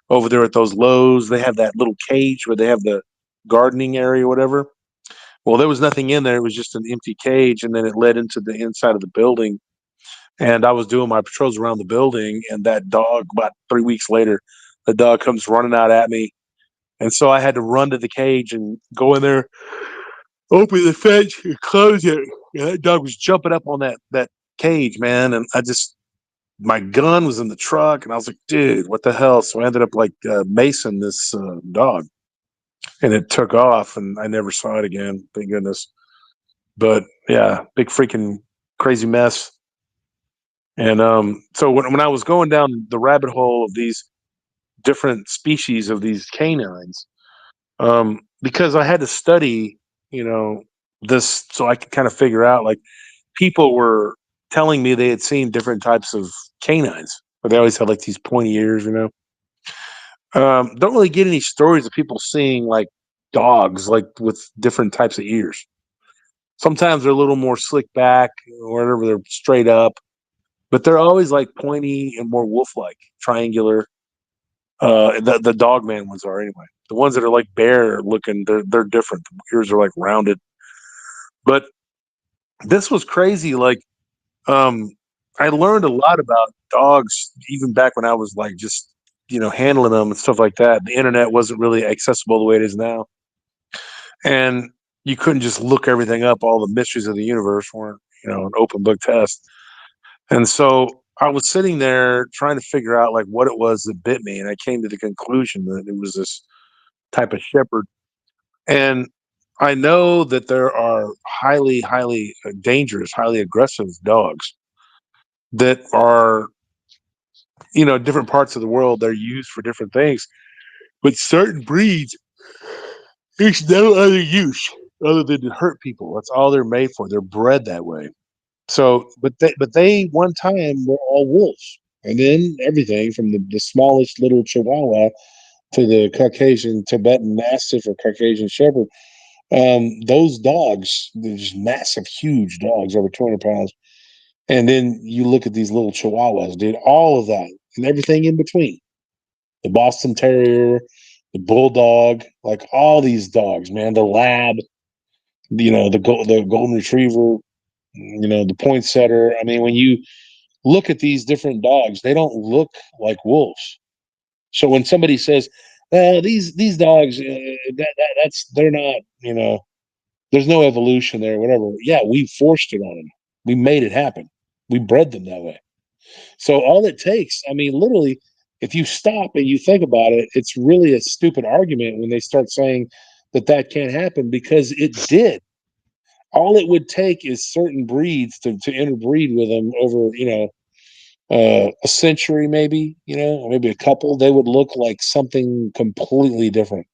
over there at those Lowe's. They have that little cage where they have the gardening area or whatever. Well, there was nothing in there. It was just an empty cage, and then it led into the inside of the building. And I was doing my patrols around the building, and that dog, about 3 weeks later, the dog comes running out at me. And so I had to run to the cage and go in there, open the fence, and close it. And that dog was jumping up on that cage, man. And my gun was in the truck, and I was like, dude, what the hell? So I ended up like macing this dog, and it took off, and I never saw it again. Thank goodness. But yeah, big freaking crazy mess. And so when I was going down the rabbit hole of these different species of these canines, because I had to study, this so I could kind of figure out, like, people were telling me they had seen different types of canines, but they always had like these pointy ears. Don't really get any stories of people seeing like dogs like with different types of ears. Sometimes they're a little more slick back, or whatever, they're straight up, but they're always like pointy and more wolf-like, triangular. The dogman ones are anyway. The ones that are like bear looking, they're different. The ears are like rounded. But this was crazy. Like, um, I learned a lot about dogs even back when I was like just handling them and stuff like that. The internet wasn't really accessible the way it is now, and you couldn't just look everything up. All the mysteries of the universe weren't an open book test. And so I was sitting there trying to figure out like what it was that bit me, and I came to the conclusion that it was this type of shepherd. And I know that there are highly, highly dangerous, highly aggressive dogs that are, different parts of the world. They're used for different things, but certain breeds, there's no other use other than to hurt people. That's all they're made for. They're bred that way. So, but they one time were all wolves, and then everything from the smallest little Chihuahua to the Caucasian Tibetan Mastiff or Caucasian Shepherd. Those dogs, they're just massive, huge dogs, over 200 pounds. And then you look at these little Chihuahuas, dude, all of that and everything in between. The Boston Terrier, the Bulldog, like all these dogs, man. The Lab, the Golden Retriever, the Poinsettia. I mean, when you look at these different dogs, they don't look like wolves. So when somebody says, these dogs, that's they're not, there's no evolution there, whatever. Yeah, we forced it on them. We made it happen. We bred them that way. So all it takes, I mean, literally, if you stop and you think about it, it's really a stupid argument when they start saying that can't happen, because it did. All it would take is certain breeds to interbreed with them over, a century, maybe, or maybe a couple. They would look like something completely different.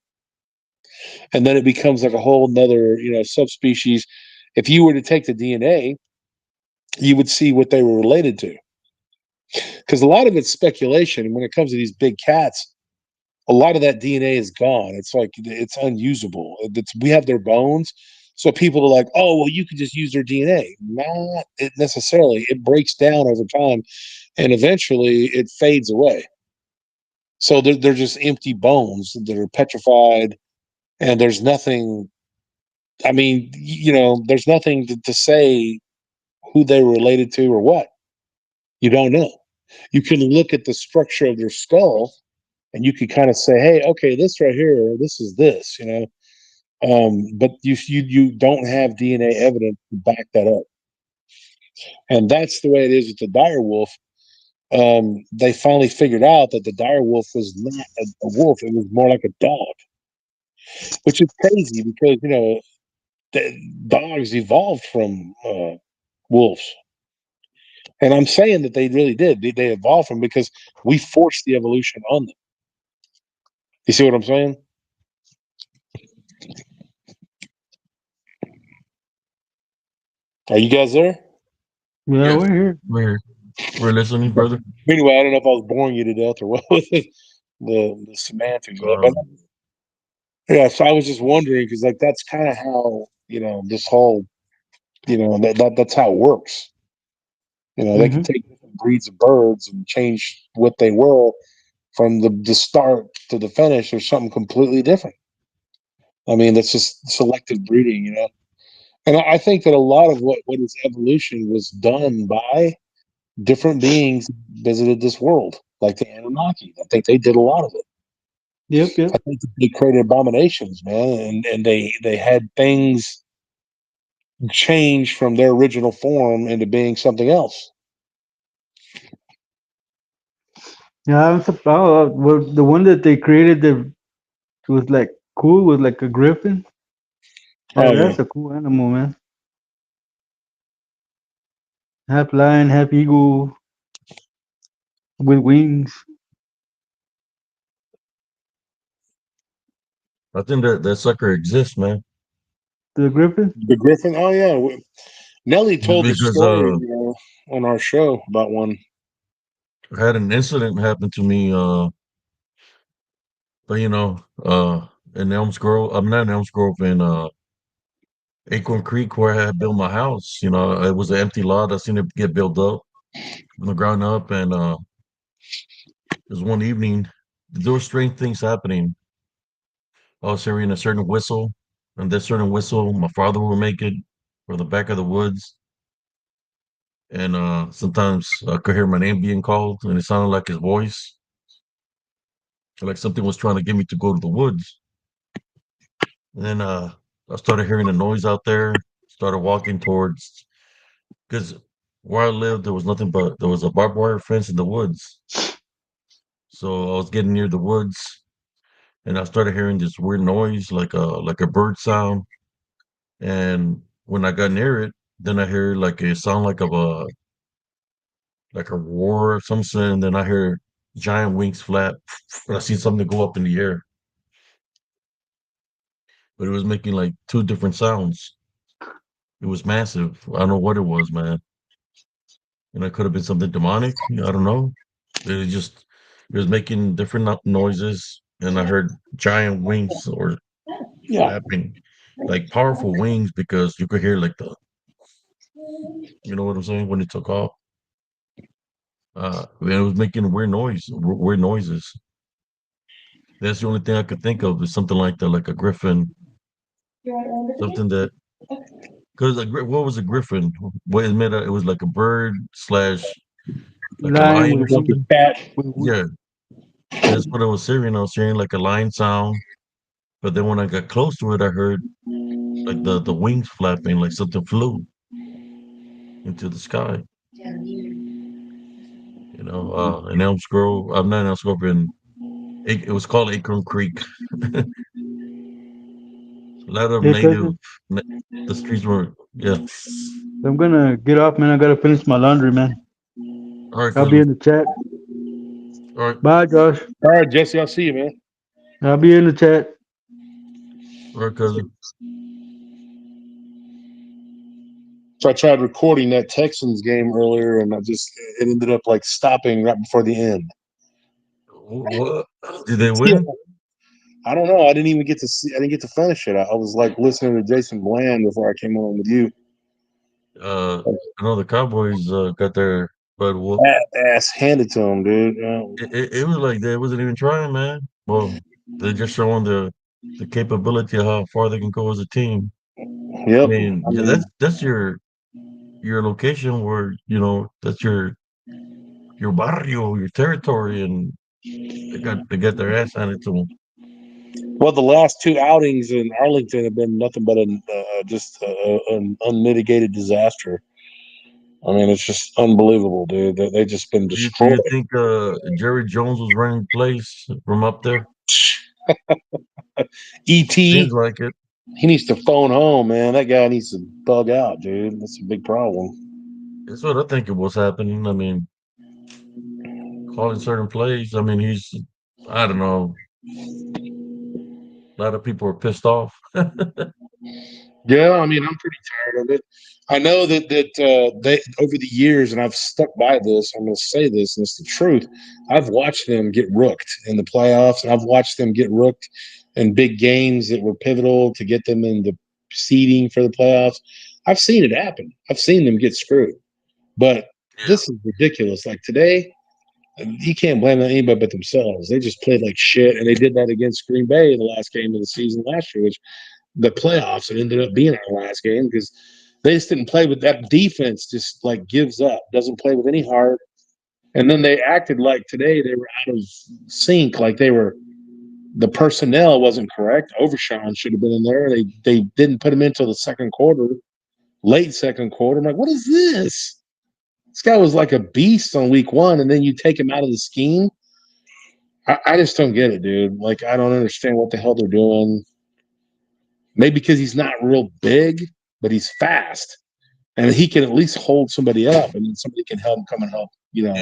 And then it becomes like a whole nother, subspecies. If you were to take the DNA, you would see what they were related to. Because a lot of it's speculation. And when it comes to these big cats, a lot of that DNA is gone. It's like it's unusable. We have their bones. So people are like, oh, well, you could just use their DNA. Not it necessarily. It breaks down over time, and eventually it fades away. So they're just empty bones that are petrified, and there's nothing. I mean, there's nothing to say who they were related to or what. You don't know. You can look at the structure of their skull, and you could kind of say, hey, okay, this right here, this is this. But you don't have DNA evidence to back that up. And that's the way it is with the dire wolf. They finally figured out that the dire wolf was not a wolf; it was more like a dog, which is crazy because dogs evolved from wolves. And I'm saying that they really did. They evolved from because we forced the evolution on them. You see what I'm saying? Are you guys there? Yeah, Yes, we're here. we're listening, brother. Anyway, I don't know if I was boring you to death or what with the semantics of it, but Um, yeah. So I was just wondering because like that's kind of how this whole that's how it works. They can Hmm. take different breeds of birds and change what they were from the start to the finish or something completely different. I mean, that's just selective breeding. And I think that a lot of what is evolution was done by different beings visited this world, like the Anunnaki. I think they did a lot of it. Yep, I yep, think that they created abominations, man, and they had things change from their original form into being something else. yeah. I'm surprised. Well, the one that they created that was like cool was like a griffin. Oh yeah, That's a cool animal, man. Half lion, half eagle with wings. I think that sucker exists, man, The griffin. the Griffin. Oh yeah, Nelly told the because story on our show about one. I had an incident happen to me. But in Elms Grove, I'm not in Elms Grove, in Acorn Creek, where I had built my house. It was an empty lot. I seen it get built up from the ground up, and there's one evening there were strange things happening. I was hearing a certain whistle, and that certain whistle my father would make it from the back of the woods, and sometimes I could hear my name being called, and it sounded like his voice, like something was trying to get me to go to the woods. And then I started hearing a noise out there. Started walking towards, because where I lived there was nothing but there was a barbed wire fence in the woods. So I was getting near the woods, and I started hearing this weird noise, like a bird sound. And when I got near it, then I hear like a sound like a roar of some sort, and then I hear giant wings flap, and I see something go up in the air, but it was making like two different sounds. It was massive. I don't know what it was, man. And it could have been something demonic. I don't know. It was making different noises, and I heard giant wings or Yeah. flapping, like powerful wings, because you could hear like you know what I'm saying, when it took off. And it was making weird noises. That's the only thing I could think of is something like that, like a griffin, something that because what was a griffin? What it meant? It was like a bird slash like a Lion lion or with Like a wings. something. cat. Yeah, that's what I was hearing. I was hearing like a lion sound, but then when I got close to it, I heard like the wings flapping, like something flew into the sky. In Elms Grove, I'm not in Elms Grove, it was called Acorn Creek. A lot of Hey, native, cousin. na- the streets were, yeah. I'm gonna get off, man. I gotta finish my laundry, man. All right, I'll be cousin. in the chat. All right, Bye, Josh. All right, Jesse, I'll see you, man. I'll be in the chat. all right, cousin. So I tried recording that Texans game earlier, and it ended up like stopping right before the end. What? Did they Yeah, win? I don't know. I didn't even get to see. I didn't get to finish it. I was like listening to Jason Bland before I came on with you. I know the Cowboys got their butt whooped. Ass handed to him, dude. It was like they wasn't even trying, man. Well, they're just showing the capability of how far they can go as a team. I Yep. mean, I yeah, mean, that's your location where that's your barrio, your territory, and they got their ass handed to them. well, the last two outings in Arlington have been nothing but just an unmitigated disaster. I mean, it's just unbelievable, dude. They just been Do destroyed. you think Jerry Jones was running plays from up there? Et, Seems he like it. needs to phone home, man. That guy needs to bug out, dude. That's a big problem. That's what I think it was happening. I mean, calling certain plays. I mean, I don't know. A lot of people are pissed off. Yeah, I mean, I'm pretty tired of it. I know that they over the years, and I've stuck by this. I'm going to say this, and it's the truth. I've watched them get rooked in the playoffs, and I've watched them get rooked in big games that were pivotal to get them in the seeding for the playoffs. I've seen it happen. I've seen them get screwed, but Yeah. this is ridiculous. Like today, you can't blame anybody but themselves. They just played like shit, and they did that against Green Bay in the last game of the season last year, which the playoffs. It ended up being our last game because they just didn't play with that defense. Just like gives up, doesn't play with any heart. And then they acted like today they were out of sync, like the personnel wasn't correct. Overshawn should have been in there. They didn't put him into the second quarter, late second quarter. I'm like, what is this? This guy was like a beast on week one, and then you take him out of the scheme. I just don't get it, dude. Like, I don't understand what the hell they're doing. Maybe because he's not real big, but he's fast, and he can at least hold somebody up, and then somebody can help come and help. Yeah.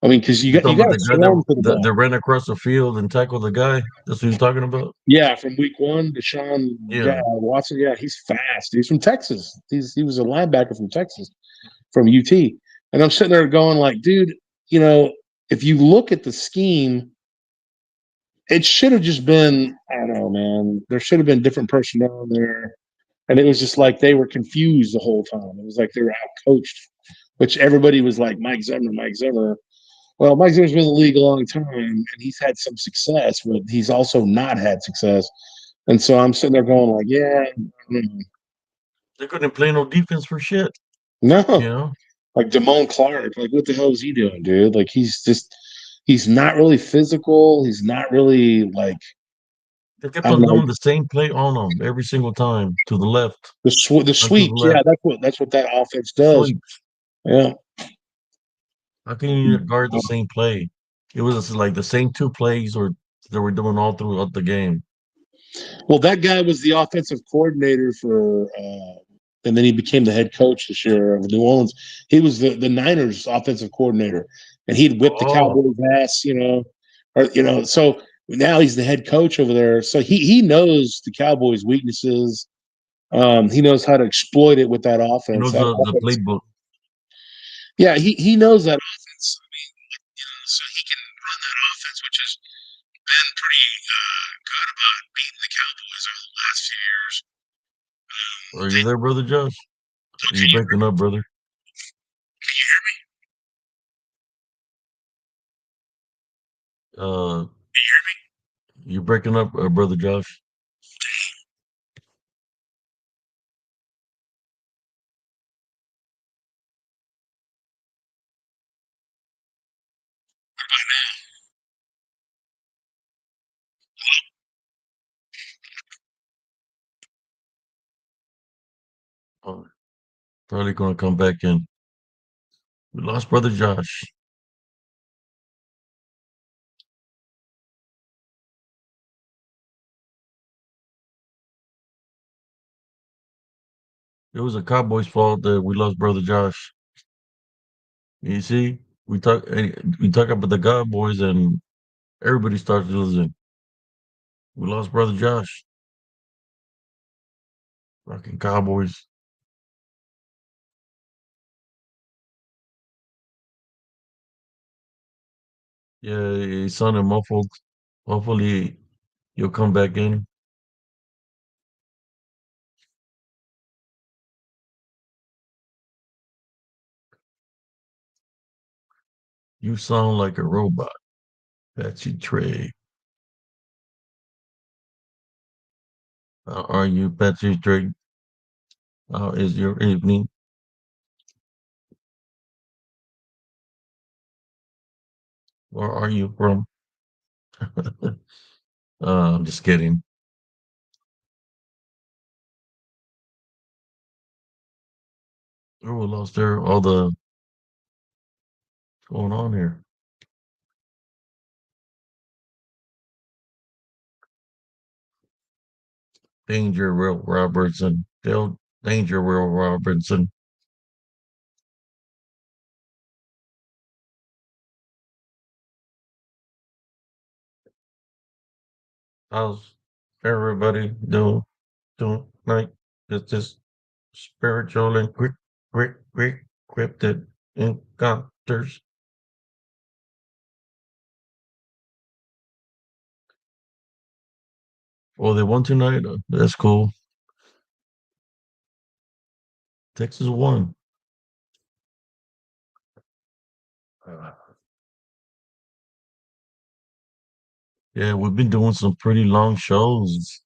I mean, because You you talking got about to the guy swarm to the that ball. ran across the field and tackled the guy? That's what you're talking about? Yeah, from week one, Deshaun Yeah. Watson. Yeah, he's fast. He's from Texas. He was a linebacker from Texas, from UT. And I'm sitting there going like, dude, you know, if you look at the scheme, it should have just been, I don't know, man. There should have been different personnel in there. And it was just like they were confused the whole time. It was like they were out coached, which everybody was like, Mike Zimmer, Mike Zimmer. Well, Mike Zimmer's been in the league a long time and he's had some success, but he's also not had success. And so I'm sitting there going like, yeah, They couldn't play no defense for shit. You no. know? Like Damone Clark, like what the hell is he doing, dude? Like he's not really physical. He's not really like They kept I don't on know doing the same play on them every single time to the left the and to the sweep. Yeah, left. that's what that offense does. Sweeps. Yeah. How can you guard the same play? It was like the same two plays or they were doing all throughout the game. Well, that guy was the offensive coordinator and then he became the head coach this year of New Orleans. He was the Niners offensive coordinator, and he'd whip the Oh, Cowboys' ass, So now he's the head coach over there. So he knows the Cowboys' weaknesses. He knows how to exploit it with that he offense. knows That the offense, playbook. yeah, he knows that offense. I mean, so he can run that offense, which has been pretty good about beating the Cowboys over the last few years. Are you there, brother Josh? Are you Can you breaking up, brother? hear me? Uh, you breaking up, brother Josh? Oh, probably gonna come back in. We lost brother Josh. It was a Cowboys' fault that we lost brother Josh. You see, we talk about the Cowboys and everybody starts losing. We lost brother Josh. Fucking Cowboys. Yeah, he sounded muffled. Hopefully, you'll come back in. You sound like a robot. Patsy Trey. How are you, Patsy Trey? How is your evening? Where are you from? I'm just kidding. Oh, we lost there. All the going on here. Danger, Will Robertson. Danger, Will Robertson. How's everybody doing tonight? It's just spiritual and quick, cryptid encounters. Oh, they won tonight. That's cool. Texas won. Uh, yeah, we've been doing some pretty long shows.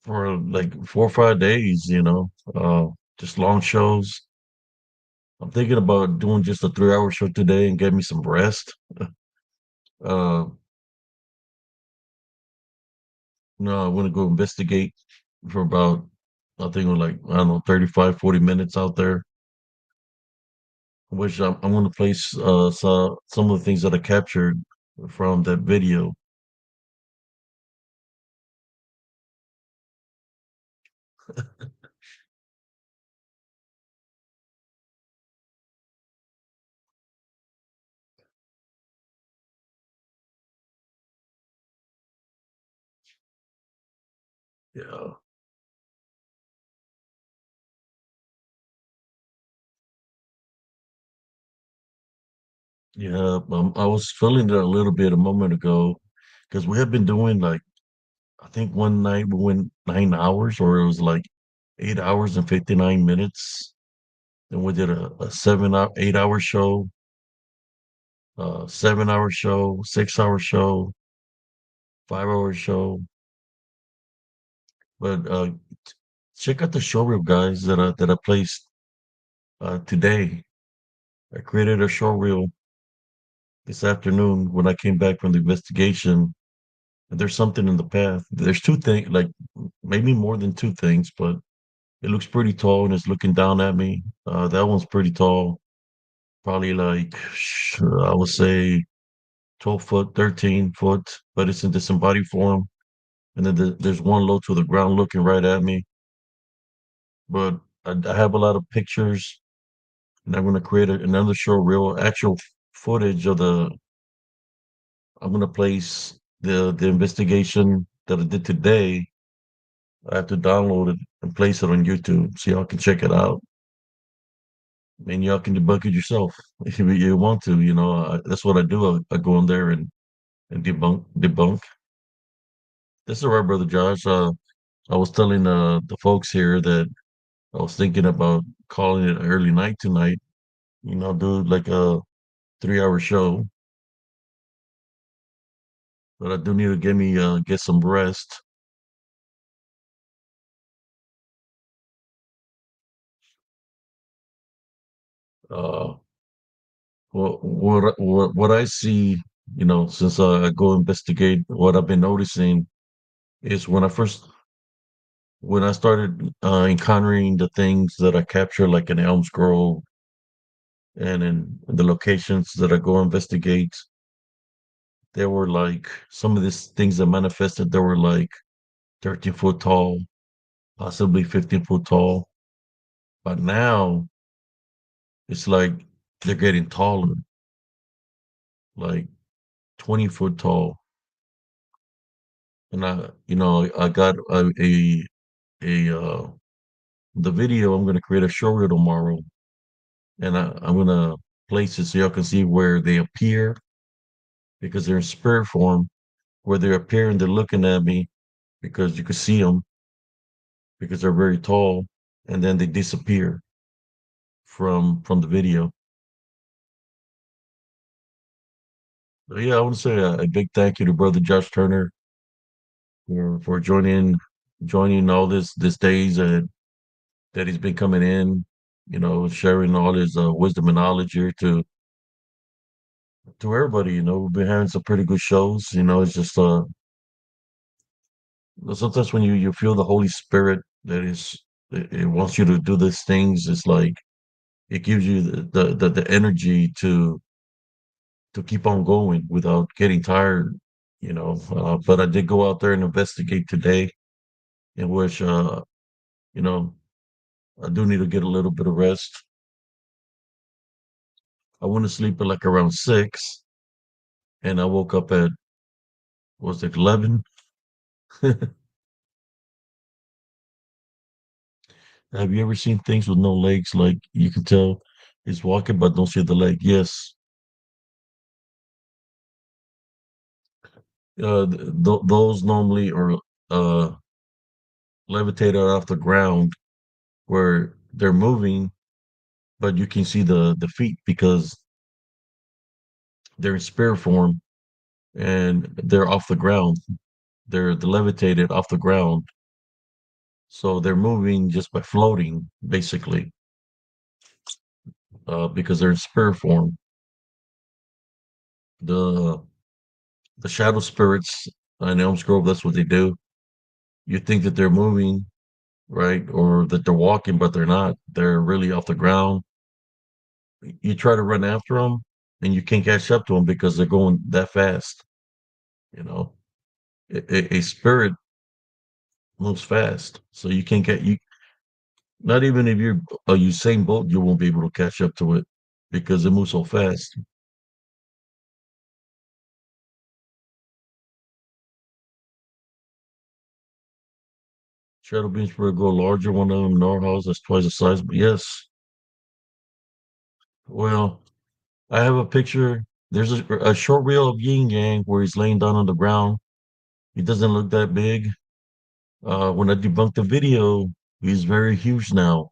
For like 4 or 5 days. Just long shows. I'm thinking about doing just a 3 hour show today and get me some rest. Uh, no, I want to go investigate for about, I think, like, I don't know, 35, 40 minutes out there. Which I'm going to place some of the things that I captured from that video. Yeah, yeah. I was feeling it a little bit a moment ago because we have been doing, like, I think one night we went 9 hours, or it was like 8 hours and 59 minutes. Then we did a 8 hour show, 7 hour show, 6 hour show, 5 hour show. But check out the showreel, guys, that I placed today. I created a showreel this afternoon when I came back from the investigation. And there's something in the path. There's two things, like maybe more than two things, but it looks pretty tall and it's looking down at me. That one's pretty tall, probably like, I would say 12 foot, 13 foot, but it's in disembodied form. And then there's one low to the ground looking right at me. But I have a lot of pictures, and I'm going to create another show reel, actual footage of the. I'm going to place the investigation that I did today. I have to download it and place it on YouTube so y'all can check it out. And y'all can debunk it yourself if you want to. That's what I do. I go in there and debunk. This is right, brother Josh. I was telling the folks here that I was thinking about calling it early night tonight. Do like a 3 hour show, but I do need to get some rest. Uh, what I see, since I go investigate, what I've been noticing is when I started encountering the things that I capture, like in Elms Grove and in the locations that I go investigate, there were like some of these things that manifested. They were like 13 foot tall, possibly 15 foot tall. But now it's like they're getting taller, like 20 foot tall. And I got a the video. I'm gonna create a show reel tomorrow, and I'm gonna place it so y'all can see where they appear because they're in spirit form. Where they appear and they're looking at me because you can see them because they're very tall, and then they disappear from the video. So yeah, I want to say a big thank you to brother Josh Turner for joining all this days that he's been coming in, sharing all his wisdom and knowledge here to everybody. We've been having some pretty good shows. It's just sometimes when you feel the Holy Spirit that is It wants you to do these things. It's like it gives you the energy to keep on going without getting tired, you know. But I did go out there and investigate today, in which you know, I do need to get a little bit of rest. I went to sleep at like around 6, and I woke up at was it 11? Have you ever seen things with no legs? Like you can tell he's walking, but don't see the leg. Yes, those normally are uh, levitated off the ground where they're moving, but you can see the feet because they're in spirit form and they're off the ground. They're levitated off the ground, so they're moving just by floating, basically, because they're in spirit form. The the shadow spirits in Elm's Grove, that's what they do. You think that they're moving, right? Or that they're walking, but they're not. They're really off the ground. You try to run after them and you can't catch up to them because they're going that fast. You know, a spirit moves fast, so you can't get you. Not even if you're a Usain Bolt, you won't be able to catch up to it because it moves so fast. Shadow beams will grow larger. One of them, Narwhals, that's twice the size. But yes, well, I have a picture. There's a short reel of Yin Yang where he's laying down on the ground. He doesn't look that big. When I debunked the video, he's very huge now.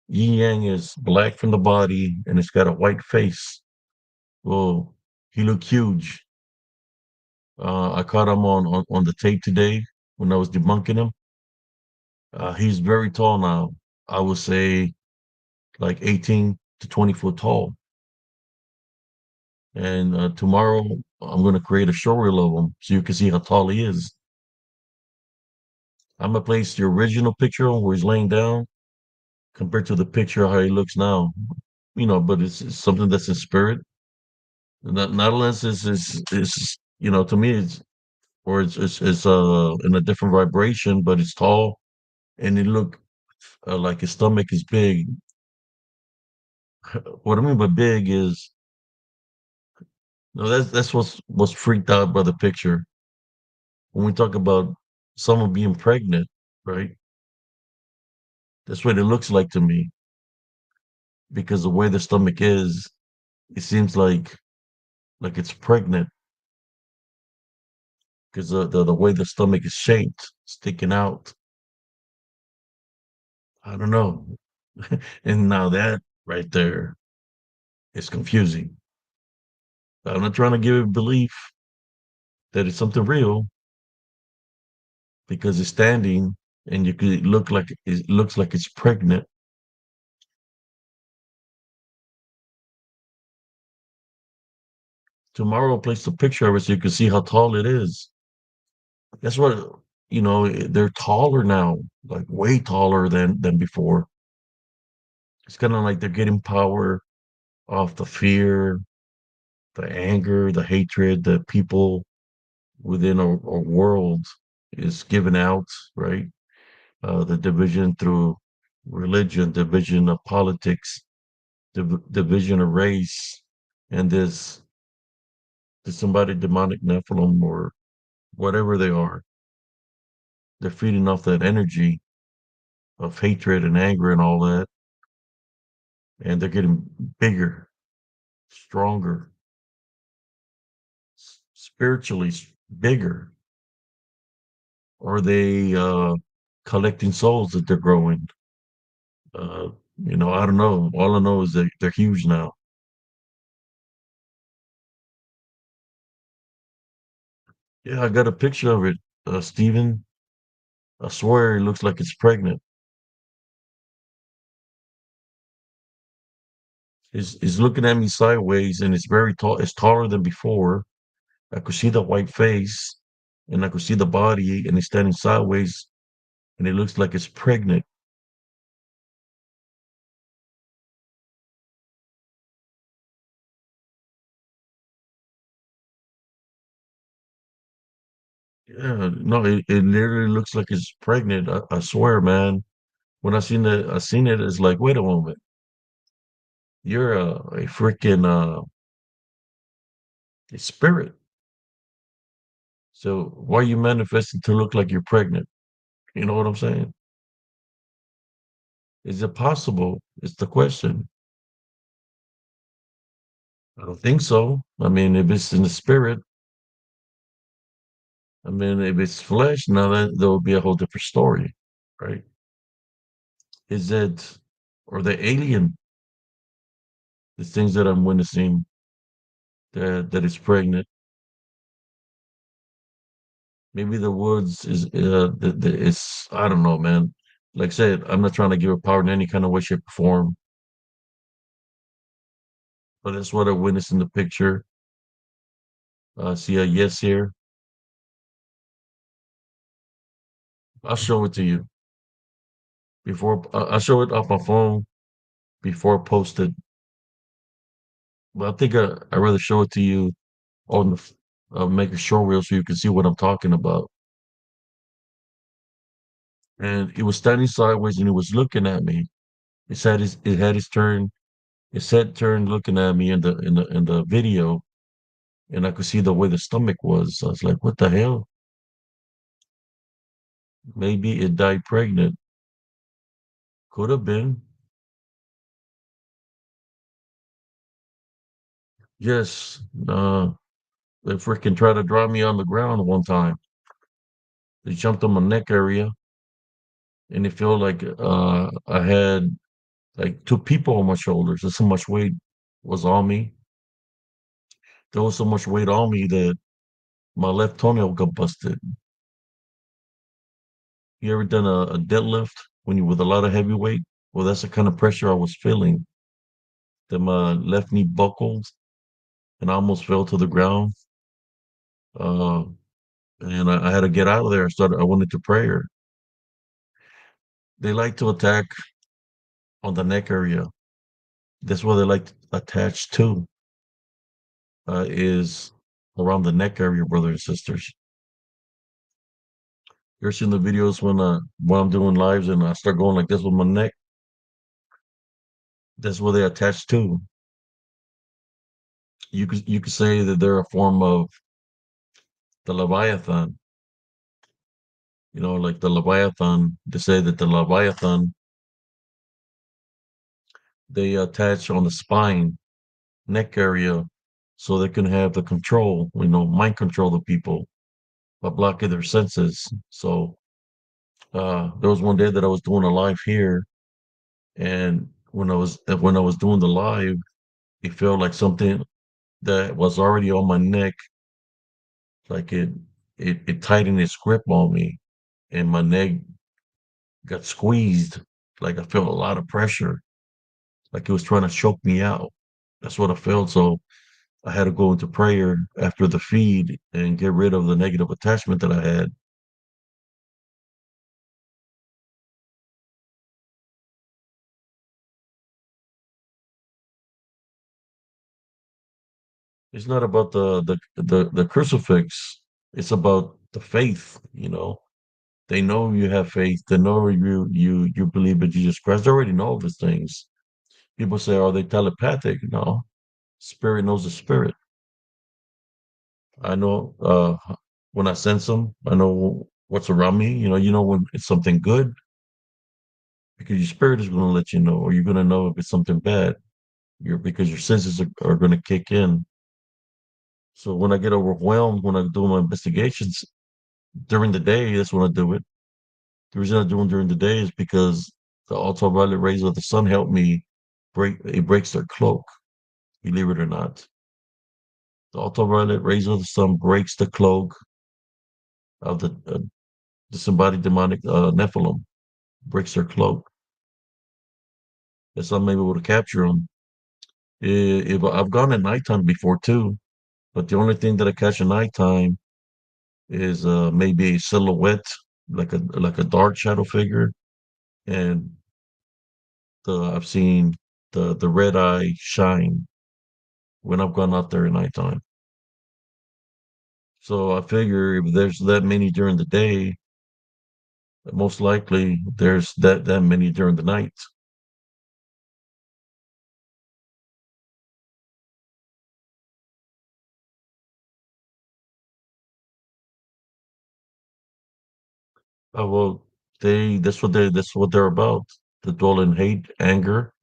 Yin Yang is black from the body and it's got a white face. Well, he looked huge. I caught him on the tape today when I was debunking him. He's very tall now. I would say like 18 to 20 foot tall. And tomorrow I'm going to create a show reel of him so you can see how tall he is. I'm gonna place the original picture where he's laying down compared to the picture how he looks now. You know, but it's something that's in spirit. Not unless is to me it's or it's in a different vibration, but it's tall and it look like his stomach is big. What I mean by big is no, that's what's freaked out by the picture. When we talk about someone being pregnant, right? That's what it looks like to me because the way the stomach is, it seems like it's pregnant because the way the stomach is shaped, sticking out. I don't know. And now that right there is confusing. I'm not trying to give it belief that it's something real because it's standing and you could look like it looks like it's pregnant. Tomorrow I'll place the picture of it so you can see how tall it is. That's what they're taller now, like way taller than before. It's kind of like they're getting power off the fear, the anger, the hatred that people within our world is given out, right? The division through religion, division of politics, division of race, and this somebody demonic Nephilim or whatever they are. They're feeding off that energy of hatred and anger and all that, and they're getting bigger, stronger, spiritually bigger. Are they collecting souls that they're growing? Uh, I don't know. All I know is that they're huge now. Yeah, I got a picture of it, Steven. I swear it looks like it's pregnant. It's looking at me sideways and it's very tall. It's taller than before. I could see the white face and I could see the body and it's standing sideways and it looks like it's pregnant. Yeah, no, it literally looks like it's pregnant. I swear, man. When I seen it, it's like, wait a moment, you're a freaking a spirit. So why are you manifesting to look like you're pregnant? You know what I'm saying? Is it possible? It's the question. I don't think so. I mean, if it's in the spirit, I mean, if it's flesh, now that would be a whole different story, right? Is it, or the alien, the things that I'm witnessing that is pregnant? Maybe the woods is it's I don't know, man. Like I said, I'm not trying to give a power in any kind of way, shape, or form, but that's what I witnessed in the picture. See a yes here. I'll show it to you before. I'll show it off my phone before I post it. But I think I'd rather show it to you on make a show reel so you can see what I'm talking about. And it was standing sideways and it was looking at me. It had his turn. Its head turned looking at me in the video, and I could see the way the stomach was. I was like, what the hell? Maybe it died pregnant. Could have been. Yes. They freaking tried to drop me on the ground one time. They jumped on my neck area, and it felt like I had like two people on my shoulders. There's so much weight was on me. There was so much weight on me that my left toenail got busted. You ever done a deadlift when you with a lot of heavy weight? Well, that's the kind of pressure I was feeling. That my left knee buckled and I almost fell to the ground. Uh, and I had to get out of there. I went into prayer. They like to attack on the neck area. That's where they like to attach to, is around the neck area, brothers and sisters. You're seeing the videos when I'm doing lives and I start going like this with my neck. That's where they attach to. You could say that they're a form of the Leviathan. You know, like the Leviathan. They say that the Leviathan they attach on the spine, neck area, so they can have the control. Mind control the people by blocking their senses. So there was one day that I was doing a live here, and when I was doing the live, it felt like something that was already on my neck, like it tightened its grip on me, and my neck got squeezed. Like I felt a lot of pressure, like it was trying to choke me out. That's what I felt. So I had to go into prayer after the feed and get rid of the negative attachment that I had. It's not about the crucifix. It's about the faith. They know you have faith. They know you believe in Jesus Christ. They already know these things. People say, are they telepathic? No, spirit knows the spirit. I know when I sense them. I know what's around me. You know when it's something good because your spirit is going to let you know, or you're going to know if it's something bad. Because your senses are going to kick in. So when I get overwhelmed, when I do my investigations during the day, that's when I do it. The reason I do them during the day is because the ultraviolet rays of the sun help me breaks their cloak, believe it or not. The ultraviolet rays of the sun breaks the cloak of the disembodied demonic Nephilim, breaks their cloak. That's how I'm able to capture them. If I've gone at nighttime before too, but the only thing that I catch at nighttime is maybe a silhouette, like a dark shadow figure, and I've seen the red eye shine when I've gone out there at nighttime. So I figure if there's that many during the day, most likely there's that many during the night. Well, that's what they're about. They dwell in hate, anger,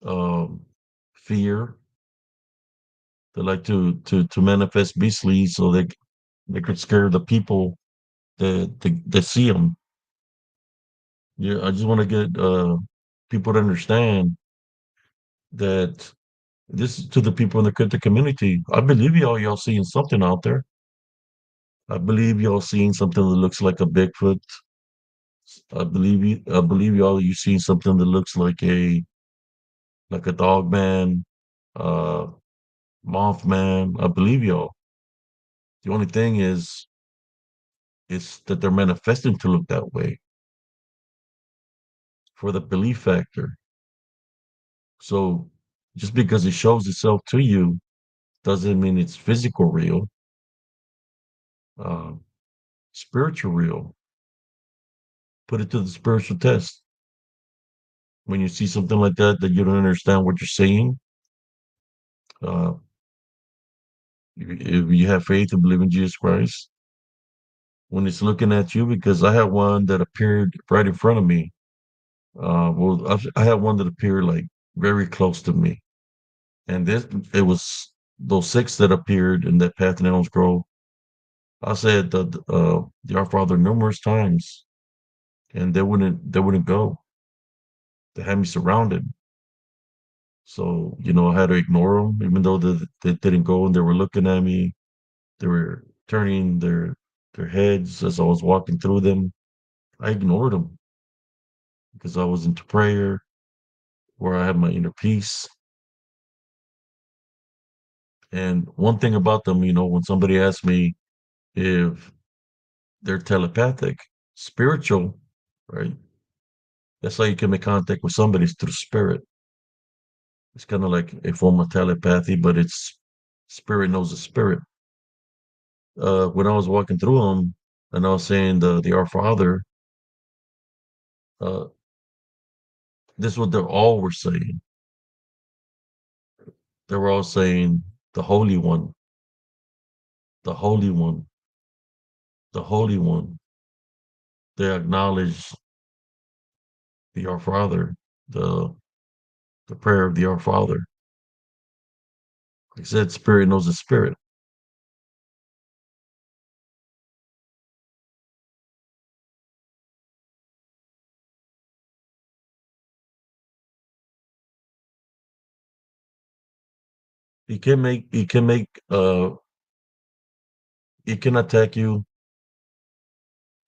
um, fear. They like to manifest beastly so they could scare the people that see them. Yeah, I just want to get people to understand that this is to the people in the community. I believe y'all seeing something out there. I believe y'all seeing something that looks like a Bigfoot. I believe y'all you seen something that looks like a dog man, uh Mothman. I believe y'all. The only thing is that they're manifesting to look that way for the belief factor. So just because it shows itself to you doesn't mean it's physical real, uh, spiritual real. Put it to the spiritual test. When you see something like that you don't understand what you're seeing, uh, if you have faith and believe in Jesus Christ, when it's looking at you, because I had one that appeared right in front of me. I had one that appeared like very close to me, and this it was those six that appeared in that path in Elms Grove. I said the Our Father numerous times, and they wouldn't go. They had me surrounded. So, I had to ignore them, even though they didn't go and they were looking at me. They were turning their heads as I was walking through them. I ignored them because I was into prayer, where I had my inner peace. And one thing about them, when somebody asks me if they're telepathic, spiritual, right? That's how you can make contact with somebody is through spirit. It's kind of like a form of telepathy, but it's spirit knows the spirit. When I was walking through them and I was saying the Our Father, uh, this is what they all were saying. They were all saying the Holy One, the Holy One, the Holy One. They acknowledged the Our Father, the the prayer of the Our Father. He said, "Spirit knows the Spirit." He can attack you.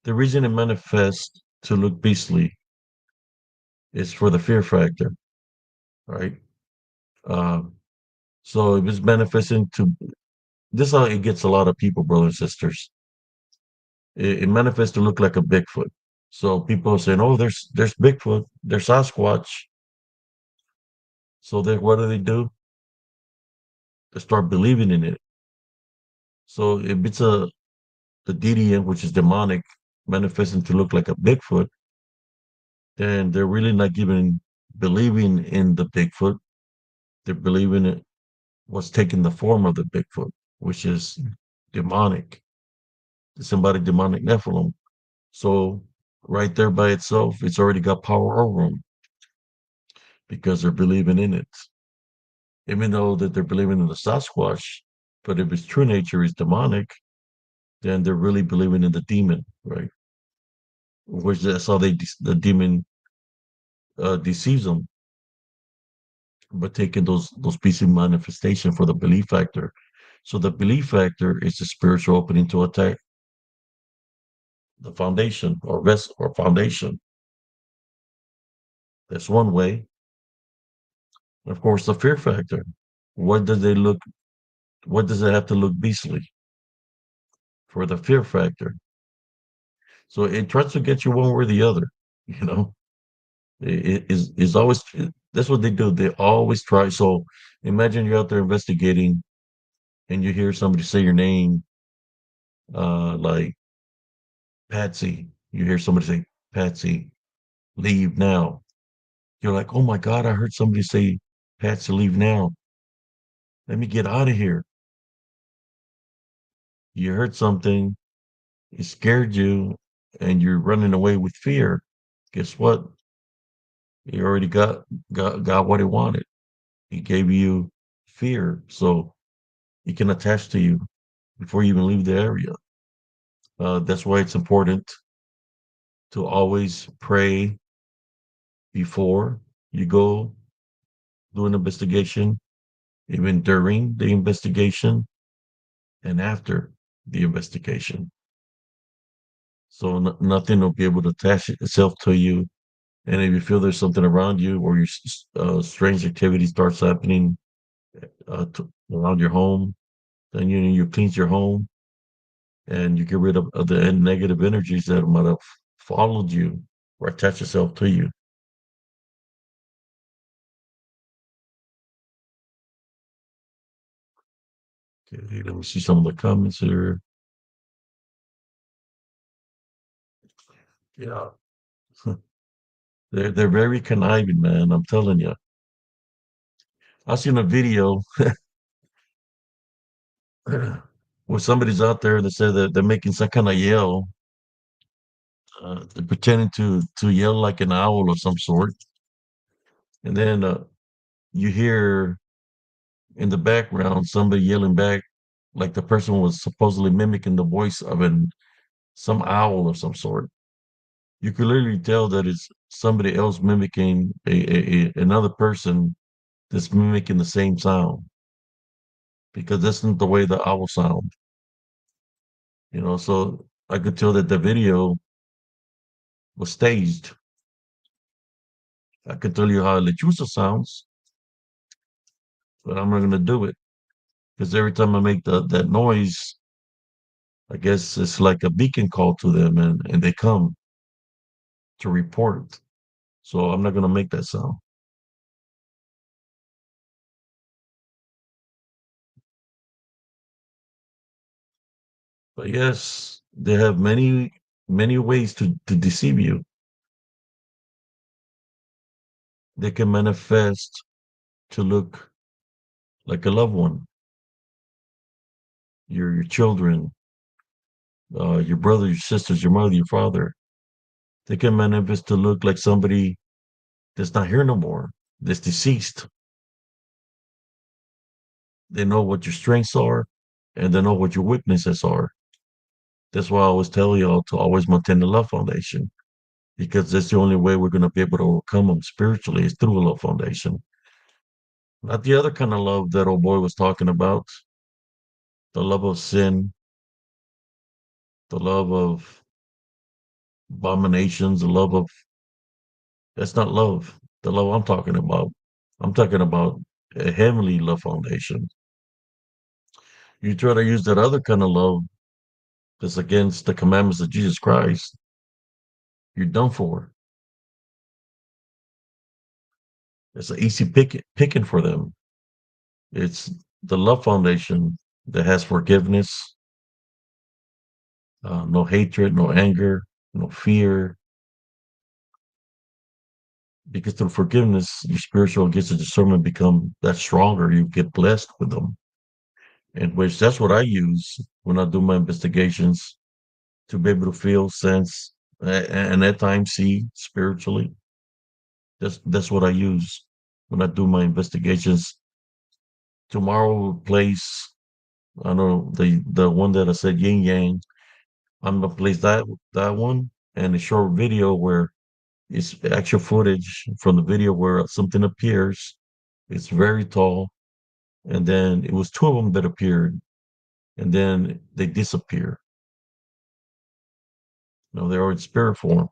The reason it manifests to look beastly is for the fear factor, right? Um, so if it's manifesting to this, is how it gets a lot of people, brothers and sisters. It manifests to look like a Bigfoot. So people are saying, "Oh, there's Bigfoot, there's Sasquatch." So then what do? They start believing in it. So if it's the DDN, which is demonic, manifesting to look like a Bigfoot, then they're really not even believing in the Bigfoot. They're believing it was taking the form of the Bigfoot, which is demonic, disembodied demonic Nephilim. So right there by itself, it's already got power over them because they're believing in it. Even though that they're believing in the Sasquatch, but if its true nature is demonic, then they're really believing in the demon, right? Which that's how the demon deceives them, but taking those pieces of manifestation for the belief factor. So the belief factor is the spiritual opening to attack the foundation or vessel or foundation. That's one way. Of course, the fear factor. What does they look? What does it have to look beastly for the fear factor? So it tries to get you one way or the other. You know, it is always that's what they do. They always try. So imagine you're out there investigating. and you hear somebody say your name, like Patsy. You hear somebody say, Patsy, leave now. You're like, oh my God, I heard somebody say, Patsy, leave now. Let me get out of here. You heard something, it scared you, and you're running away with fear. Guess what? You already got what he wanted. He gave you fear, so he can attach to you before you even leave the area. That's why it's important to always pray before you go do an investigation, even during the investigation and after the investigation. So nothing will be able to attach itself to you. And if you feel there's something around you or your strange activity starts happening around your home, then you cleanse your home and you get rid of the negative energies that might have followed you or attached itself to you. Okay, let me see some of the comments here. Yeah, they're very conniving, man. I'm telling you. I seen a video where somebody's out there that said that they're making some kind of yell. They're pretending to yell like an owl of some sort, and then you hear in the background somebody yelling back, like the person was supposedly mimicking the voice of some owl of some sort. You could literally tell that it's somebody else mimicking another person that's mimicking the same sound because that's not the way the owl sound. So I could tell that the video was staged. I could tell you how Lechusa sounds, but I'm not going to do it because every time I make that noise, I guess it's like a beacon call to them, and they come to report. So I'm not going to make that sound. But yes, they have many ways to deceive you. They can manifest to look like a loved one, your children, your brother, your sisters, your mother, your father. They can manifest to look like somebody that's not here no more, that's deceased. They know what your strengths are, and they know what your weaknesses are. That's why I always tell y'all to always maintain the love foundation, because that's the only way we're going to be able to overcome them spiritually is through a love foundation. Not the other kind of love that old boy was talking about, the love of sin, the love of abominations, the love of that's not love. The love I'm talking about a heavenly love foundation. You try to use that other kind of love that's against the commandments of Jesus Christ, you're done for. It's an easy picking for them. It's the love foundation that has forgiveness, no hatred, no anger, no fear. Because through forgiveness, your spiritual gifts of discernment become that stronger. You get blessed with them, in which that's what I use when I do my investigations to be able to feel, sense, and at times see spiritually. That's what I use when I do my investigations. Tomorrow place, I know the one that I said yin yang. I'm gonna place that one and a short video where it's actual footage from the video where something appears. It's very tall, and then it was two of them that appeared, and then they disappear. They are in spirit form.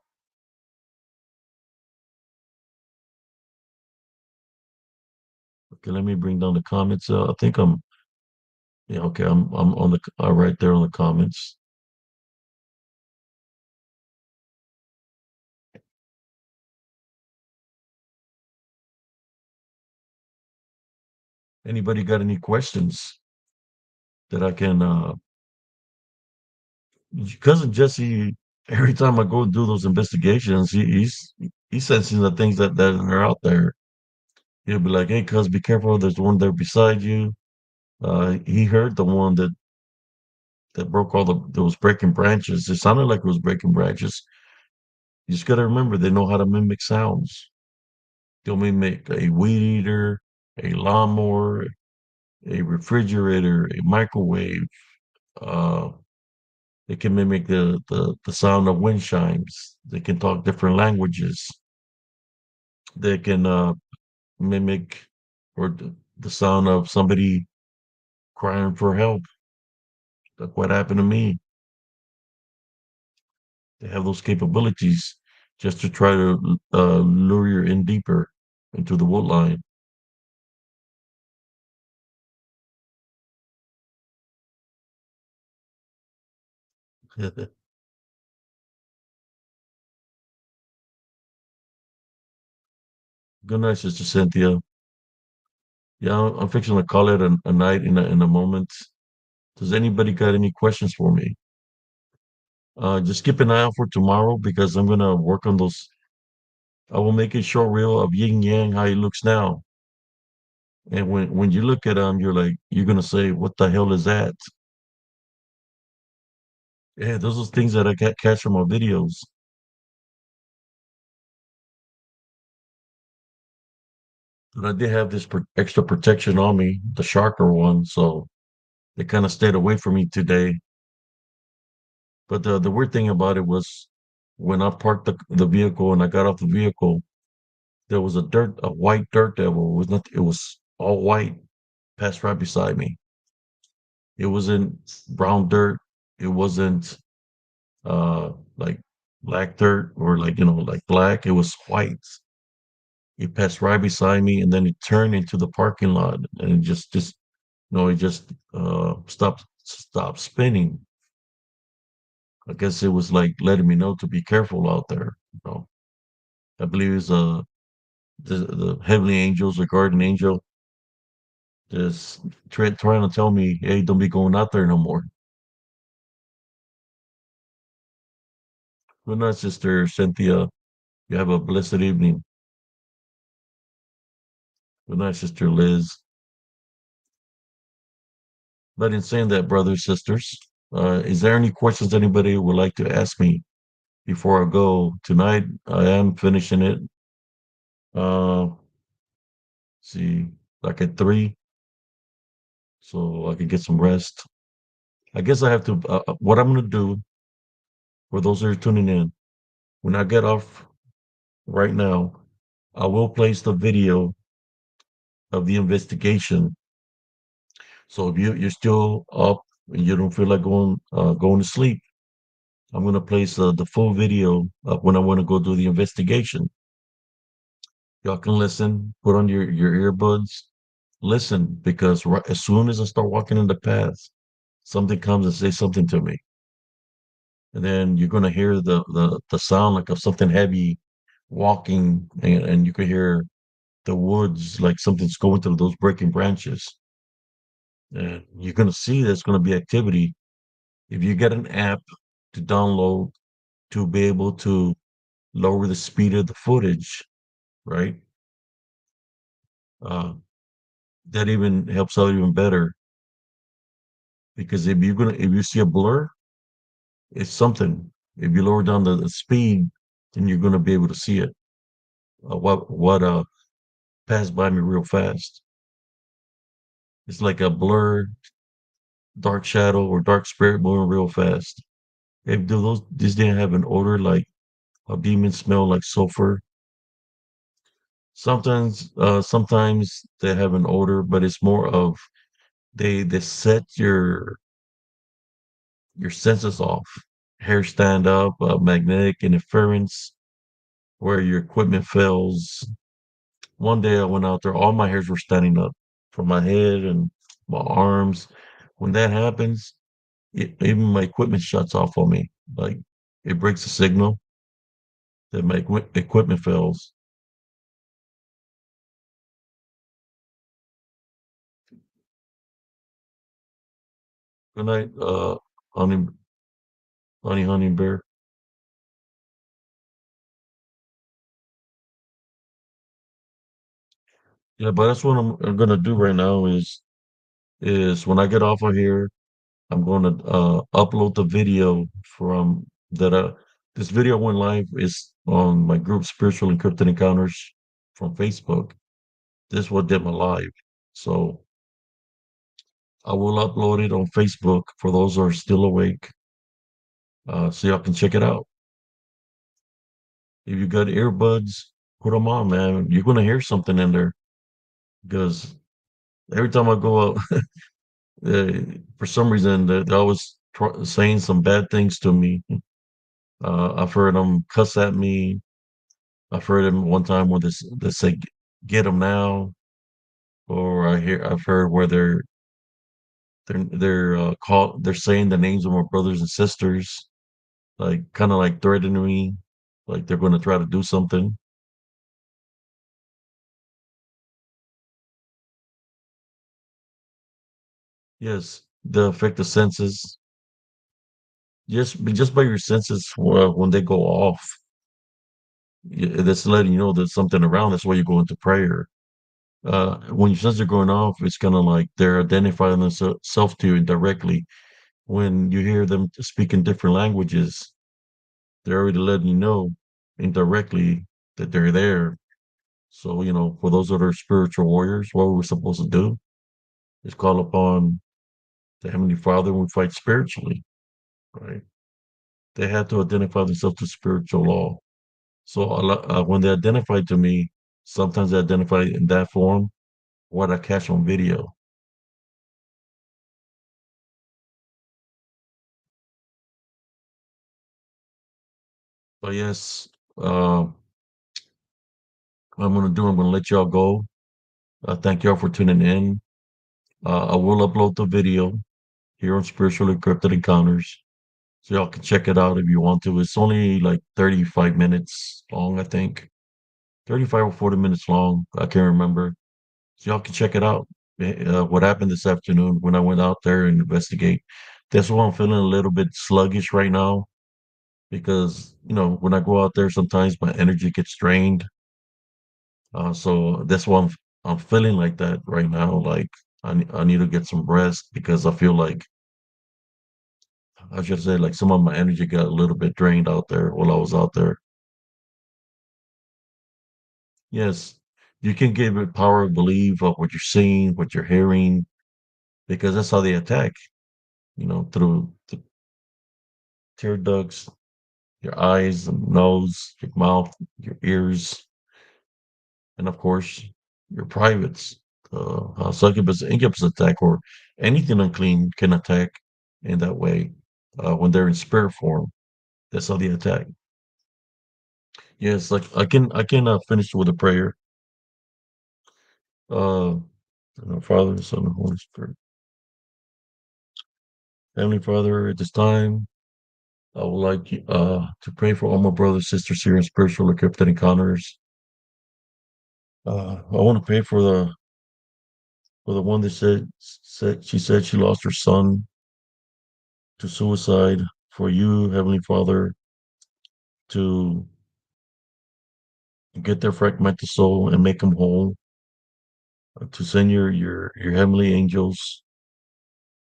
Okay, let me bring down the comments. I think yeah, okay, I'm on the right there on the comments. Anybody got any questions? that I can. Cousin Jesse, every time I go do those investigations, he's sensing the things that are out there. He'll be like, "Hey, cuz, be careful. There's one there beside you." He heard the one that broke all the that was breaking branches. It sounded like it was breaking branches. You just got to remember they know how to mimic sounds. They'll mimic a weed eater, a lawnmower, a refrigerator, a microwave. Uh, they can mimic the sound of wind chimes. They can talk different languages. They can mimic the sound of somebody crying for help. Like what happened to me. They have those capabilities just to try to lure you in deeper into the wood line. Good night, Sister Cynthia. Yeah, I'm fixing to call it a night in a moment. Does anybody got any questions for me? Just keep an eye out for tomorrow because I'm gonna work on those. I will make a short reel of yin yang how he looks now, and when you look at him, you're gonna say, "What the hell is that?" Yeah, those are things that I catch from my videos. But I did have this extra protection on me, the sharker one, so they kind of stayed away from me today. But the weird thing about it was when I parked the vehicle and I got off the vehicle, there was a white dirt devil. It was not, it was all white, passed right beside me. It wasn't brown dirt. It wasn't like black dirt or like like black. It was white. It passed right beside me, and then it turned into the parking lot, and it just it just stopped spinning. I guess it was like letting me know to be careful out there. I believe it's the heavenly angels or guardian angel just trying to tell me, hey, don't be going out there no more. Good night, Sister Cynthia. You have a blessed evening. Good night, Sister Liz. But in saying that, brothers, sisters, is there any questions anybody would like to ask me before I go tonight? I am finishing it. See, like at 3, so I can get some rest. I guess I have to. What I'm gonna do for those that are tuning in, when I get off right now, I will place the video of the investigation. So if you're still up and you don't feel like going to sleep, I'm gonna place the full video of when I want to go do the investigation. Y'all can listen, put on your earbuds, listen because as soon as I start walking in the path, something comes and say something to me, and then you're gonna hear the sound like of something heavy walking, and you can hear the woods like something's going through those breaking branches, and you're gonna see there's gonna be activity. If you get an app to download to be able to lower the speed of the footage, right? Uh, that even helps out even better because if you see a blur, it's something. If you lower down the speed, then you're gonna be able to see it. What passed by me real fast. It's like a blur, dark shadow, or dark spirit moving real fast. If do those these didn't have an odor like how demons smell like sulfur. Sometimes they have an odor, but it's more of they set your senses off. Hair stand up, magnetic interference, where your equipment fails. One day I went out there, all my hairs were standing up from my head and my arms. When that happens, even my equipment shuts off on me. Like it breaks the signal that my equipment fails. Good night, honey, honey bear. Yeah, but that's what I'm gonna do right now is when I get off of here, I'm gonna upload the video from that. This video went live is on my group Spiritual Encrypted Encounters from Facebook. This what did my live, so I will upload it on Facebook for those who are still awake, so y'all can check it out. If you got earbuds, put them on, man. You're gonna hear something in there because every time I go out, uh, for some reason they're always saying some bad things to me. I've heard them cuss at me. I've heard them one time where they say "get them now," or I've heard where they're saying the names of my brothers and sisters, like kind of like threatening me, like they're going to try to do something. Yes, the affect the senses. Just by your senses when they go off, that's letting you know there's something around. That's why you go into prayer. When your senses are going off, it's kind of like they're identifying themselves to you indirectly. When you hear them speak in different languages, they're already letting you know indirectly that they're there. So, for those that are spiritual warriors, what we're supposed to do is call upon the Heavenly Father and we fight spiritually, right? They have to identify themselves to spiritual law. So, when they identify to me, sometimes they identify in that form, what I catch on video. But yes, I'm going to let y'all go. Thank y'all for tuning in. I will upload the video here on Spiritual Encrypted Encounters. So y'all can check it out if you want to. It's only like 35 minutes long, I think. 35 or 40 minutes long. I can't remember. So y'all can check it out. What happened this afternoon when I went out there and investigate. That's why I'm feeling a little bit sluggish right now because, when I go out there, sometimes my energy gets drained. So that's why I'm feeling like that right now. Like I need to get some rest because I feel like I should say like some of my energy got a little bit drained out there while I was out there. Yes, you can give it power of belief of what you're seeing, what you're hearing, because that's how they attack, through the tear ducts, your eyes, and nose, your mouth, your ears, and of course, your privates. Succubus, incubus attack, or anything unclean can attack in that way when they're in spirit form. That's how they attack. Yes, like I can finish with a prayer. Father, the Son, and Holy Spirit. Heavenly Father, at this time, I would like you to pray for all my brothers, sisters here in spiritual encrypted encounters. I want to pray for the one that said she lost her son to suicide. For you, Heavenly Father, to get their fragmented soul and make them whole. To send your heavenly angels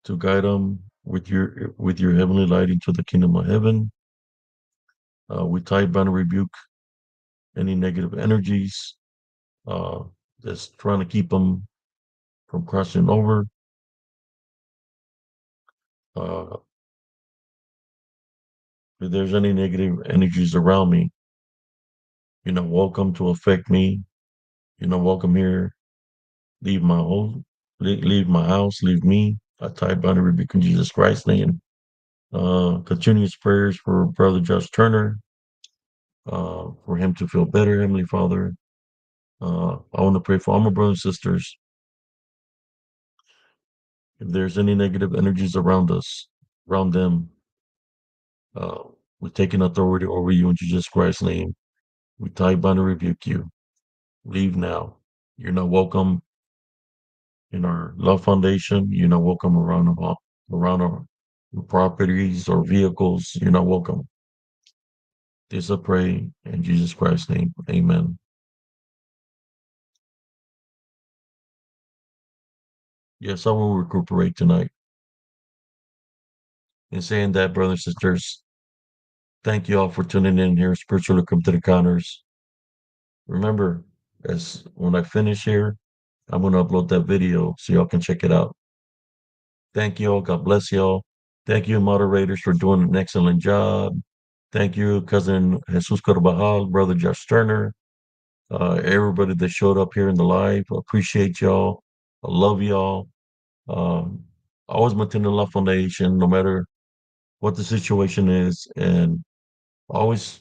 to guide them with your heavenly light into the kingdom of heaven. We tie, bind, and rebuke any negative energies uh, that's trying to keep them from crossing over. Uh, if there's any negative energies around me, welcome to affect me. Welcome here. Leave my home, leave my house, leave me. I tie, bind, and rebuke in Jesus Christ's name. Continuous prayers for Brother Josh Turner, for him to feel better, Heavenly Father. I want to pray for all my brothers and sisters. If there's any negative energies around us, around them, uh, we're taking authority over you in Jesus Christ's name. We tie, bind, and rebuke you. Leave now. You're not welcome in our love foundation. You're not welcome around around our properties or vehicles, you're not welcome. This I pray in Jesus Christ's name. Amen. Yes, I will recuperate tonight. In saying that, brothers and sisters, thank you all for tuning in here, Spiritual Encrypted Encounters. Remember, as when I finish here, I'm going to upload that video so y'all can check it out. Thank you all. God bless y'all. Thank you, moderators, for doing an excellent job. Thank you, cousin Jesus Carvajal, brother Josh Sterner, everybody that showed up here in the live. I appreciate y'all. I love y'all. Um, I always maintain the love foundation, no matter what the situation is, and always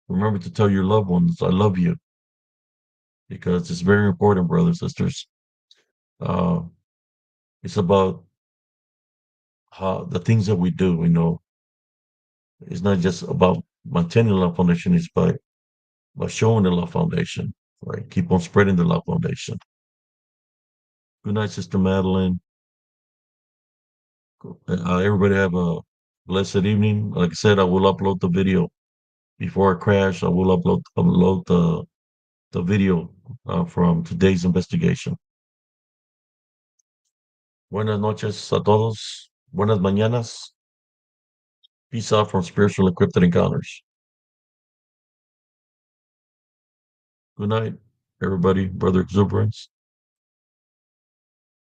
remember to tell your loved ones, "I love you," because it's very important, brothers and sisters. Uh, it's about how the things that we do. It's not just about maintaining the love foundation. It's by showing the love foundation, right? Keep on spreading the love foundation. Good night, Sister Madeline. Everybody have a blessed evening. Like I said, I will upload the video before I crash. I will upload the video from today's investigation. Buenas noches a todos. Buenas mañanas. Peace out from Spiritual Encrypted Encounters. Good night, everybody. Brother Exuberance.